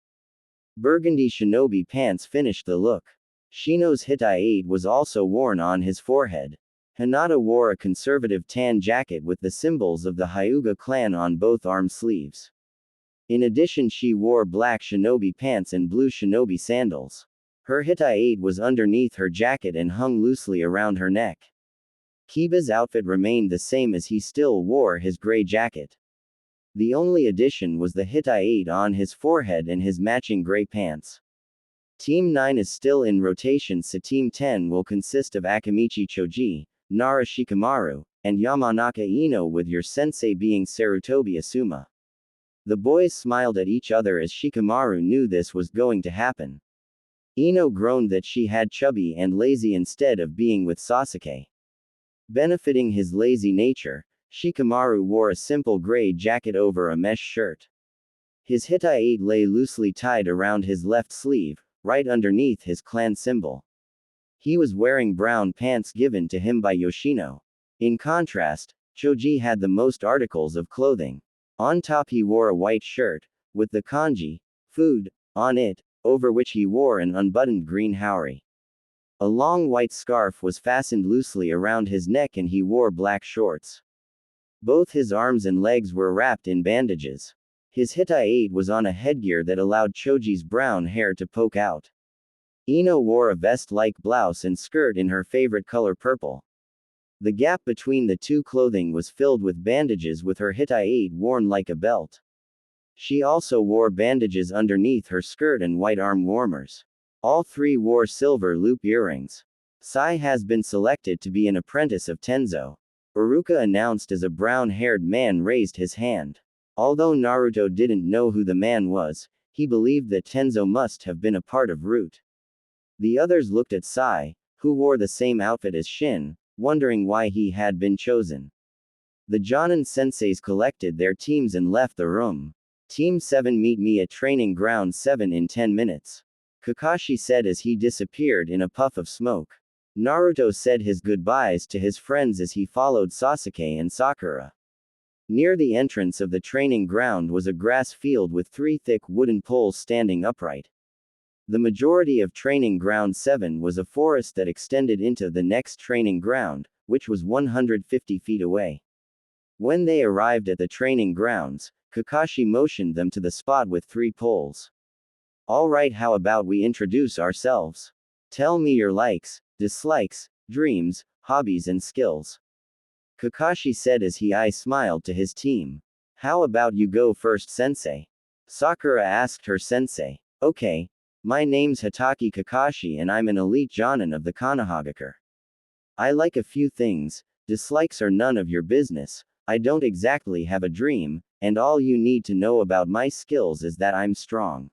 Burgundy shinobi pants finished the look. Shino's Hitai-8 was also worn on his forehead. Hinata wore a conservative tan jacket with the symbols of the Hyuga clan on both arm sleeves. In addition, she wore black shinobi pants and blue shinobi sandals. Her Hitai-8 was underneath her jacket and hung loosely around her neck. Kiba's outfit remained the same as he still wore his gray jacket. The only addition was the Hitai-8 on his forehead and his matching gray pants. Team 9 is still in rotation, so Team 10 will consist of Akamichi Choji, Nara Shikamaru, and Yamanaka Ino, with your sensei being Sarutobi Asuma. The boys smiled at each other as Shikamaru knew this was going to happen. Ino groaned that she had chubby and lazy instead of being with Sasuke. Benefiting his lazy nature, Shikamaru wore a simple gray jacket over a mesh shirt. His Hitai-8 lay loosely tied around his left sleeve, right underneath his clan symbol. He was wearing brown pants given to him by Yoshino. In contrast, Choji had the most articles of clothing. On top he wore a white shirt, with the kanji, food, on it, over which he wore an unbuttoned green haori. A long white scarf was fastened loosely around his neck and he wore black shorts. Both his arms and legs were wrapped in bandages. His Hitai-8 was on a headgear that allowed Choji's brown hair to poke out. Ino wore a vest-like blouse and skirt in her favorite color purple. The gap between the two clothing was filled with bandages, with her Hitai-8 worn like a belt. She also wore bandages underneath her skirt and white arm warmers. All three wore silver loop earrings. Sai has been selected to be an apprentice of Tenzo. Iruka announced as a brown-haired man raised his hand. Although Naruto didn't know who the man was, he believed that Tenzo must have been a part of Root. The others looked at Sai, who wore the same outfit as Shin, wondering why he had been chosen. The Jonin senseis collected their teams and left the room. Team 7, meet me at Training Ground 7 in 10 minutes. Kakashi said as he disappeared in a puff of smoke. Naruto said his goodbyes to his friends as he followed Sasuke and Sakura. Near the entrance of the training ground was a grass field with 3 thick wooden poles standing upright. The majority of Training Ground 7 was a forest that extended into the next training ground, which was 150 feet away. When they arrived at the training grounds, Kakashi motioned them to the spot with 3 poles. Alright, how about we introduce ourselves? Tell me your likes, dislikes, dreams, hobbies and skills. Kakashi said as he smiled to his team. How about you go first, sensei? Sakura asked her sensei. Okay. My name's Hatake Kakashi and I'm an elite jonin of the Konohagakure. I like a few things, dislikes are none of your business. I don't exactly have a dream, and all you need to know about my skills is that I'm strong.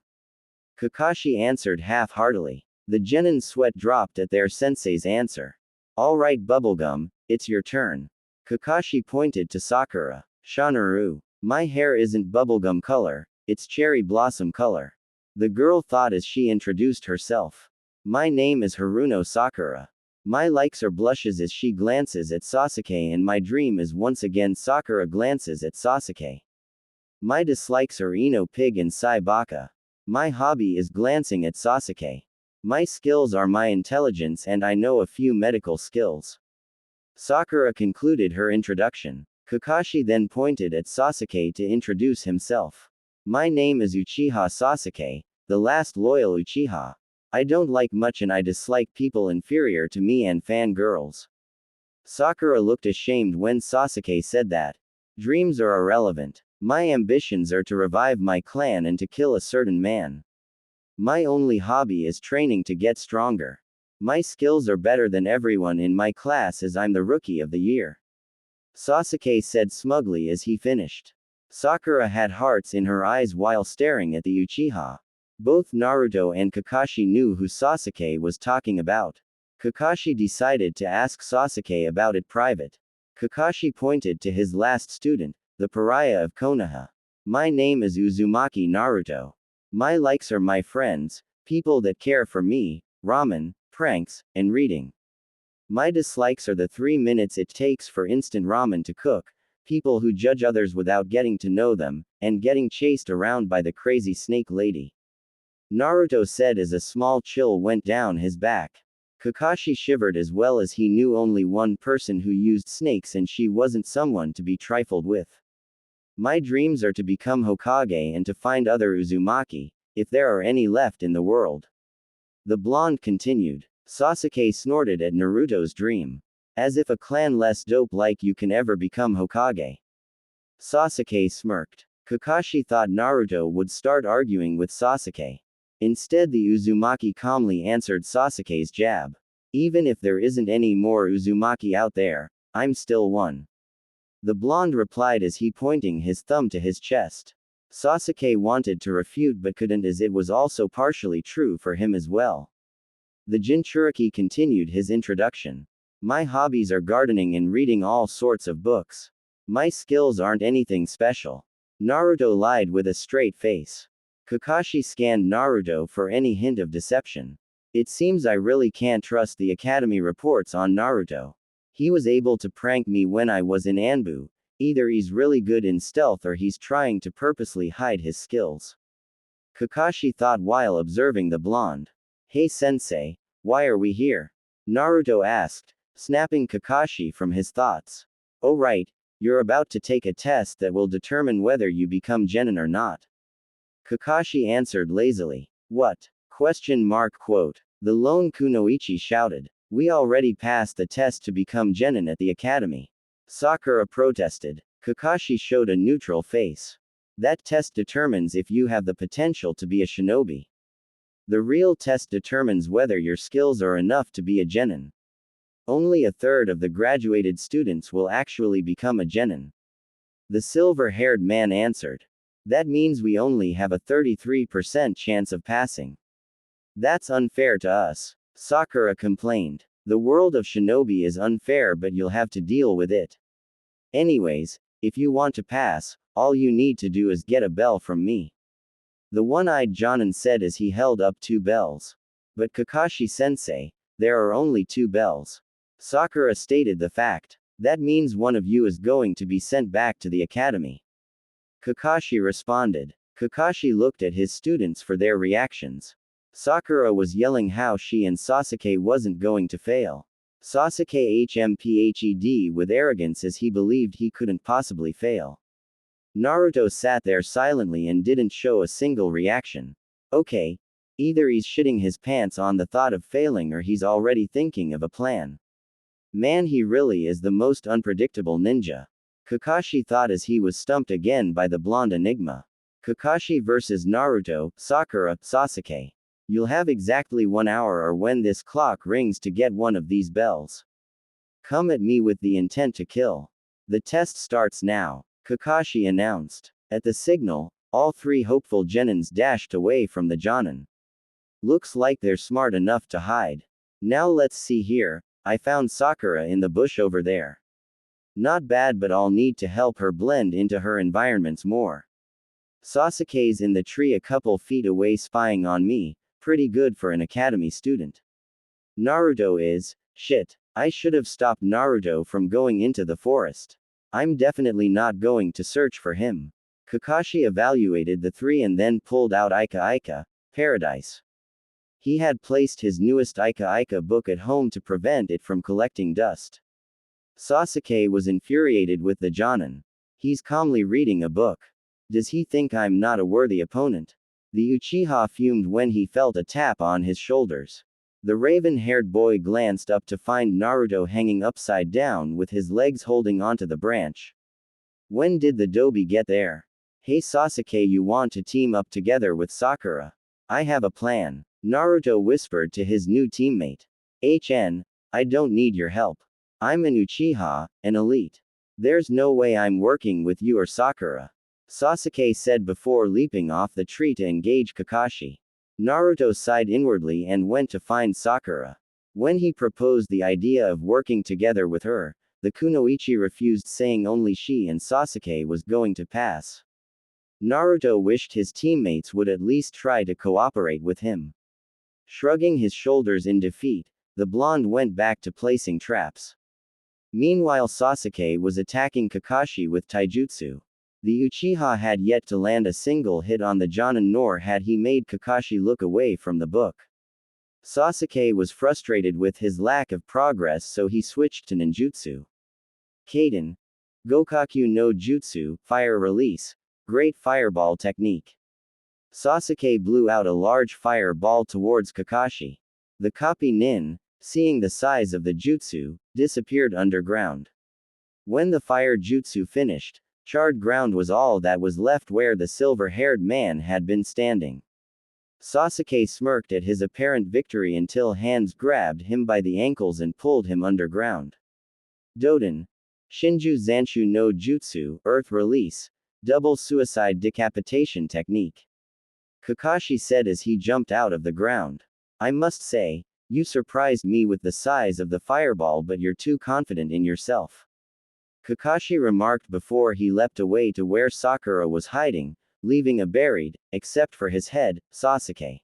Kakashi answered half-heartedly. The genin's sweat dropped at their sensei's answer. Alright Bubblegum, it's your turn. Kakashi pointed to Sakura. Shanaru. My hair isn't bubblegum color, it's cherry blossom color. The girl thought as she introduced herself. My name is Haruno Sakura. My likes are blushes as she glances at Sasuke, and my dream is once again Sakura glances at Sasuke. My dislikes are Ino Pig and Sai Baka. My hobby is glancing at Sasuke. My skills are my intelligence and I know a few medical skills. Sakura concluded her introduction. Kakashi then pointed at Sasuke to introduce himself. My name is Uchiha Sasuke, the last loyal Uchiha. I don't like much and I dislike people inferior to me and fangirls. Sakura looked ashamed when Sasuke said that. Dreams are irrelevant. My ambitions are to revive my clan and to kill a certain man. My only hobby is training to get stronger. My skills are better than everyone in my class as I'm the rookie of the year. Sasuke said smugly as he finished. Sakura had hearts in her eyes while staring at the Uchiha. Both Naruto and Kakashi knew who Sasuke was talking about. Kakashi decided to ask Sasuke about it private. Kakashi pointed to his last student, the pariah of Konoha. My name is Uzumaki Naruto. My likes are my friends, people that care for me, ramen, pranks, and reading. My dislikes are the 3 minutes it takes for instant ramen to cook, people who judge others without getting to know them, and getting chased around by the crazy snake lady. Naruto said as a small chill went down his back. Kakashi shivered as well as he knew only one person who used snakes and she wasn't someone to be trifled with. My dreams are to become Hokage and to find other Uzumaki, if there are any left in the world. The blonde continued. Sasuke snorted at Naruto's dream. As if a clan less dope like you can ever become Hokage. Sasuke smirked. Kakashi thought Naruto would start arguing with Sasuke. Instead, the Uzumaki calmly answered Sasuke's jab. Even if there isn't any more Uzumaki out there, I'm still one. The blonde replied as he pointing his thumb to his chest. Sasuke wanted to refute but couldn't as it was also partially true for him as well. The Jinchuriki continued his introduction. My hobbies are gardening and reading all sorts of books. My skills aren't anything special. Naruto lied with a straight face. Kakashi scanned Naruto for any hint of deception. It seems I really can't trust the academy reports on Naruto. He was able to prank me when I was in Anbu. Either he's really good in stealth or he's trying to purposely hide his skills. Kakashi thought while observing the blonde. Hey sensei, why are we here? Naruto asked, snapping Kakashi from his thoughts. Oh right, you're about to take a test that will determine whether you become genin or not. Kakashi answered lazily. What? Quote. The lone kunoichi shouted. We already passed the test to become genin at the academy. Sakura protested. Kakashi showed a neutral face. That test determines if you have the potential to be a shinobi. The real test determines whether your skills are enough to be a genin. Only a third of the graduated students will actually become a genin. The silver-haired man answered. That means we only have a 33% chance of passing. That's unfair to us, Sakura complained. The world of shinobi is unfair but you'll have to deal with it. Anyways, if you want to pass, all you need to do is get a bell from me. The one-eyed Jonin said as he held up 2 bells. But Kakashi-sensei, there are only 2 bells. Sakura stated the fact. That means one of you is going to be sent back to the academy. Kakashi responded. Kakashi looked at his students for their reactions. Sakura was yelling how she and Sasuke wasn't going to fail. Sasuke HMPHED with arrogance as he believed he couldn't possibly fail. Naruto sat there silently and didn't show a single reaction. Okay. Either he's shitting his pants on the thought of failing or he's already thinking of a plan. Man, he really is the most unpredictable ninja. Kakashi thought as he was stumped again by the blonde enigma. Kakashi versus Naruto, Sakura, Sasuke. You'll have exactly 1 hour or when this clock rings to get one of these bells. Come at me with the intent to kill. The test starts now, Kakashi announced. At the signal, all 3 hopeful genins dashed away from the Jonin. Looks like they're smart enough to hide. Now let's see here, I found Sakura in the bush over there. Not bad but I'll need to help her blend into her environments more. Sasuke's in the tree a couple feet away spying on me, pretty good for an academy student. Naruto is, shit, I should have stopped Naruto from going into the forest. I'm definitely not going to search for him. Kakashi evaluated the 3 and then pulled out Ika Ika, Paradise. He had placed his newest Ika Ika book at home to prevent it from collecting dust. Sasuke was infuriated with the Jonin. He's calmly reading a book. Does he think I'm not a worthy opponent? The Uchiha fumed when he felt a tap on his shoulders. The raven-haired boy glanced up to find Naruto hanging upside down with his legs holding onto the branch. When did the Dobi get there? Hey Sasuke, you want to team up together with Sakura? I have a plan. Naruto whispered to his new teammate. I don't need your help. I'm an Uchiha, an elite. There's no way I'm working with you or Sakura. Sasuke said before leaping off the tree to engage Kakashi. Naruto sighed inwardly and went to find Sakura. When he proposed the idea of working together with her, the kunoichi refused, saying only she and Sasuke was going to pass. Naruto wished his teammates would at least try to cooperate with him. Shrugging his shoulders in defeat, the blonde went back to placing traps. Meanwhile, Sasuke was attacking Kakashi with taijutsu. The Uchiha had yet to land a single hit on the Jonin, nor had he made Kakashi look away from the book. Sasuke was frustrated with his lack of progress, so he switched to ninjutsu. Kaden. Gokaku no Jutsu, Fire Release. Great Fireball Technique. Sasuke blew out a large fireball towards Kakashi. The copy nin, seeing the size of the jutsu, disappeared underground. When the fire jutsu finished, charred ground was all that was left where the silver-haired man had been standing. Sasuke smirked at his apparent victory until hands grabbed him by the ankles and pulled him underground. Doden. Shinju Zanshu no Jutsu, Earth Release. Double Suicide Decapitation Technique. Kakashi said as he jumped out of the ground. I must say, you surprised me with the size of the fireball, but you're too confident in yourself. Kakashi remarked before he leapt away to where Sakura was hiding, leaving a buried, except for his head, Sasuke.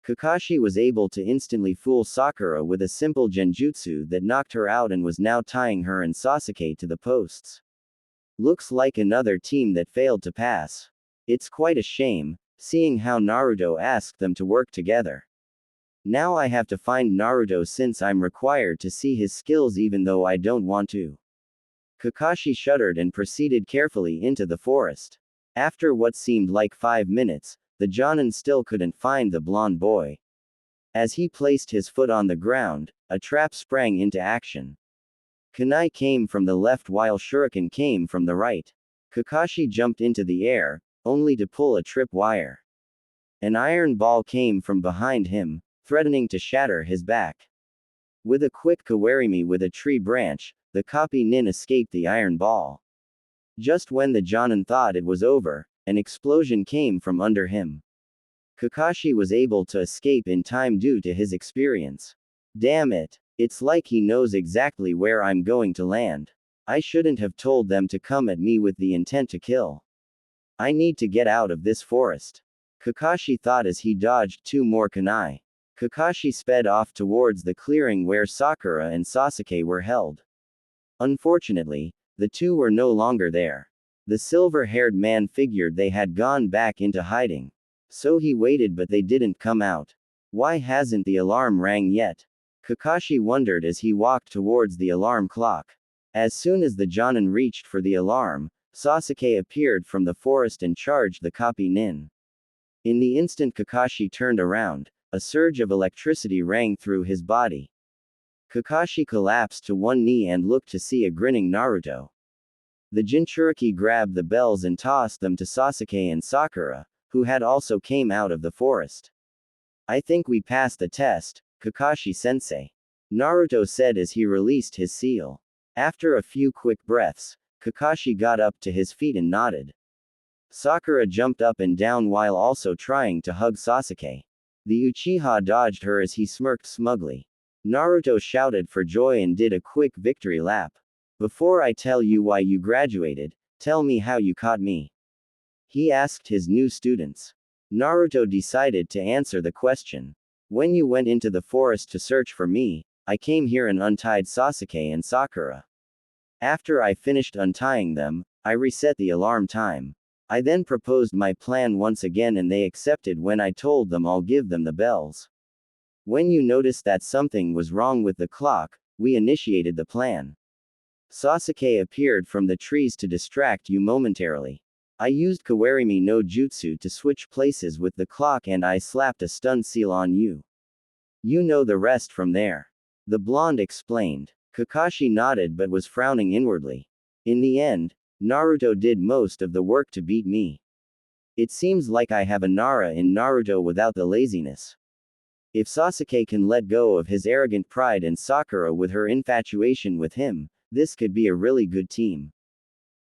Kakashi was able to instantly fool Sakura with a simple genjutsu that knocked her out and was now tying her and Sasuke to the posts. Looks like another team that failed to pass. It's quite a shame, seeing how Naruto asked them to work together. Now I have to find Naruto since I'm required to see his skills even though I don't want to. Kakashi shuddered and proceeded carefully into the forest. After what seemed like 5 minutes, the Jonin still couldn't find the blonde boy. As he placed his foot on the ground, a trap sprang into action. Kunai came from the left while Shuriken came from the right. Kakashi jumped into the air, only to pull a tripwire. An iron ball came from behind him, threatening to shatter his back. With a quick kawarimi with a tree branch, the copy nin escaped the iron ball. Just when the Jonin thought it was over, an explosion came from under him. Kakashi was able to escape in time due to his experience. Damn it. It's like he knows exactly where I'm going to land. I shouldn't have told them to come at me with the intent to kill. I need to get out of this forest. Kakashi thought as he dodged 2 more kunai. Kakashi sped off towards the clearing where Sakura and Sasuke were held. Unfortunately, the two were no longer there. The silver-haired man figured they had gone back into hiding. So he waited, but they didn't come out. Why hasn't the alarm rang yet? Kakashi wondered as he walked towards the alarm clock. As soon as the Jonin reached for the alarm, Sasuke appeared from the forest and charged the copy nin. In the instant Kakashi turned around, a surge of electricity rang through his body. Kakashi collapsed to one knee and looked to see a grinning Naruto. The Jinchuriki grabbed the bells and tossed them to Sasuke and Sakura, who had also came out of the forest. I think we passed the test, Kakashi-sensei. Naruto said as he released his seal. After a few quick breaths, Kakashi got up to his feet and nodded. Sakura jumped up and down while also trying to hug Sasuke. The Uchiha dodged her as he smirked smugly. Naruto shouted for joy and did a quick victory lap. Before I tell you why you graduated, tell me how you caught me. He asked his new students. Naruto decided to answer the question. When you went into the forest to search for me, I came here and untied Sasuke and Sakura. After I finished untying them, I reset the alarm time. I then proposed my plan once again and they accepted when I told them I'll give them the bells. When you noticed that something was wrong with the clock, we initiated the plan. Sasuke appeared from the trees to distract you momentarily. I used Kawarimi no Jutsu to switch places with the clock and I slapped a stun seal on you. You know the rest from there. The blonde explained. Kakashi nodded but was frowning inwardly. In the end, Naruto did most of the work to beat me. It seems like I have a Nara in Naruto without the laziness. If Sasuke can let go of his arrogant pride and Sakura with her infatuation with him, this could be a really good team.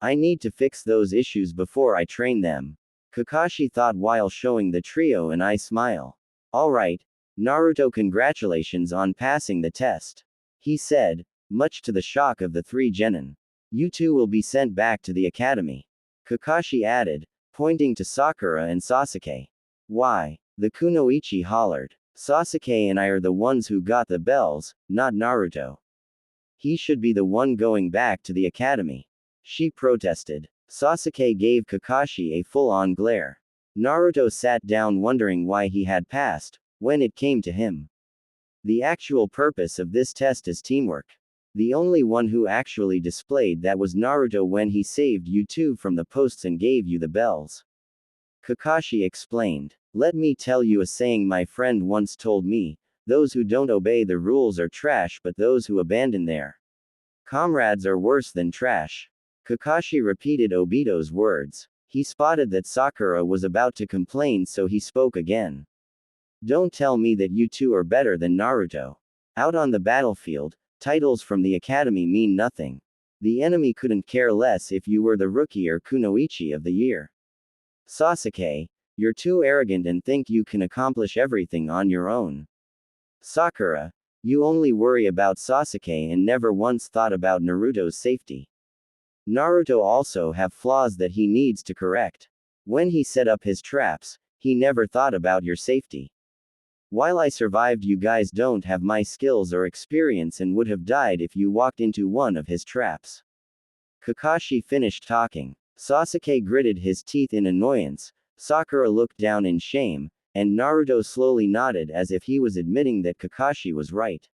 I need to fix those issues before I train them. Kakashi thought while showing the trio an eye smile. Alright, Naruto, congratulations on passing the test. He said, much to the shock of the three genin. You two will be sent back to the academy. Kakashi added, pointing to Sakura and Sasuke. Why? The kunoichi hollered. Sasuke and I are the ones who got the bells, not Naruto. He should be the one going back to the academy. She protested. Sasuke gave Kakashi a full-on glare. Naruto sat down wondering why he had passed, when it came to him. The actual purpose of this test is teamwork. The only one who actually displayed that was Naruto when he saved you two from the posts and gave you the bells. Kakashi explained. Let me tell you a saying my friend once told me, those who don't obey the rules are trash, but those who abandon their comrades are worse than trash. Kakashi repeated Obito's words. He spotted that Sakura was about to complain, so he spoke again. Don't tell me that you two are better than Naruto. Out on the battlefield, titles from the academy mean nothing. The enemy couldn't care less if you were the rookie or kunoichi of the year. Sasuke, you're too arrogant and think you can accomplish everything on your own. Sakura, you only worry about Sasuke and never once thought about Naruto's safety. Naruto also have flaws that he needs to correct. When he set up his traps, he never thought about your safety. While I survived, you guys don't have my skills or experience and would have died if you walked into one of his traps. Kakashi finished talking. Sasuke gritted his teeth in annoyance, Sakura looked down in shame, and Naruto slowly nodded as if he was admitting that Kakashi was right.